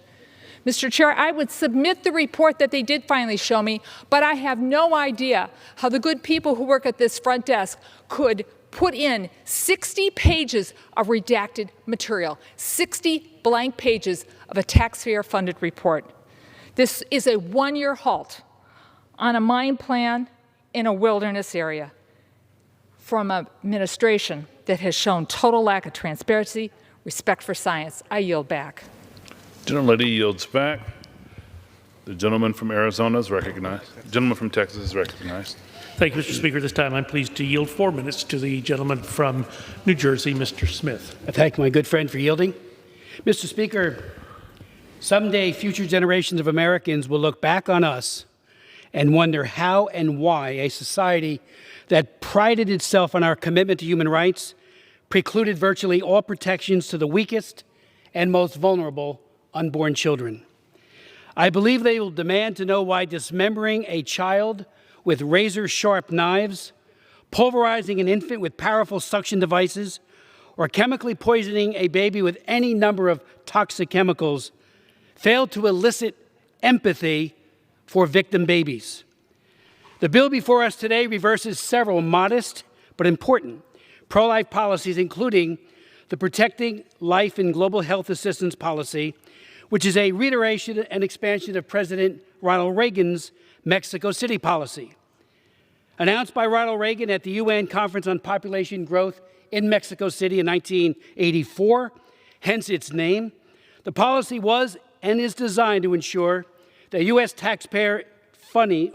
Mr. Chair, I would submit the report that they did finally show me, but I have no idea how the good people who work at this front desk could put in 60 pages of redacted material, 60 blank pages of a taxpayer-funded report. This is a one-year halt on a mine plan in a wilderness area from an administration that has shown total lack of transparency, respect for science. I yield back. Gentlelady yields back. The gentleman from Arizona is recognized. The gentleman from Texas is recognized. Thank you, Mr. Speaker. This time I'm pleased to yield 4 minutes to the gentleman from New Jersey, Mr. Smith. I thank my good friend for yielding. Mr. Speaker, someday future generations of Americans will look back on us and wonder how and why a society that prided itself on our commitment to human rights precluded virtually all protections to the weakest and most vulnerable unborn children. I believe they will demand to know why dismembering a child with razor-sharp knives, pulverizing an infant with powerful suction devices, or chemically poisoning a baby with any number of toxic chemicals failed to elicit empathy for victim babies. The bill before us today reverses several modest but important pro-life policies, including the Protecting Life and Global Health Assistance Policy, which is a reiteration and expansion of President Ronald Reagan's Mexico City policy. Announced by Ronald Reagan at the UN Conference on Population Growth in Mexico City in 1984, hence its name, the policy was and is designed to ensure that U.S. taxpayer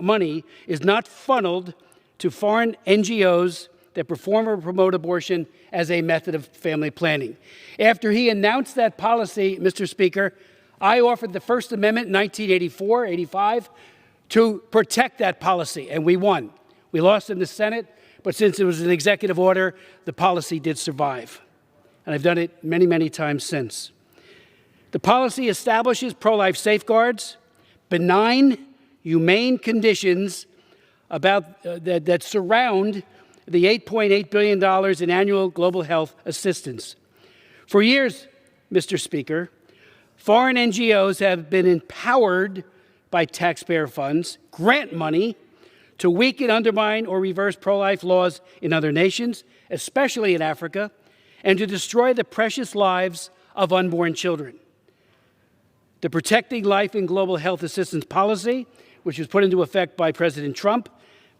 money is not funneled to foreign NGOs that perform or promote abortion as a method of family planning. After he announced that policy, Mr. Speaker, I offered the First Amendment in 1984-85 to protect that policy, and we won. We lost in the Senate, but since it was an executive order, the policy did survive. And I've done it many, many times since. The policy establishes pro-life safeguards, benign, humane conditions that surround the $8.8 billion in annual global health assistance. For years, Mr. Speaker, foreign NGOs have been empowered by taxpayer funds, grant money, to weaken, undermine, or reverse pro-life laws in other nations, especially in Africa, and to destroy the precious lives of unborn children. The Protecting Life and Global Health Assistance Policy, which was put into effect by President Trump,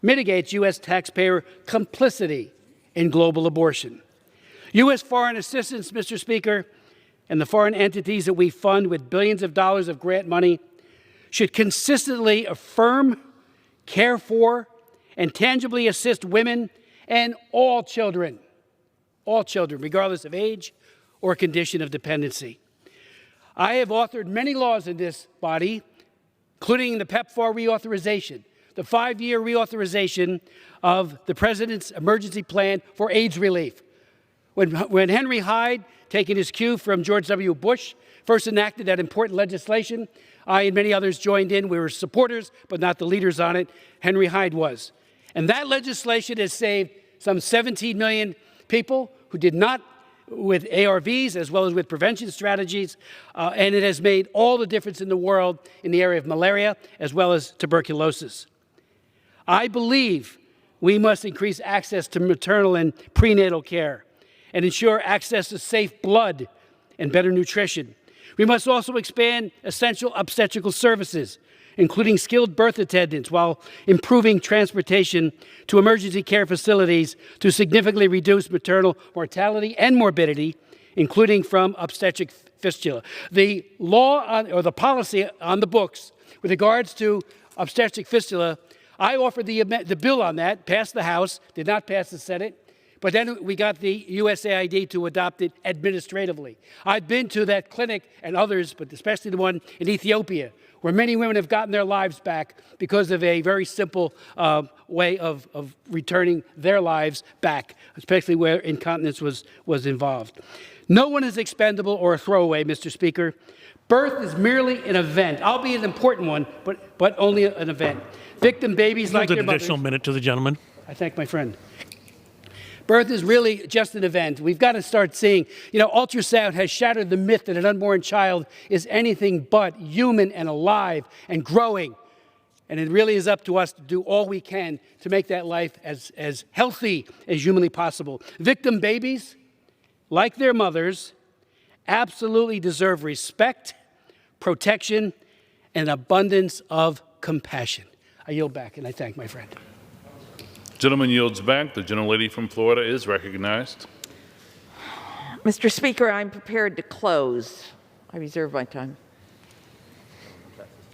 mitigates U.S. taxpayer complicity in global abortion. U.S. foreign assistance, Mr. Speaker, and the foreign entities that we fund with billions of dollars of grant money should consistently affirm, care for, and tangibly assist women and all children, regardless of age or condition of dependency. I have authored many laws in this body, including the PEPFAR reauthorization, the 5-year reauthorization of the President's emergency plan for AIDS relief. When Henry Hyde, taking his cue from George W. Bush, first enacted that important legislation, I and many others joined in. We were supporters, but not the leaders on it. Henry Hyde was. And that legislation has saved some 17 million people who did not with ARVs as well as with prevention strategies, and it has made all the difference in the world in the area of malaria as well as tuberculosis. I believe we must increase access to maternal and prenatal care and ensure access to safe blood and better nutrition. We must also expand essential obstetrical services, including skilled birth attendants, while improving transportation to emergency care facilities to significantly reduce maternal mortality and morbidity, including from obstetric fistula. The law or the policy on the books with regards to obstetric fistula, I offered the bill on that, passed the House, did not pass the Senate, but then we got the USAID to adopt it administratively. I've been to that clinic and others, but especially the one in Ethiopia, where many women have gotten their lives back because of a very simple way of returning their lives back, especially where incontinence was involved. No one is expendable or a throwaway, Mr. Speaker. Birth is merely an event, albeit an important one, but only an event. Victim babies like their mothers. An additional minute to the gentleman. I thank my friend. Birth is really just an event. We've got to start seeing, ultrasound has shattered the myth that an unborn child is anything but human and alive and growing. And it really is up to us to do all we can to make that life as healthy as humanly possible. Victim babies, like their mothers, absolutely deserve respect, protection, and an abundance of compassion. I yield back, and I thank my friend. Gentleman yields back. The gentlelady from Florida is recognized. Mr. Speaker, I'm prepared to close. I reserve my time.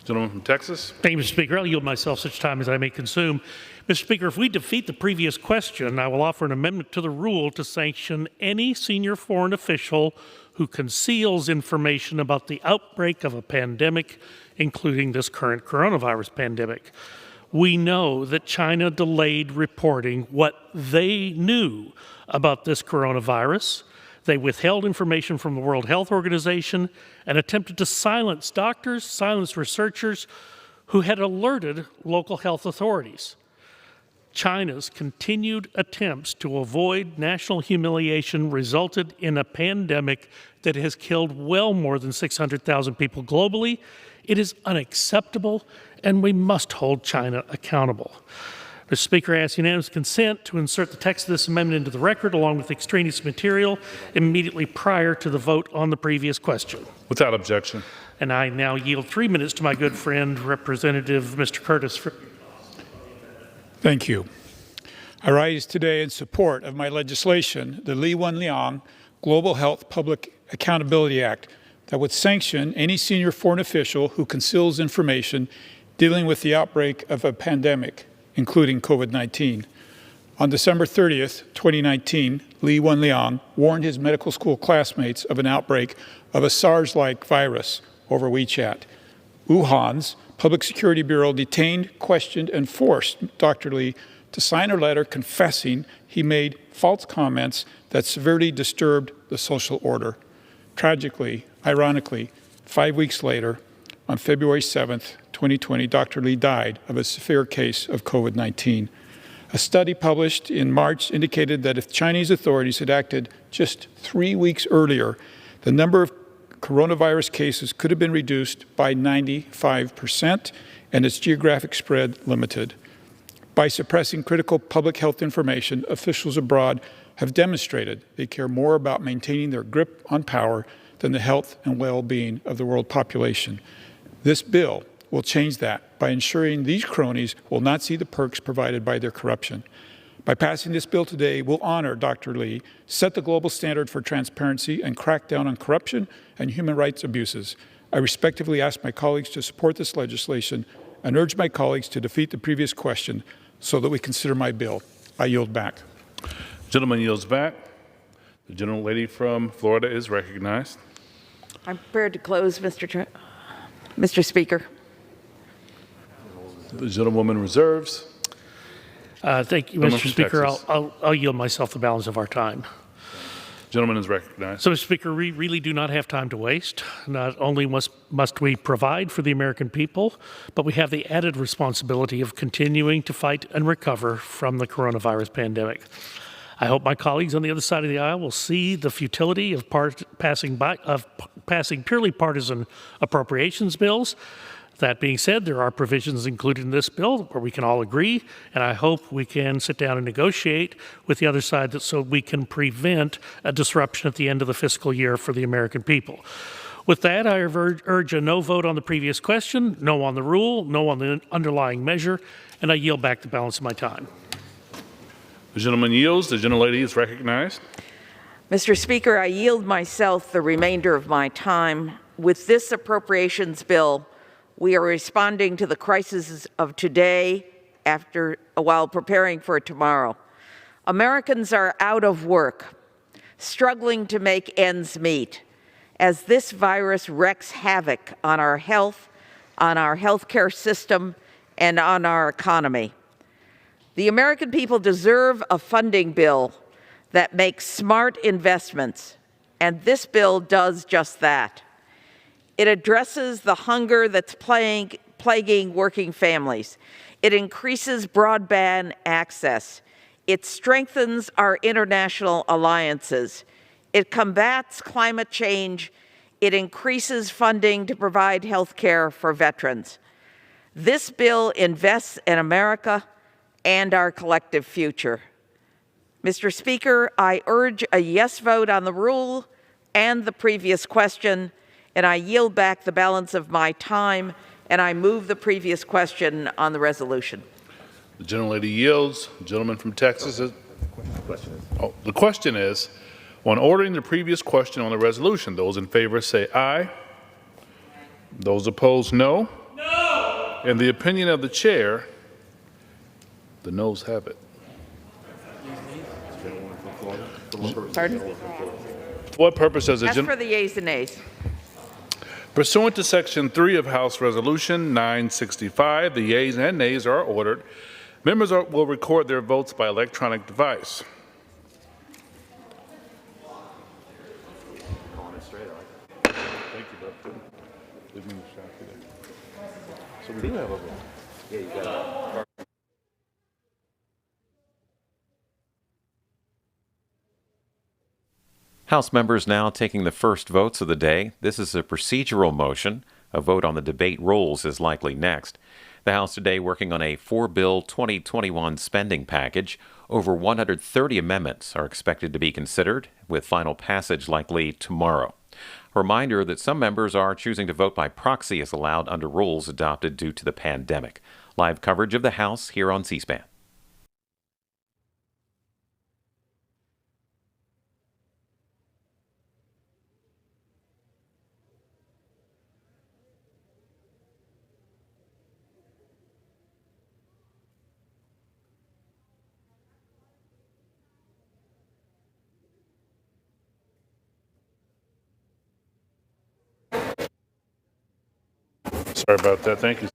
Gentleman from Texas. Thank you, Mr. Speaker. I'll yield myself such time as I may consume. Mr. Speaker, if we defeat the previous question, I will offer an amendment to the rule to sanction any senior foreign official who conceals information about the outbreak of a pandemic, including this current coronavirus pandemic. We know that China delayed reporting what they knew about this coronavirus. They withheld information from the World Health Organization and attempted to silence doctors, silence researchers who had alerted local health authorities. China's continued attempts to avoid national humiliation resulted in a pandemic that has killed well more than 600,000 people globally. It is unacceptable, and we must hold China accountable. Mr. Speaker, I ask unanimous consent to insert the text of this amendment into the record along with extraneous material immediately prior to the vote on the previous question. Without objection. And I now yield 3 minutes to my good friend, Representative Mr. Curtis. Thank you. I rise today in support of my legislation, the Li Wenliang Global Health Public Accountability Act, that would sanction any senior foreign official who conceals information dealing with the outbreak of a pandemic, including COVID-19. On December 30th, 2019, Li Wenliang warned his medical school classmates of an outbreak of a SARS-like virus over WeChat. Wuhan's Public Security Bureau detained, questioned, and forced Dr. Li to sign a letter confessing he made false comments that severely disturbed the social order. Tragically, ironically, 5 weeks later, on February 7th, 2020, Dr. Li died of a severe case of COVID-19. A study published in March indicated that if Chinese authorities had acted just 3 weeks earlier, the number of coronavirus cases could have been reduced by 95% and its geographic spread limited. By suppressing critical public health information, officials abroad have demonstrated they care more about maintaining their grip on power than the health and well-being of the world population. This bill will change that by ensuring these cronies will not see the perks provided by their corruption. By passing this bill today, we'll honor Dr. Li, set the global standard for transparency, and crack down on corruption and human rights abuses. I respectfully ask my colleagues to support this legislation and urge my colleagues to defeat the previous question so that we consider my bill. I yield back. Gentleman yields back. The gentlelady from Florida is recognized. I'm prepared to close, Mr. Speaker. The gentlewoman reserves. Thank you, Mr. Speaker. I'll yield myself the balance of our time. Gentleman is recognized. So, Mr. Speaker, we really do not have time to waste. Not only must we provide for the American people, but we have the added responsibility of continuing to fight and recover from the coronavirus pandemic. I hope my colleagues on the other side of the aisle will see the futility of passing purely partisan appropriations bills. That being said, there are provisions included in this bill where we can all agree, and I hope we can sit down and negotiate with the other side so we can prevent a disruption at the end of the fiscal year for the American people. With that, I urge a no vote on the previous question, no on the rule, no on the underlying measure, and I yield back the balance of my time. The gentleman yields. The gentlelady is recognized. Mr. Speaker, I yield myself the remainder of my time. With this appropriations bill, we are responding to the crises of today while preparing for tomorrow. Americans are out of work, struggling to make ends meet, as this virus wreaks havoc on our health, on our healthcare system, and on our economy. The American people deserve a funding bill that makes smart investments, and this bill does just that. It addresses the hunger that's plaguing working families. It increases broadband access. It strengthens our international alliances. It combats climate change. It increases funding to provide health care for veterans. This bill invests in America and our collective future. Mr. Speaker, I urge a yes vote on the rule and the previous question, and I yield back the balance of my time, and I move the previous question on the resolution. The gentlelady yields. The gentleman from Texas. The question is, on ordering the previous question on the resolution, those in favor say aye. Those opposed, no. No. In the opinion of the chair, the noes have it. Pardon? For what purpose does the As for the yeas and nays. Pursuant to Section 3 of House Resolution 965, the yeas and nays are ordered. Members will record their votes by electronic device. Thank you, Dr. So we do have a vote. Yeah, you got it. House members now taking the first votes of the day. This is a procedural motion. A vote on the debate rules is likely next. The House today working on a four-bill 2021 spending package. Over 130 amendments are expected to be considered, with final passage likely tomorrow. A reminder that some members are choosing to vote by proxy as allowed under rules adopted due to the pandemic. Live coverage of the House here on C-SPAN. Sorry about that. Thank you.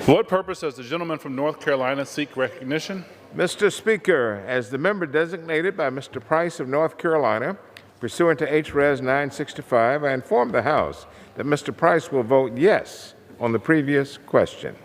For what purpose does the gentleman from North Carolina seek recognition? Mr. Speaker, as the member designated by Mr. Price of North Carolina, pursuant to H.Res. 965, I inform the House that Mr. Price will vote yes on the previous question.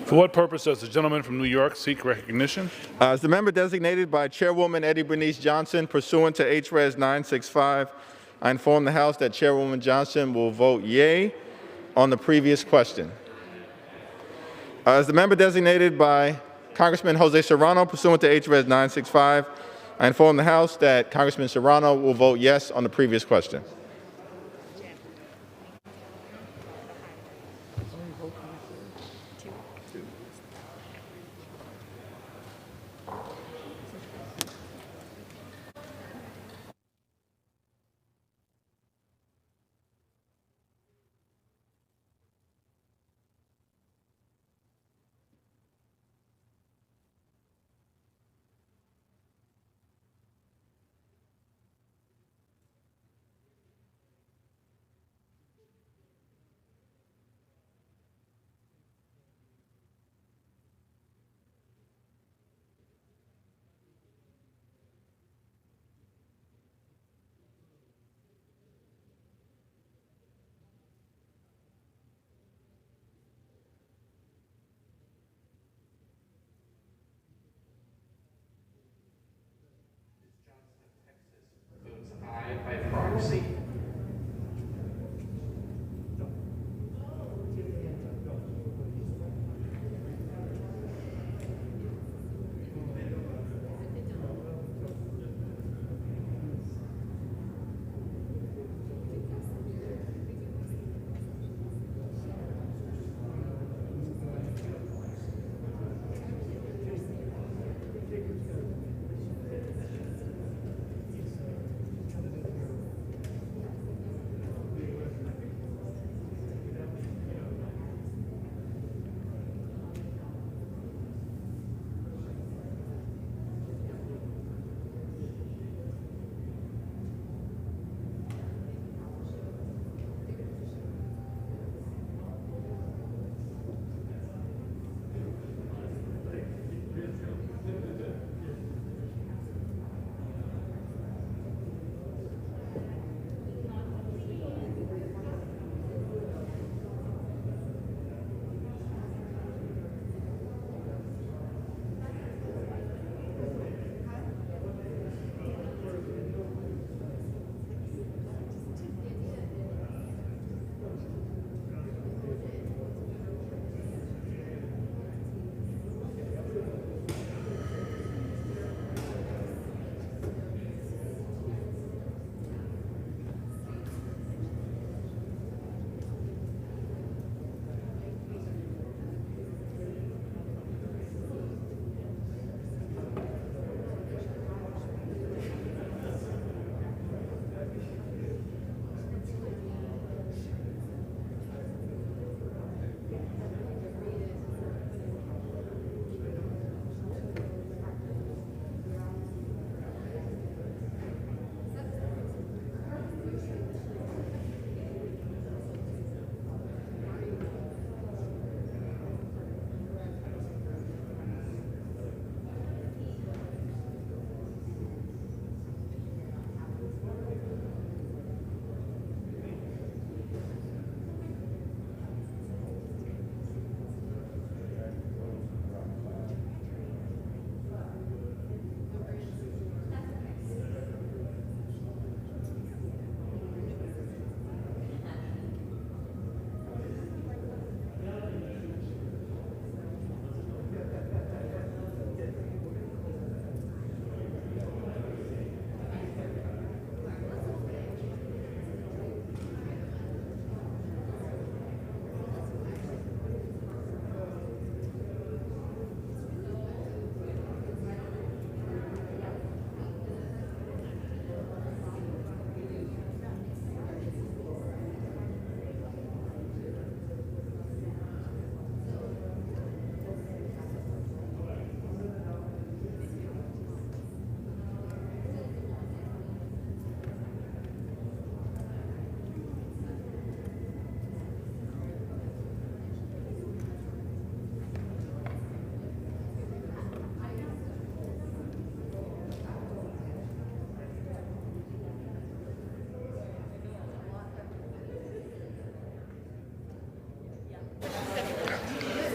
For what purpose does the gentleman from New York seek recognition? As the member designated by Chairwoman Eddie Bernice Johnson pursuant to H.Res. 965, I inform the House that Chairwoman Johnson will vote yea on the previous question. As the member designated by Congressman Jose Serrano pursuant to H.Res. 965, I inform the House that Congressman Serrano will vote yes on the previous question. By proxy.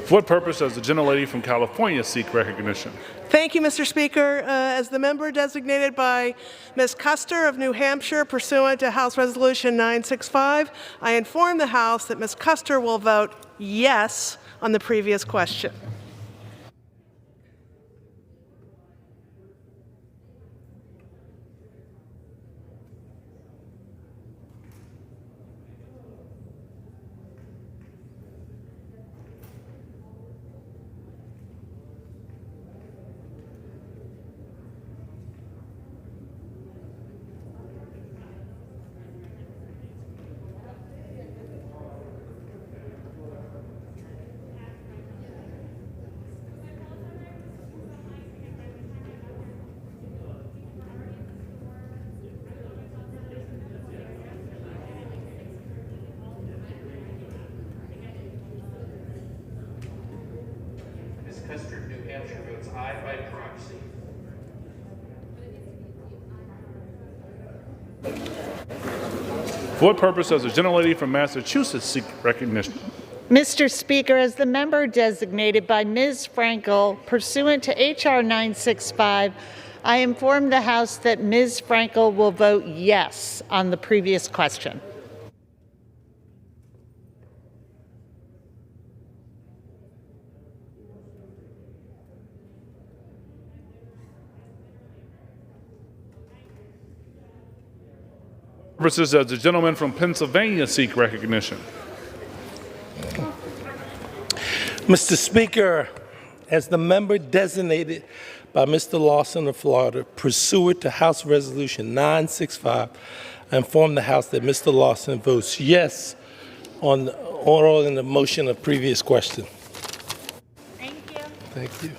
For what purpose does the gentlelady from California seek recognition? Thank you, Mr. Speaker. As the member designated by Ms. Custer of New Hampshire pursuant to House Resolution 965, I inform the House that Ms. Custer will vote yes on the previous question. Custer, New Hampshire votes aye by proxy. For what purpose does the gentlelady from Massachusetts seek recognition? Mr. Speaker, as the member designated by Ms. Frankel pursuant to H.R. 965, I inform the House that Ms. Frankel will vote yes on the previous question. Purposes does the gentleman from Pennsylvania seek recognition? Mr. Speaker, as the member designated by Mr. Lawson of Florida, pursuant to House Resolution 965, I inform the House that Mr. Lawson votes yes on the oral and the motion of previous question. Thank you. Thank you.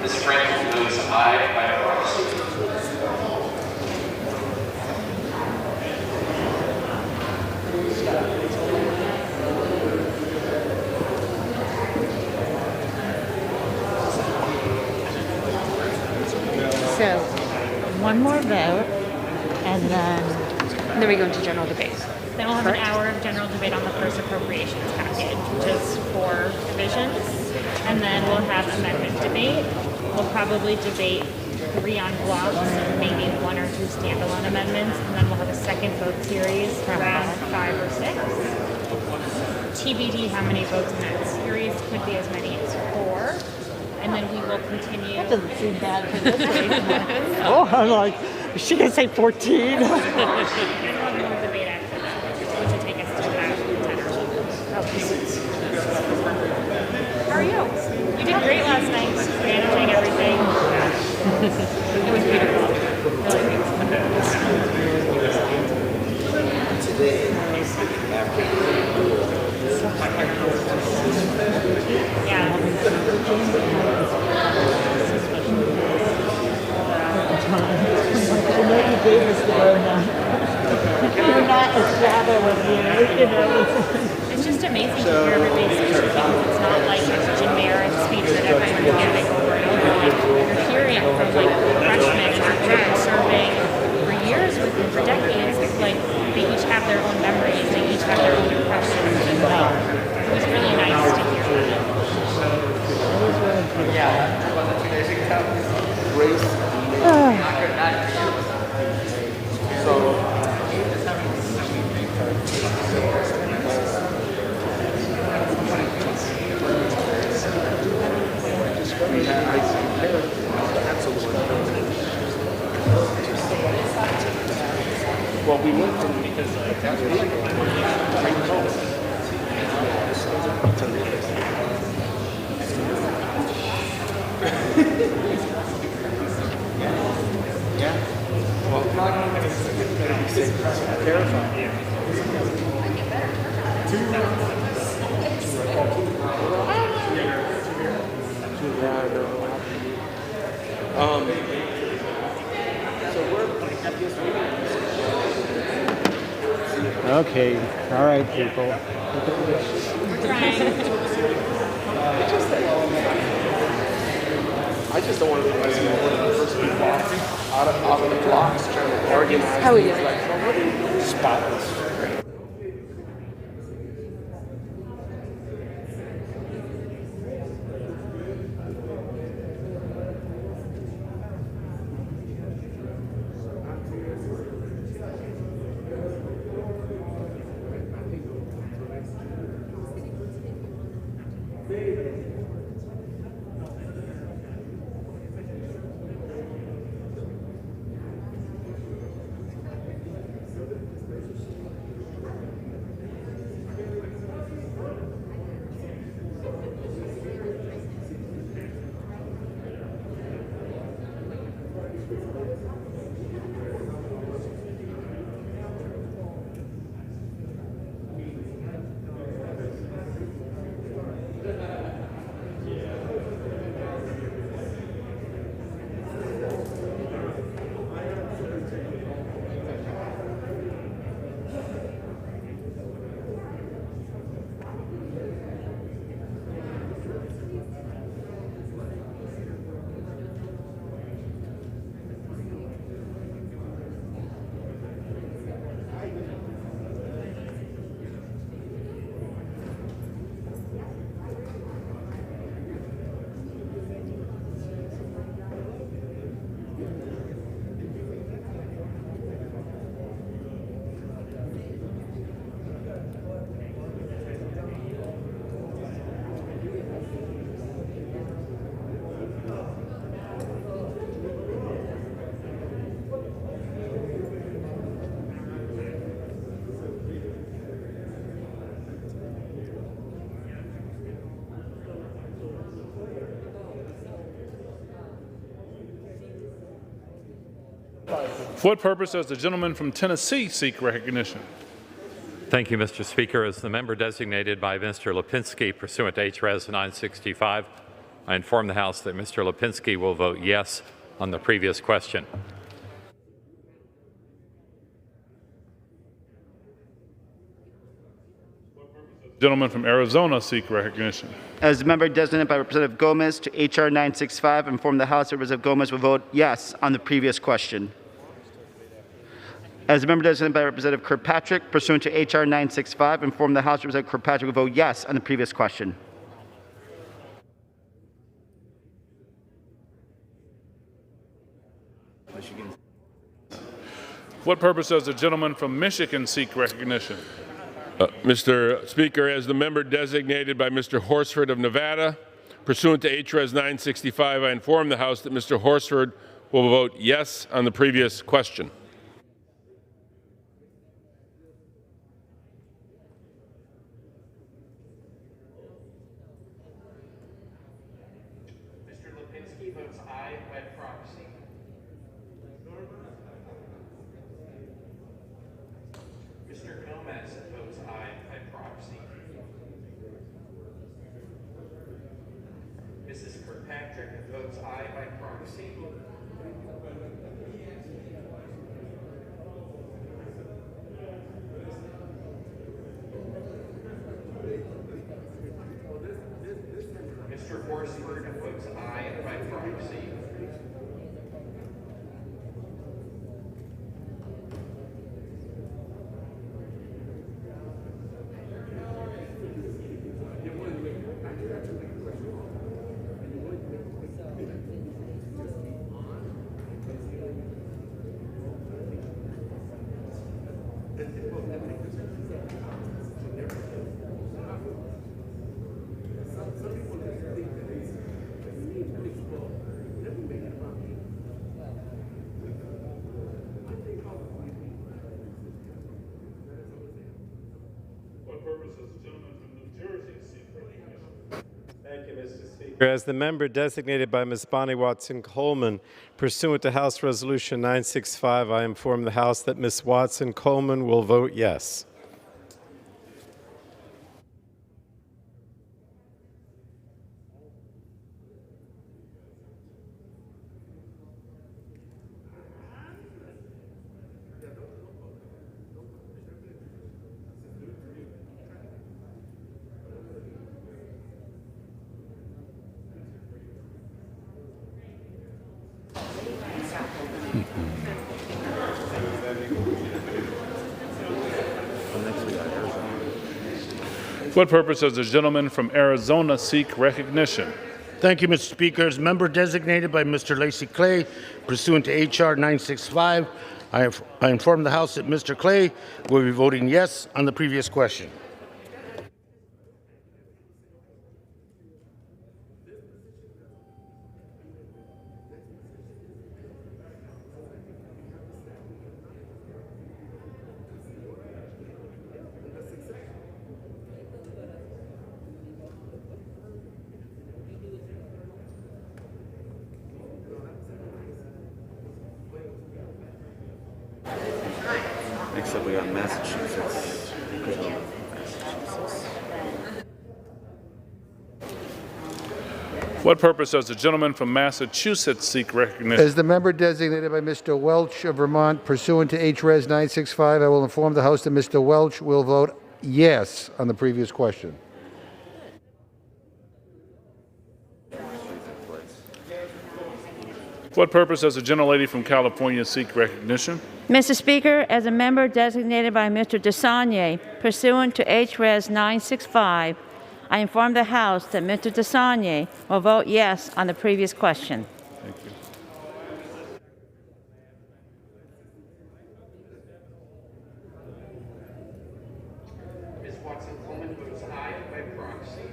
Ms. Frankel votes aye by proxy. So, one more vote, and then we go into general debate. Then we'll have an hour of general debate on the first appropriations package, which is 4 divisions. And then we'll have amendment debate. We'll probably debate 3 on blocks and maybe 1 or 2 standalone amendments. And then we'll have a second vote series around 5 or 6. TBD how many votes in that series, could be as many as 4. And then we will continue. that doesn't seem bad for this week. Oh, I'm like, is she going to say 14? Then we'll have more debate after that, which will take us to about 10 or 11. How are you? You did great last night, managing everything. It was beautiful. Really You gave us the You're not as bad with you, It's just amazing to hear everybody's speeches because it's not like a generic speech that everyone's giving over and over. Like, you're hearing from like freshmen and actors serving for years with them, for decades. Like they each have their own memories, they each have their own impressions, and it was really nice to hear that. Well, we went from because that's really Okay, all right, people. We're trying. Just don't want to realize the first people out of the blocks trying to organize. How are you? Spotless. For what purpose does the gentleman from Tennessee seek recognition? Thank you, Mr. Speaker. As the member designated by Mr. Lipinski pursuant to H.Res. 965, I inform the House that Mr. Lipinski will vote yes on the previous question. Gentleman from Arizona seek recognition. As the member designated by Representative Gomez to H.R. 965, I inform the House that Representative Gomez will vote yes on the previous question. As the member designated by Representative Kirkpatrick pursuant to H.R. 965, I inform the House that Representative Kirkpatrick will vote yes on the previous question. For what purpose does the gentleman from Michigan seek recognition? Mr. Speaker, as the member designated by Mr. Horsford of Nevada, pursuant to H.Res. 965, I inform the House that Mr. Horsford will vote yes on the previous question. Mr. Lipinski votes aye by proxy. Mr. Gomez votes aye by proxy. Mrs. Kirkpatrick votes aye by proxy. Mr. Horsford votes aye by proxy. Thank you, Mr. Speaker. As the member designated by Ms. Bonnie Watson-Coleman, pursuant to House Resolution 965, I inform the House that Ms. Watson-Coleman will vote yes. what purpose does the gentleman from Arizona seek recognition? Thank you, Mr. Speaker. As member designated by Mr. Lacy Clay, pursuant to H.R. 965, I inform the House that Mr. Clay will be voting yes on the previous question. Except we got Massachusetts. What purpose does the gentleman from Massachusetts seek recognition? As the member designated by Mr. Welch of Vermont, pursuant to H.Res. 965, I will inform the House that Mr. Welch will vote yes on the previous question. What purpose does the gentlelady from California seek recognition? Mr. Speaker, as a member designated by Mr. DeSagne, pursuant to H.Res. 965, I inform the House that Mr. DeSagne will vote yes on the previous question. Thank you. Ms. Watson-Coleman votes aye by proxy.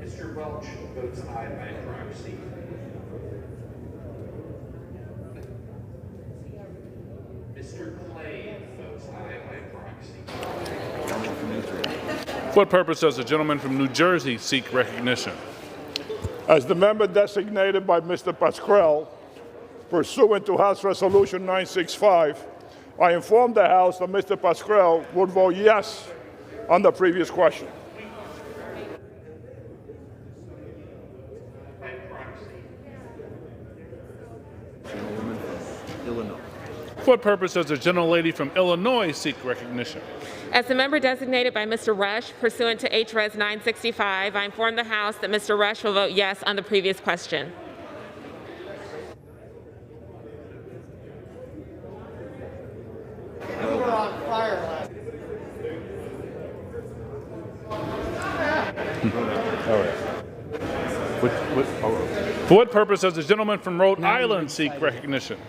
Mr. Welch votes aye by proxy. Mr. Clay votes aye by proxy. What purpose does the gentleman from New Jersey seek recognition? As the member designated by Mr. Pascrell, pursuant to House Resolution 965, I inform the House that Mr. Pascrell would vote yes on the previous question. What purpose does the gentlelady from Illinois seek recognition? As the member designated by Mr. Rush, pursuant to H.Res. 965, I inform the House that Mr. Rush will vote yes on the previous question. All right. For what purpose does the gentleman from Rhode Island seek recognition?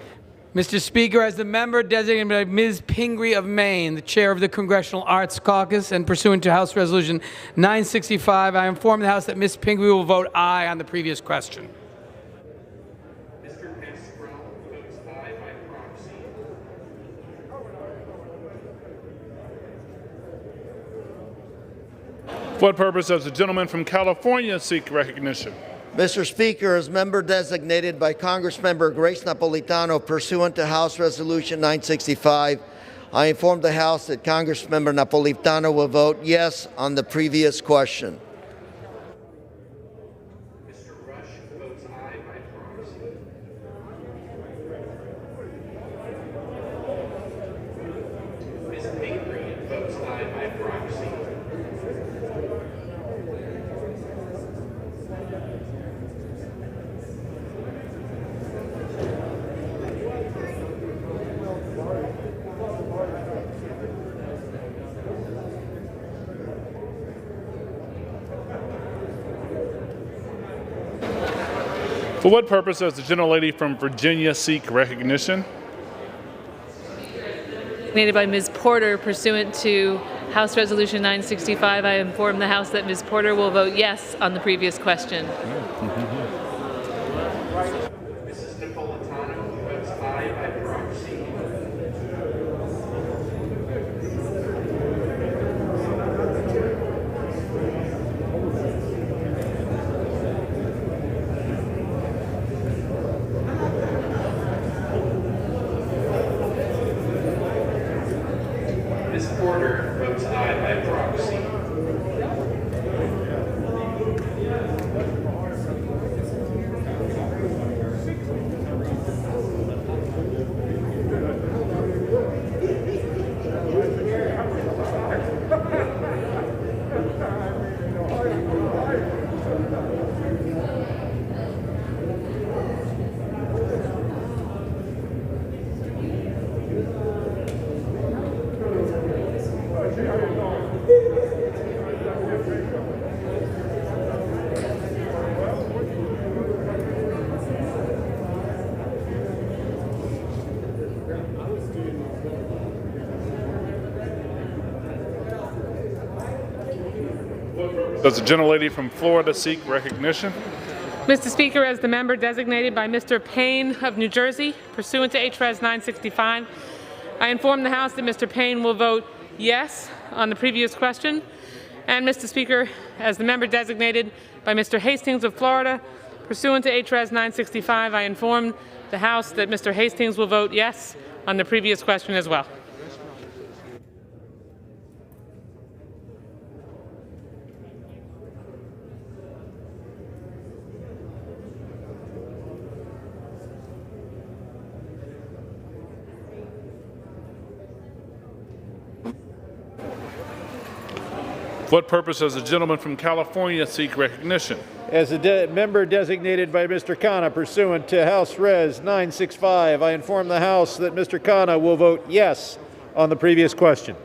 Mr. Speaker, as the member designated by Ms. Pingree of Maine, the chair of the Congressional Arts Caucus, and pursuant to House Resolution 965, I inform the House that Ms. Pingree will vote aye on the previous question. Mr. Pascrell votes aye by proxy. For what purpose does the gentleman from California seek recognition? Mr. Speaker, as member designated by Congressmember Grace Napolitano pursuant to House Resolution 965, I inform the House that Congressmember Napolitano will vote yes on the previous question. Mr. Rush votes aye by proxy. Ms. Pingree votes aye by proxy. For what purpose does the gentlelady from Virginia seek recognition? Designated by Ms. Porter, pursuant to House Resolution 965, I inform the House that Ms. Porter will vote yes on the previous question. Mrs. Napolitano votes aye by proxy. Ms. Porter votes aye by proxy. Does the gentlelady from Florida seek recognition? Mr. Speaker, as the member designated by Mr. Payne of New Jersey, pursuant to HRES 965, I inform the House that Mr. Payne will vote yes on the previous question. And Mr. Speaker, as the member designated by Mr. Hastings of Florida, pursuant to HRES 965, I inform the House that Mr. Hastings will vote yes on the previous question as well. For what purpose does the gentleman from California seek recognition? As a member designated by Mr. Khanna pursuant to House Res 965, I inform the House that Mr. Khanna will vote yes on the previous question.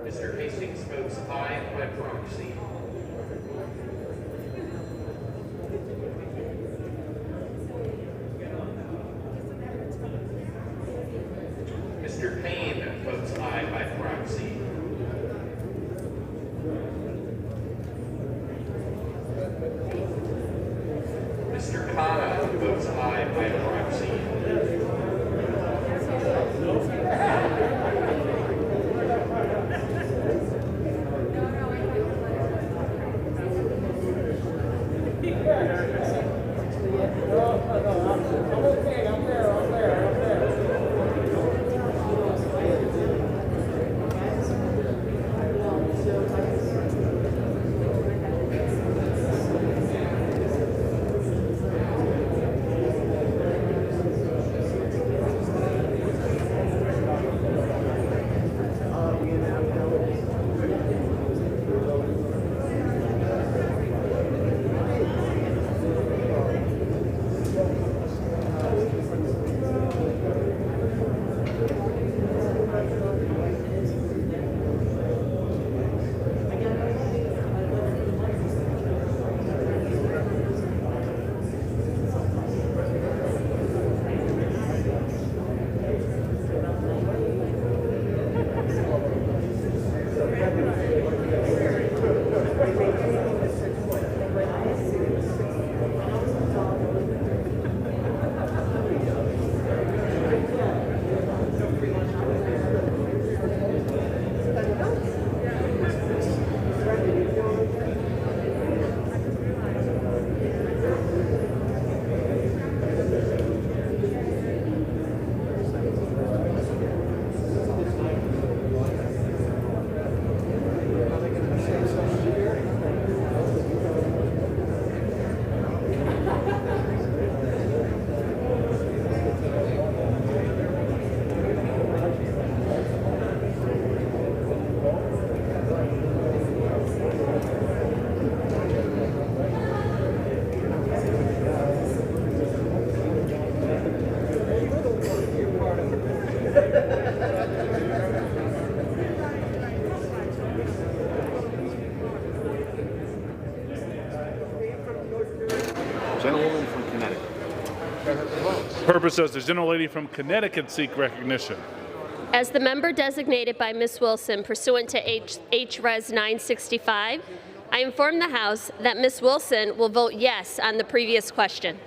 Mr. Hastings votes aye by proxy. Mr. Payne votes aye by proxy. Mr. Khanna votes aye by proxy. Gentlewoman from Connecticut. Purpose does the gentlelady from Connecticut seek recognition? As the member designated by Ms. Wilson pursuant to HRES 965, I inform the House that Ms. Wilson will vote yes on the previous question.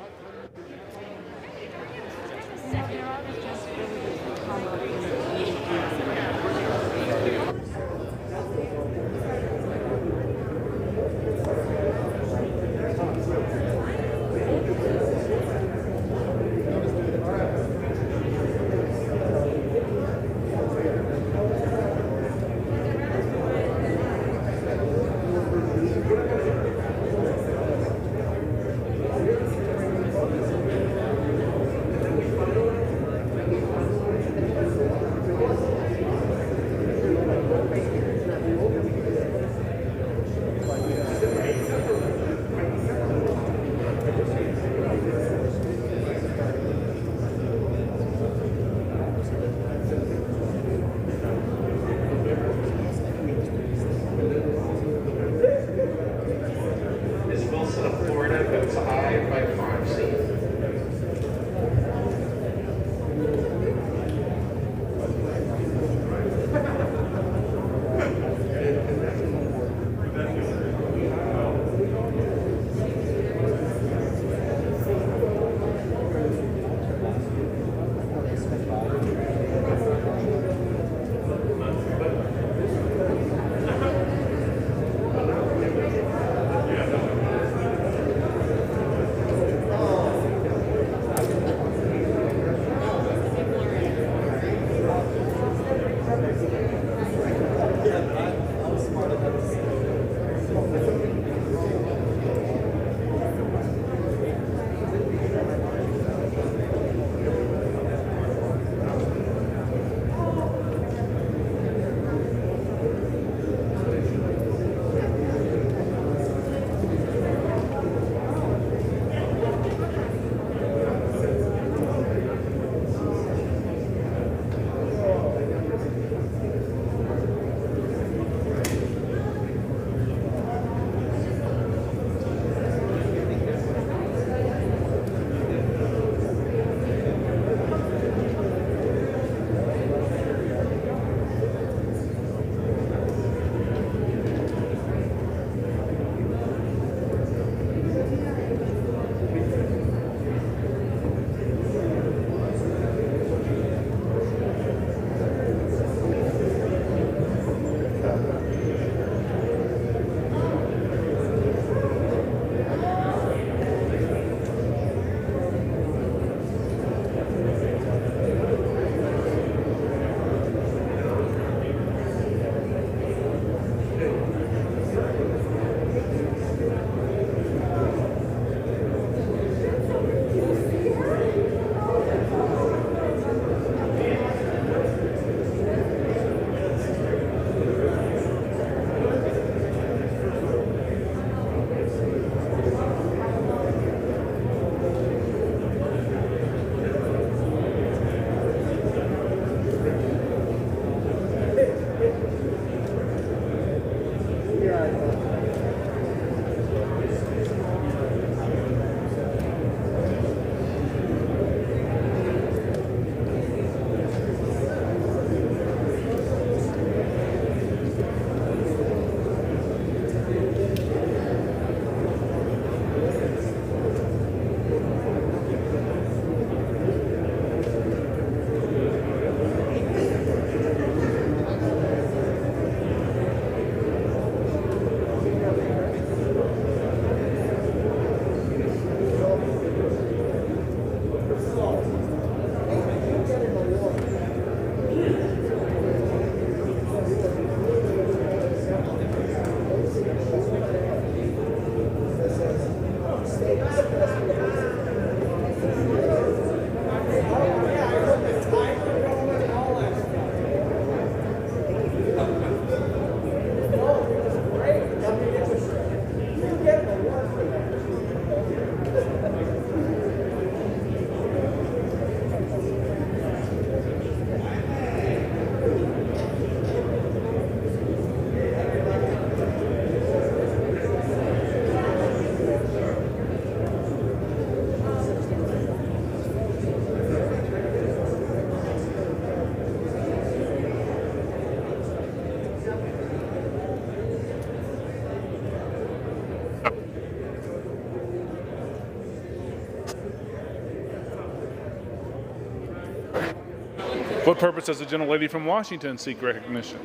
What purpose does the gentlelady from Washington seek recognition?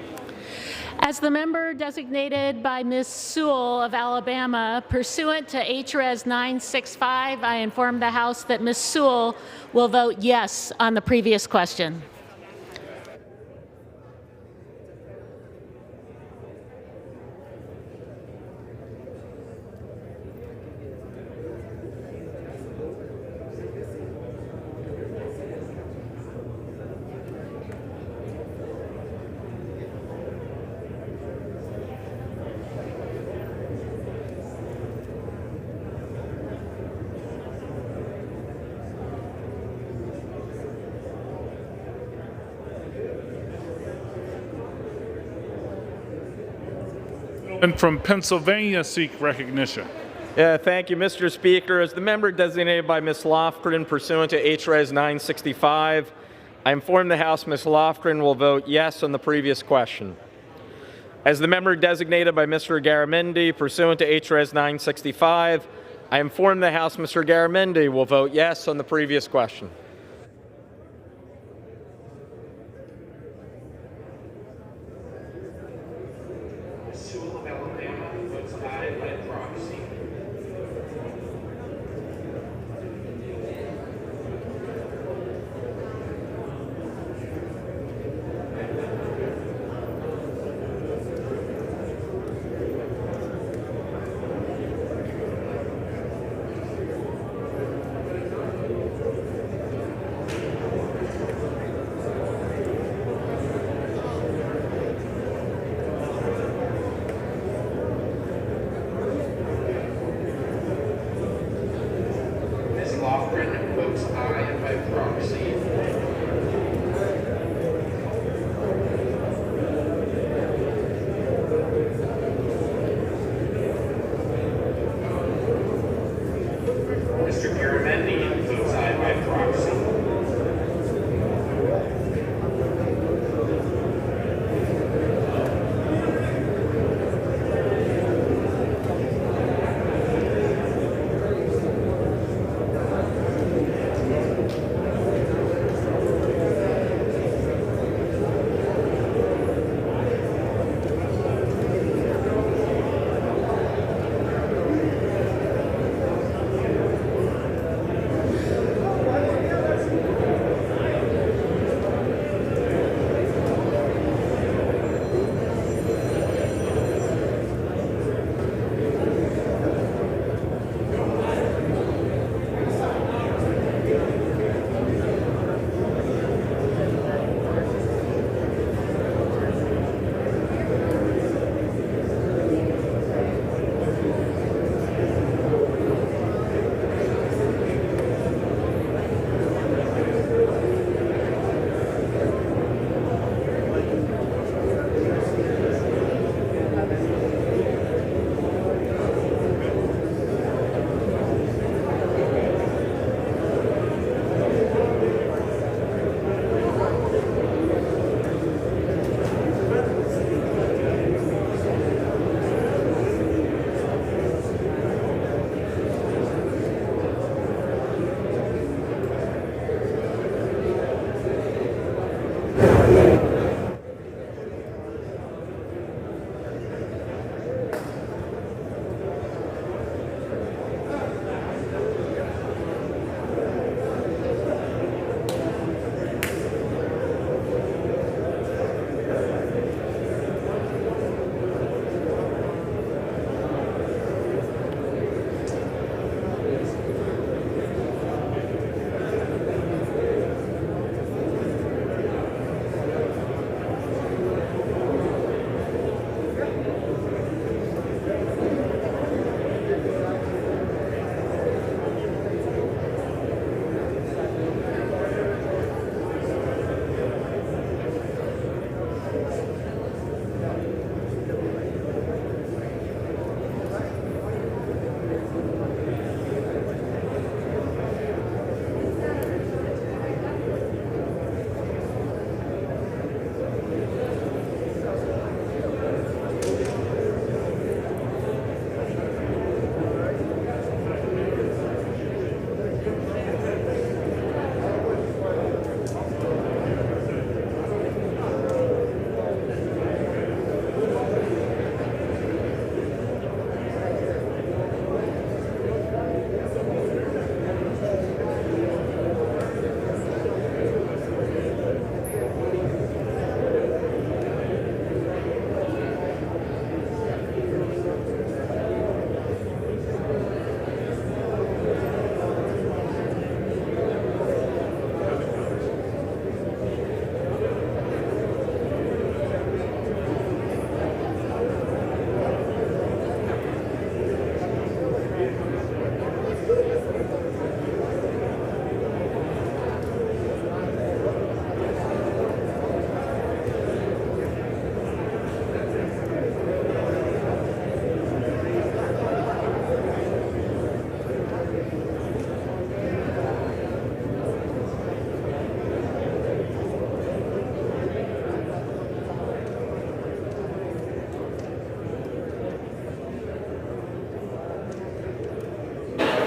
As the member designated by Ms. Sewell of Alabama, pursuant to HRES 965, I inform the House that Ms. Sewell will vote yes on the previous question. And from Pennsylvania seek recognition. Thank you, Mr. Speaker. As the member designated by Ms. Lofgren pursuant to HRES 965, I inform the House Ms. Lofgren will vote yes on the previous question. As the member designated by Mr. Garamendi pursuant to HRES 965, I inform the House Mr. Garamendi will vote yes on the previous question. Sewell of Alabama votes aye by proxy.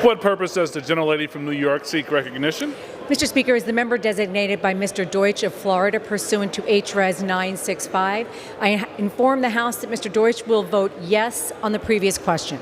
What purpose does the gentlelady from New York seek recognition? Mr. Speaker, as the member designated by Mr. Deutsch of Florida pursuant to HRES 965, I inform the House that Mr. Deutsch will vote yes on the previous question.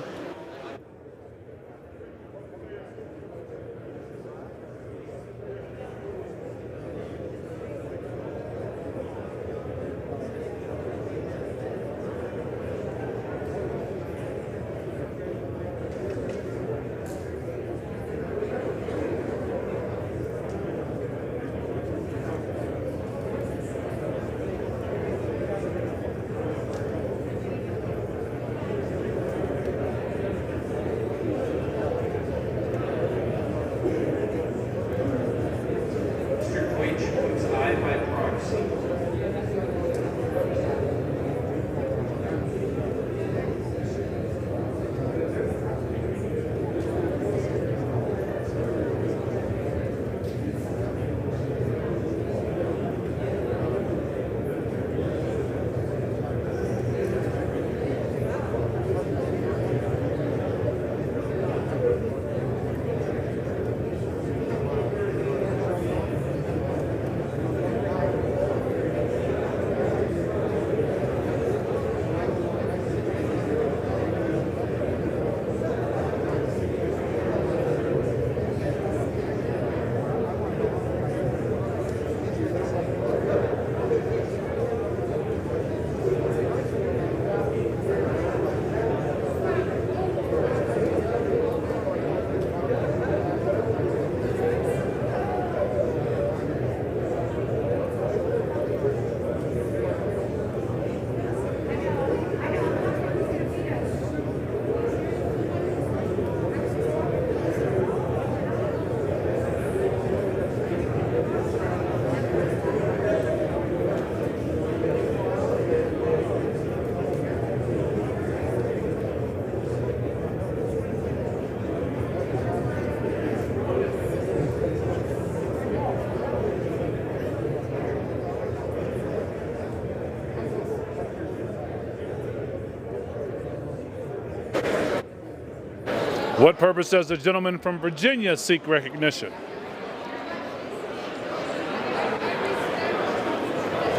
What purpose does the gentleman from Virginia seek recognition?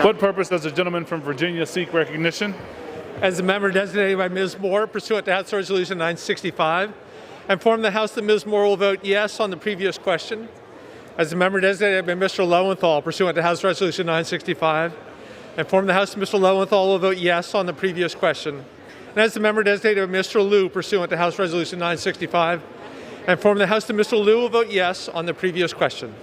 What purpose does the gentleman from Virginia seek recognition? As the member designated by Ms. Moore, pursuant to House Resolution 965, I inform the House that Ms. Moore will vote yes on the previous question. As the member designated by Mr. Lowenthal, pursuant to House Resolution 965, I inform the House that Mr. Lowenthal will vote yes on the previous question. And as the member designated by Mr. Liu, pursuant to House Resolution 965, I inform the House that Mr. Liu will vote yes on the previous question.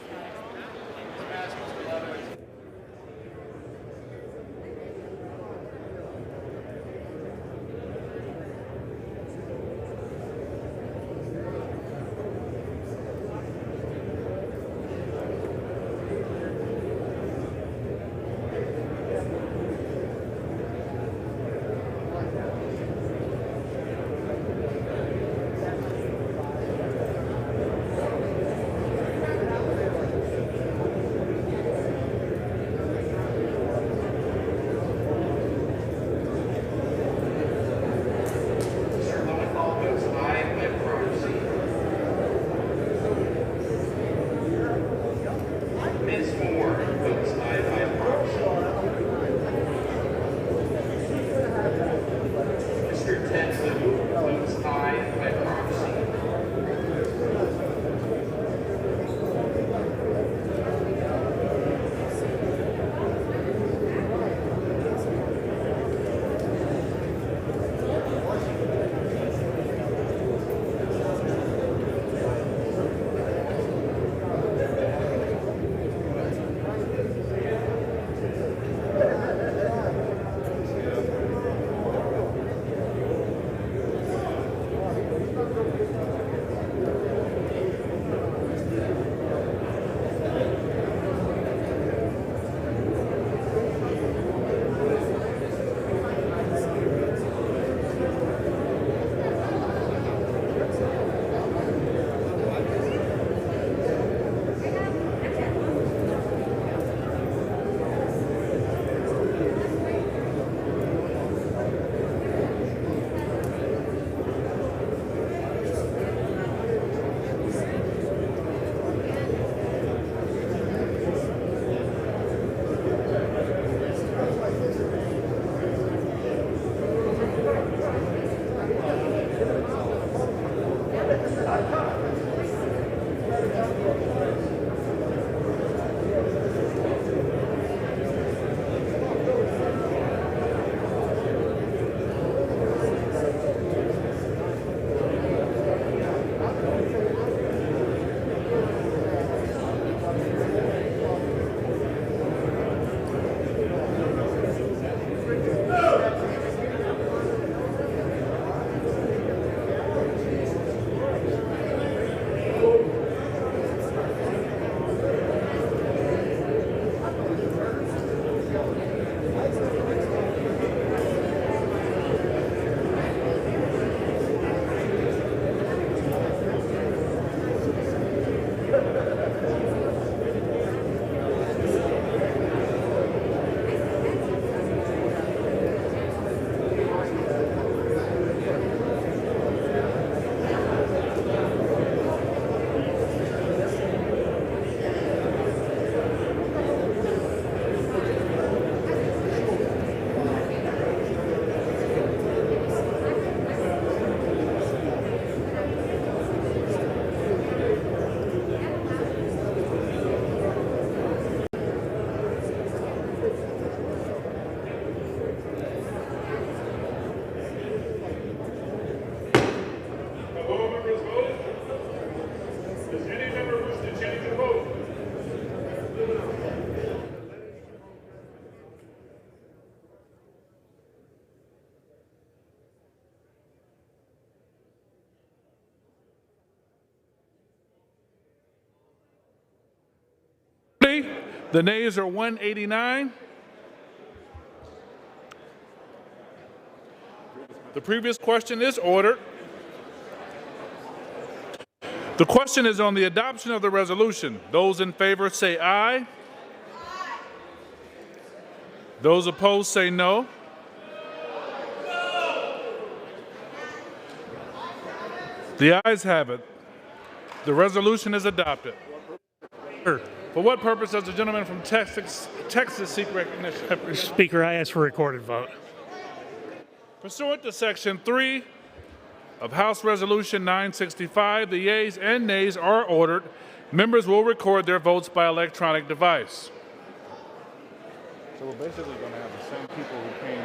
The nays are 189. The previous question is ordered. The question is on the adoption of the resolution. Those in favor say aye. Those opposed say no. The ayes have it. The resolution is adopted. For what purpose does the gentleman from Texas seek recognition? Mr. Speaker, I ask for a recorded vote. Pursuant to Section 3 of House Resolution 965, the yeas and nays are ordered. Members will record their votes by electronic device. So we're basically going to have the same people who came.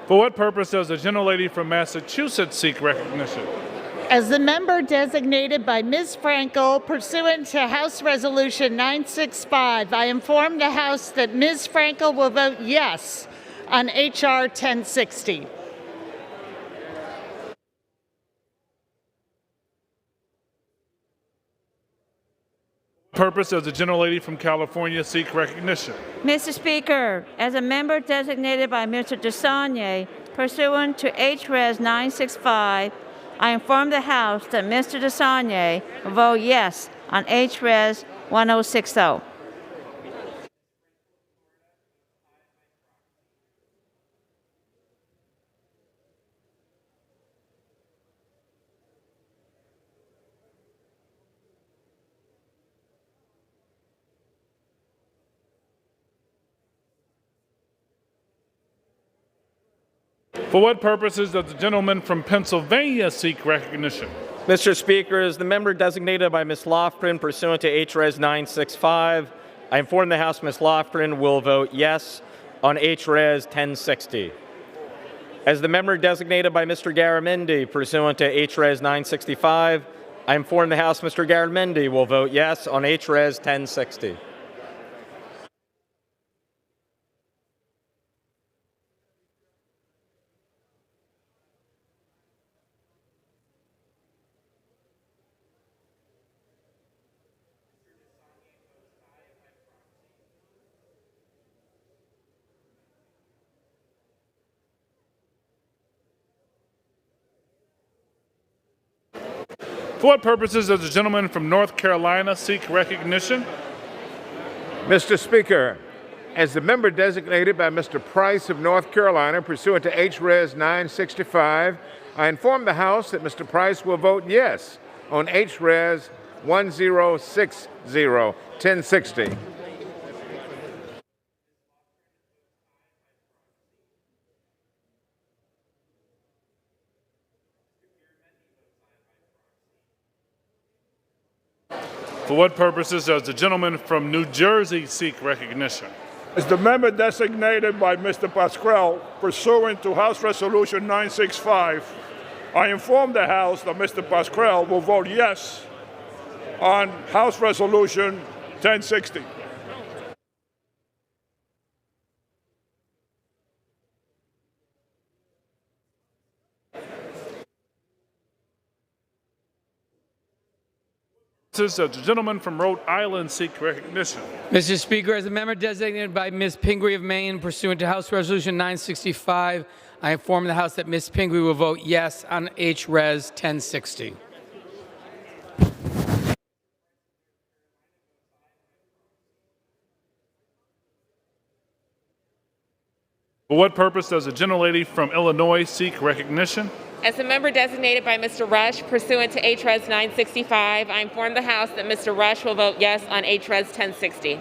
For what purpose does the gentlelady from Massachusetts seek recognition? As the member designated by Ms. Frankel pursuant to House Resolution 965, I inform the House that Ms. Frankel will vote yes on H.R. 1060. Purpose does the gentlelady from California seek recognition? Mr. Speaker, as a member designated by Mr. DeSaulnier pursuant to H.Res. 965, I inform the House that Mr. DeSaulnier will vote yes on H.Res. 1060. For what purposes does the gentleman from Pennsylvania seek recognition? Mr. Speaker, as the member designated by Ms. Lofgren pursuant to H.Res. 965, I inform the House Ms. Lofgren will vote yes on H.Res. 1060. As the member designated by Mr. Garamendi pursuant to H.Res. 965, I inform the House Mr. Garamendi will vote yes on H.Res. 1060. For what purposes does the gentleman from North Carolina seek recognition? Mr. Speaker, as the member designated by Mr. Price of North Carolina pursuant to H-Res 965, I inform the House that Mr. Price will vote yes on H-Res 1060. For what purposes does the gentleman from New Jersey seek recognition? As the member designated by Mr. Pascrell pursuant to House Resolution 965, I inform the House that Mr. Pascrell will vote yes on House Resolution 1060. Does the gentleman from Rhode Island seek recognition? Mr. Speaker, as a member designated by Ms. Pingree of Maine pursuant to House Resolution 965, I inform the House that Ms. Pingree will vote yes on H-Res 1060. For what purpose does the gentlelady from Illinois seek recognition? As a member designated by Mr. Rush pursuant to H-Res 965, I inform the House that Mr. Rush will vote yes on H-Res 1060.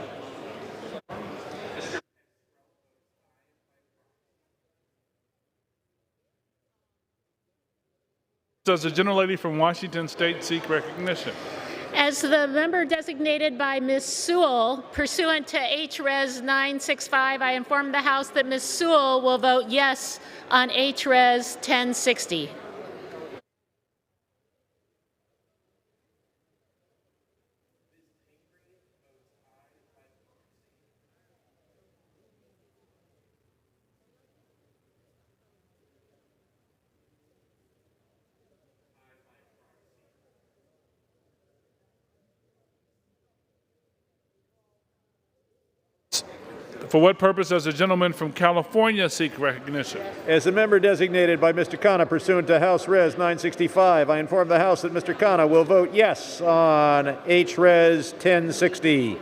Does the gentlelady from Washington State seek recognition? As the member designated by Ms. Sewell, pursuant to H-Res 965, I inform the House that Ms. Sewell will vote yes on H-Res 1060. For what purpose does the gentleman from California seek recognition? As a member designated by Mr. Khanna pursuant to House Res 965, I inform the House that Mr. Khanna will vote yes on H-Res 1060.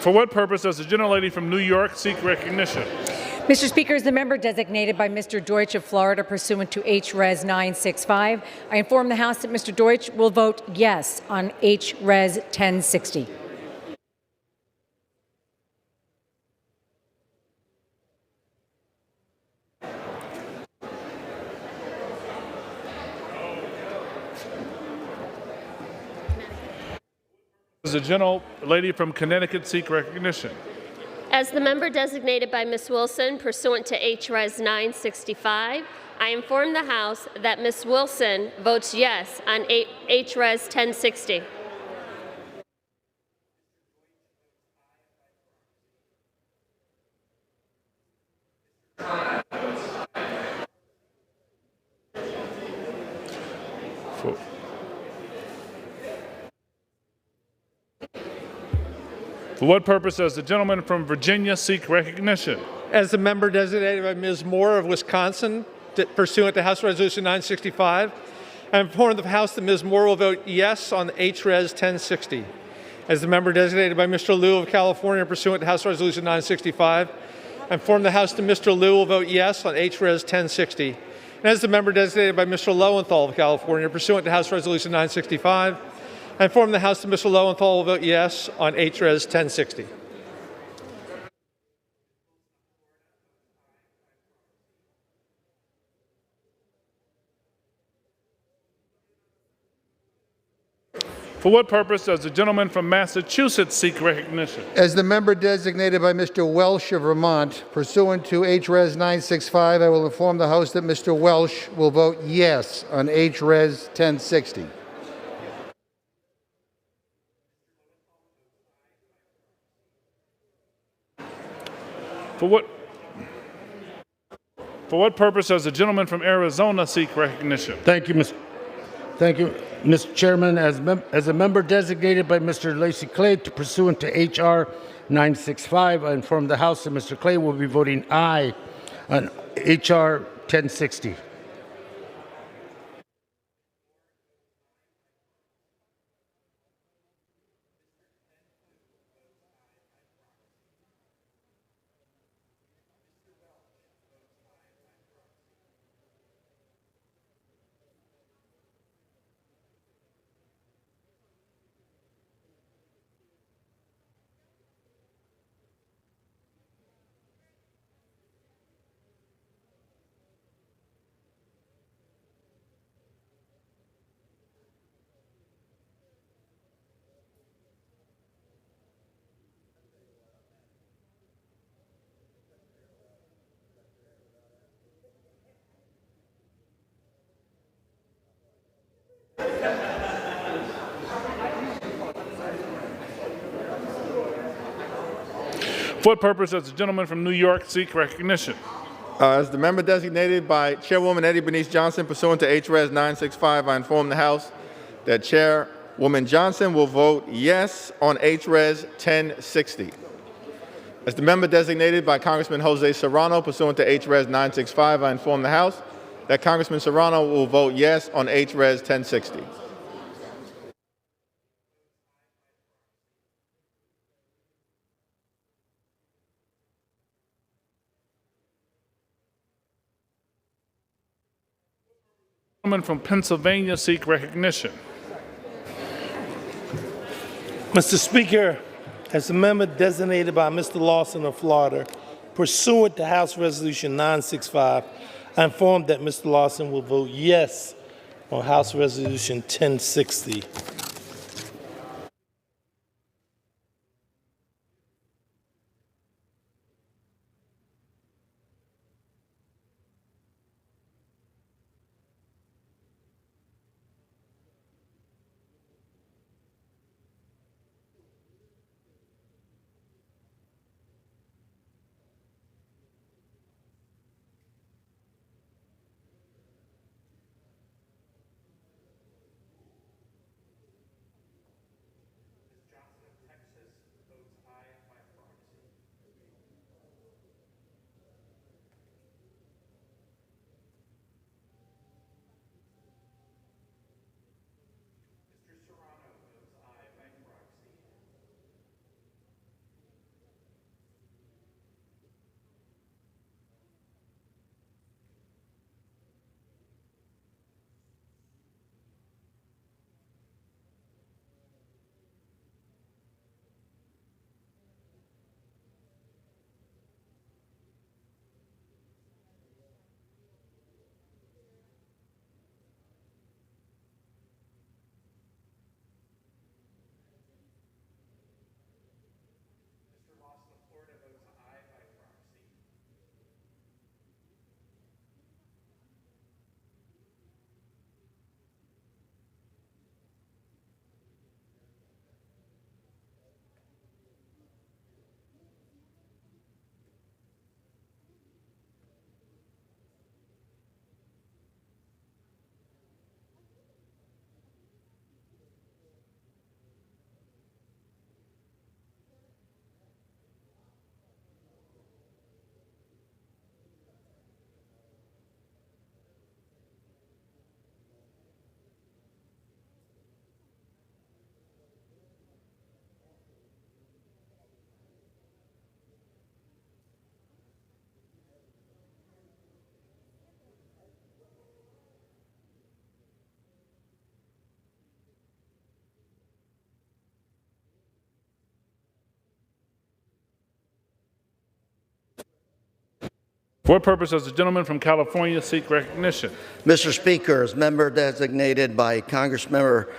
For what purpose does the gentlelady from New York seek recognition? Mr. Speaker, as the member designated by Mr. Deutsch of Florida pursuant to H-Res 965, I inform the House that Mr. Deutsch will vote yes on H-Res 1060. Does the gentlelady from Connecticut seek recognition? As the member designated by Ms. Wilson pursuant to H-Res 965, I inform the House that Ms. Wilson votes yes on H-Res 1060. For what purpose does the gentleman from Virginia seek recognition? As the member designated by Ms. Moore of Wisconsin, pursuant to House Resolution 965, I inform the House that Ms. Moore will vote yes on H-Res 1060. As the member designated by Mr. Liu of California, pursuant to House Resolution 965, I inform the House that Mr. Liu will vote yes on H-Res 1060. And as the member designated by Mr. Lowenthal of California, pursuant to House Resolution 965, I inform the House that Mr. Lowenthal will vote yes on H-Res 1060. For what purpose does the gentleman from Massachusetts seek recognition? As the member designated by Mr. Welch of Vermont, pursuant to H-Res 965, I will inform the House that Mr. Welch will vote yes on H-Res 1060. For what purpose does the gentleman from Arizona seek recognition? Thank you, Mr. Chairman. As a member designated by Mr. Lacy Clay pursuant to H.R. 965, I inform the House that Mr. Clay will be voting aye on H.R. 1060. For what purpose does the gentleman from New York seek recognition? As the member designated by Chairwoman Eddie Bernice Johnson pursuant to H.Res. 965, I inform the House that Chairwoman Johnson will vote yes on H.Res. 1060. As the member designated by Congressman Jose Serrano pursuant to H.Res. 965, I inform the House that Congressman Serrano will vote yes on H.Res. 1060. Gentleman from Pennsylvania seek recognition. Mr. Speaker, as a member designated by Mr. Lawson of Florida, pursuant to House Resolution 965, I inform that Mr. Lawson will vote yes on House Resolution 1060. For what purpose does the gentleman from California seek recognition? Mr. Speaker, as member designated by Congressmember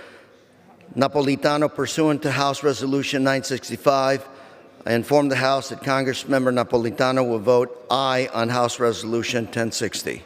Napolitano pursuant to House Resolution 965, I inform the House that Congressmember Napolitano will vote aye on House Resolution 1060.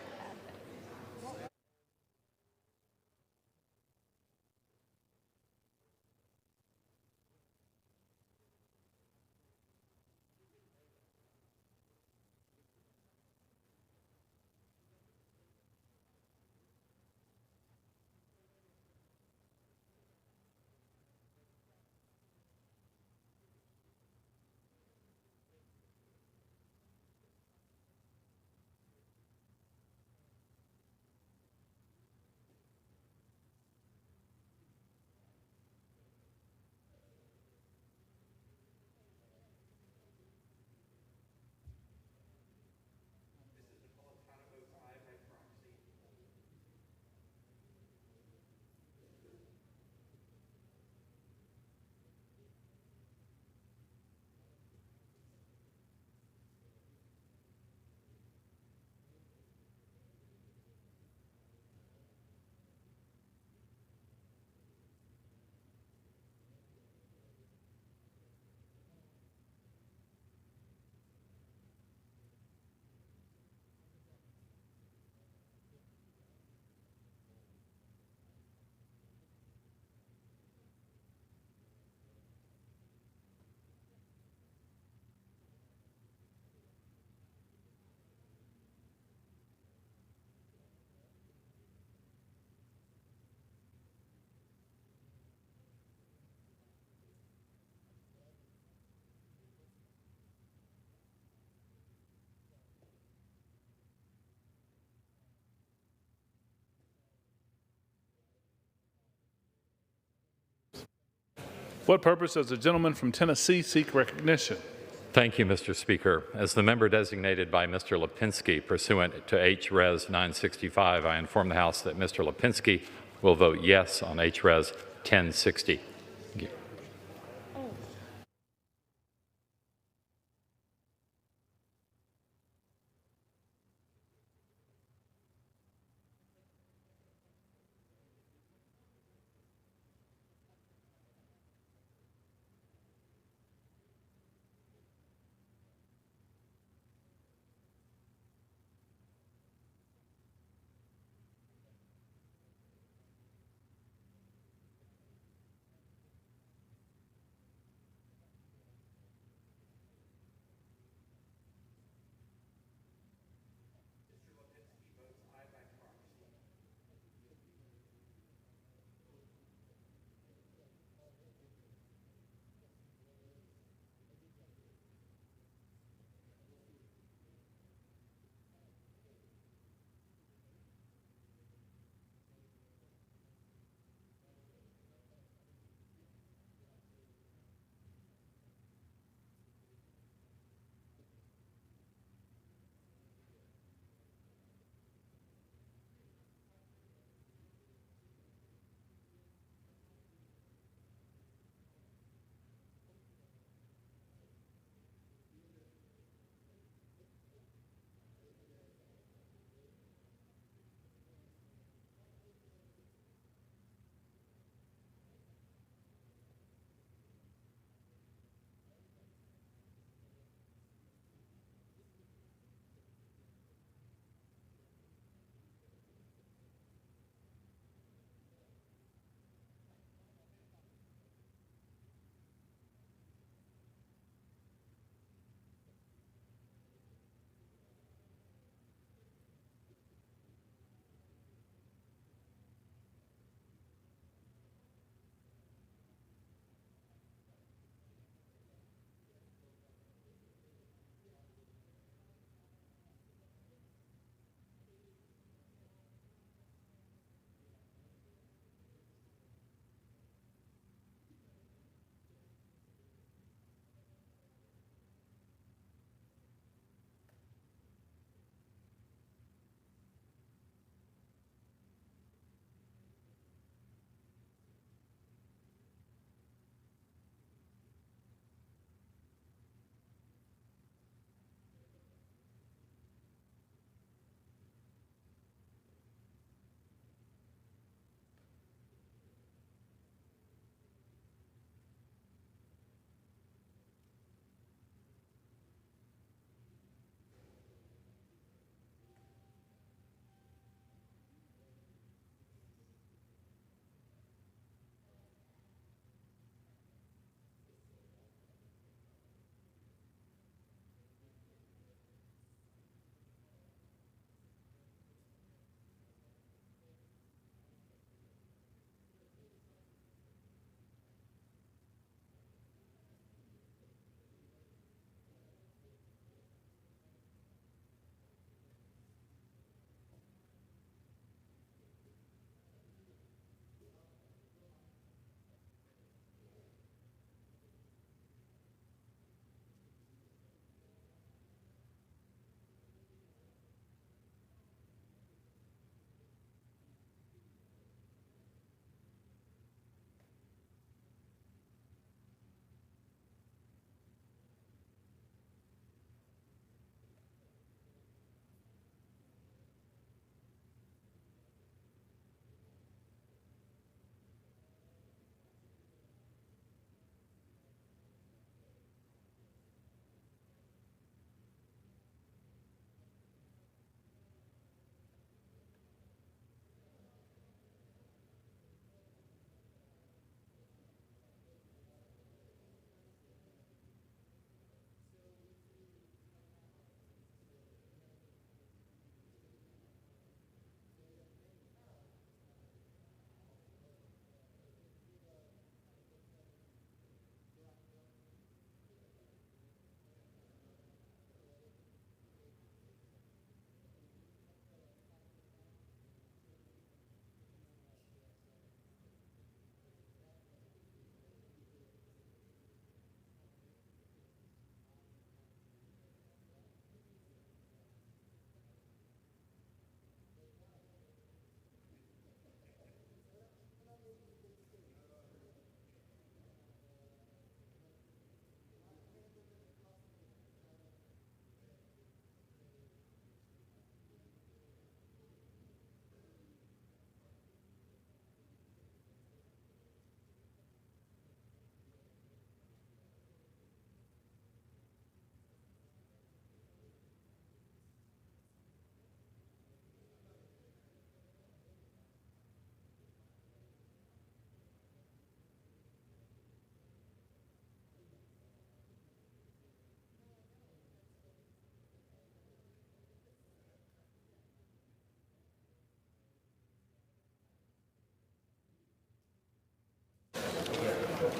what purpose does the gentleman from Tennessee seek recognition? Thank you, Mr. Speaker. As the member designated by Mr. Lipinski pursuant to H-Res 965, I inform the House that Mr. Lipinski will vote yes on H-Res 1060. Thank you.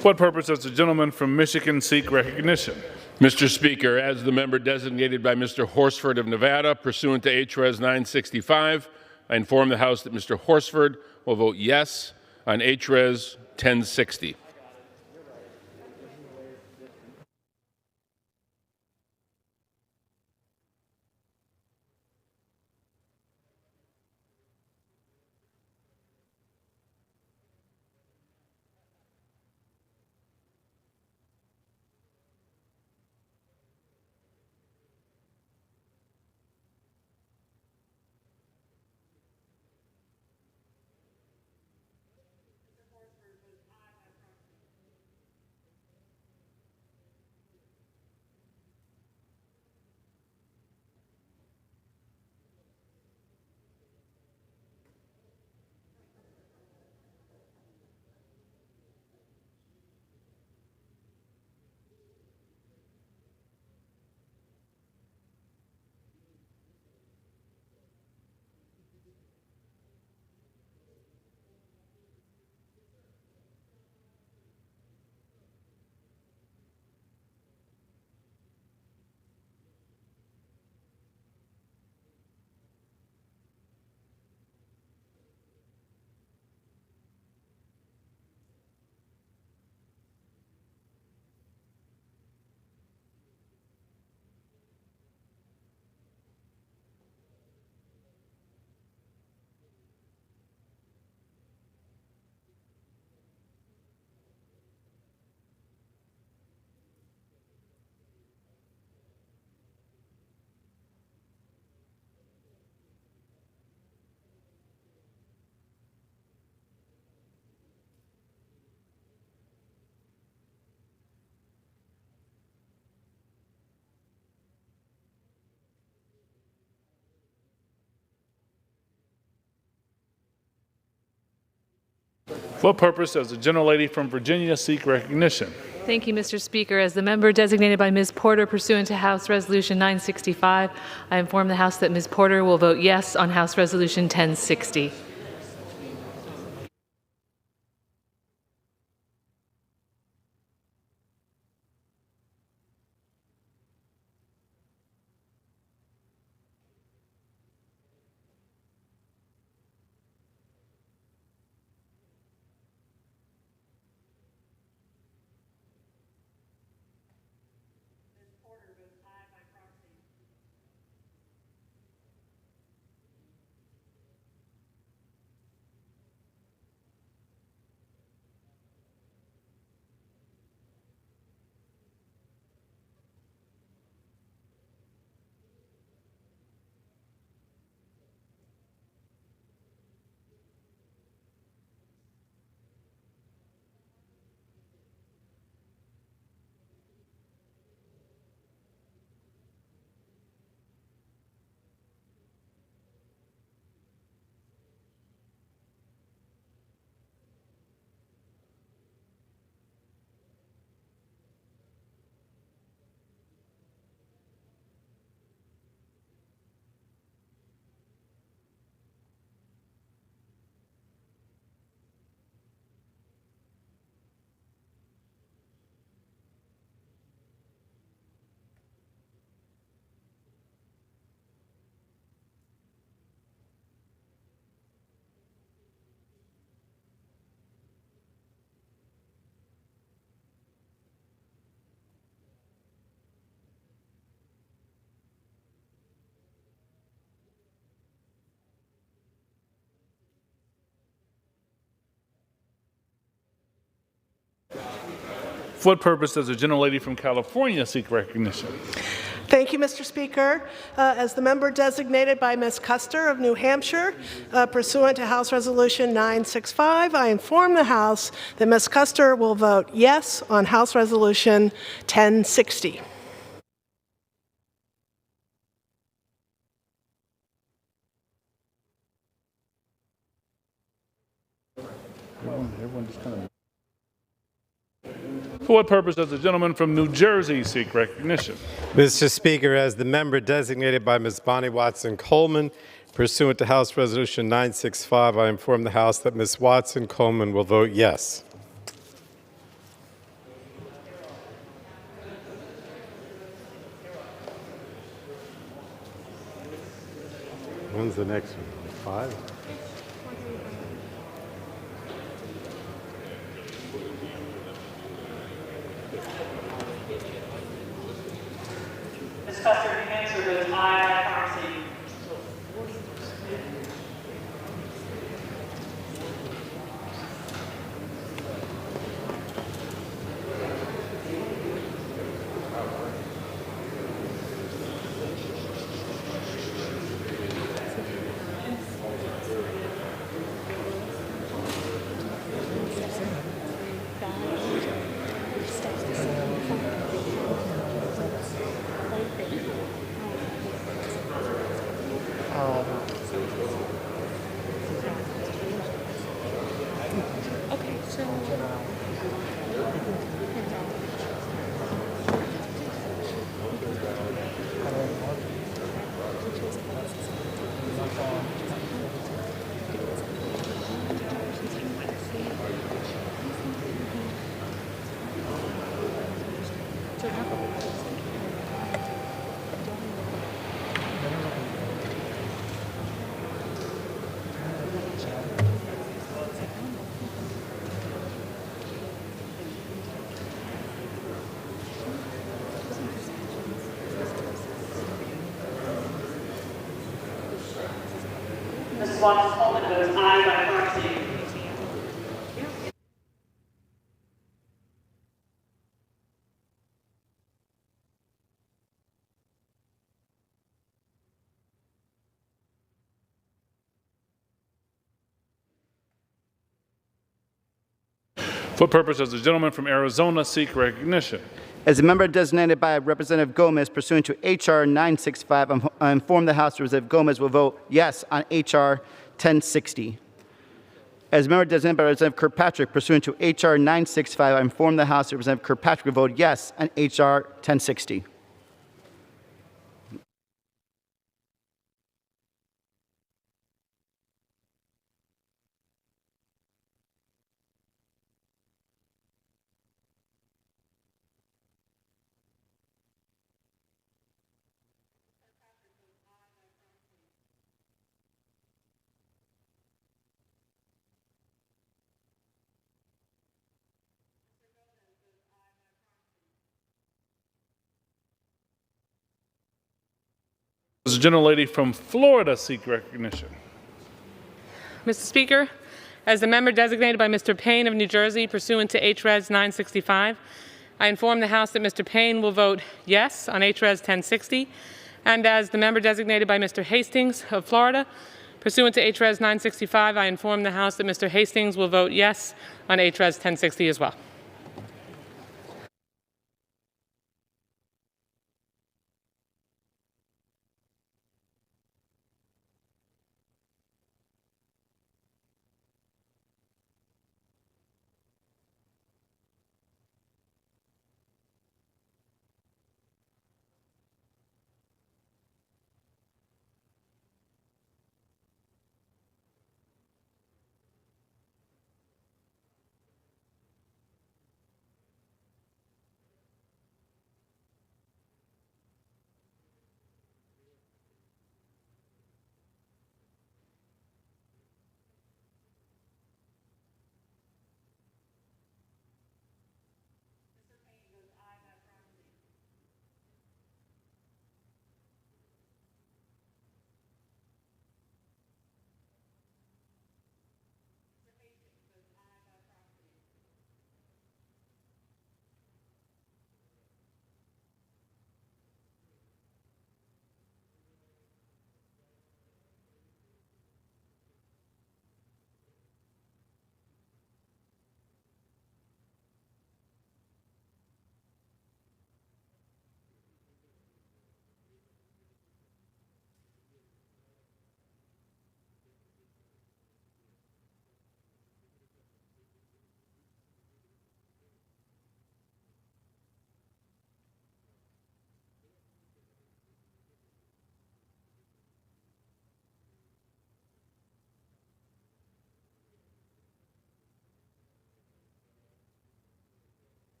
For what purpose does the gentleman from Michigan seek recognition? Mr. Speaker, as the member designated by Mr. Horsford of Nevada, pursuant to H.Res. 965, I inform the House that Mr. Horsford will vote yes on H.Res. 1060. For what purpose does the gentlelady from Virginia seek recognition? Thank you, Mr. Speaker. As the member designated by Ms. Porter pursuant to House Resolution 965, I inform the House that Ms. Porter will vote yes on House Resolution 1060. For what purpose does the gentlelady from California seek recognition? Thank you, Mr. Speaker. As the member designated by Ms. Custer of New Hampshire, pursuant to House Resolution 965, I inform the House that Ms. Custer will vote yes on House Resolution 1060. Everyone just kind of... For what purpose does the gentleman from New Jersey seek recognition? Mr. Speaker, as the member designated by Ms. Bonnie Watson Coleman, pursuant to House Resolution 965, I inform the House that Ms. Watson Coleman will vote yes. When's the next one? 5? Ms. Custer, the answer is aye by proxy. Mrs. Watson-Coleman votes aye by proxy. For purpose, does the gentleman from Arizona seek recognition? As a member designated by Representative Gomez pursuant to H.R. 965, I inform the House Representative Gomez will vote yes on H.R. 1060. As a member designated by Representative Kirkpatrick pursuant to H.R. 965, I inform the House Representative Kirkpatrick will vote yes on H.R. 1060. Does the gentlelady from Florida seek recognition? Mr. Speaker, as the member designated by Mr. Payne of New Jersey pursuant to HRES 965, I inform the House that Mr. Payne will vote yes on HRES 1060, and as the member designated by Mr. Hastings of Florida pursuant to HRES 965, I inform the House that Mr. Hastings will vote yes on HRES 1060 as well.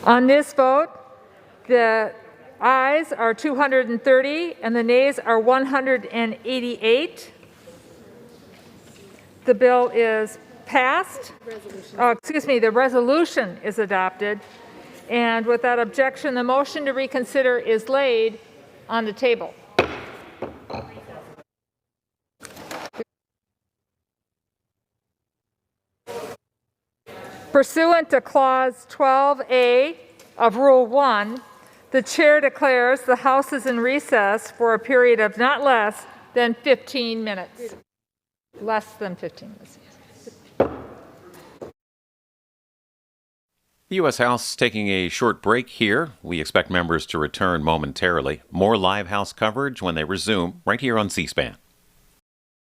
On this vote, the ayes are 230 and the nays are 188. The bill is passed. The resolution is adopted. And without objection, the motion to reconsider is laid on the table. Pursuant to Clause 12A of Rule 1, the chair declares the House is in recess for a period of not less than 15 minutes. Less than 15 minutes. The U.S. House taking a short break here. We expect members to return momentarily. More live House coverage when they resume right here on C-SPAN.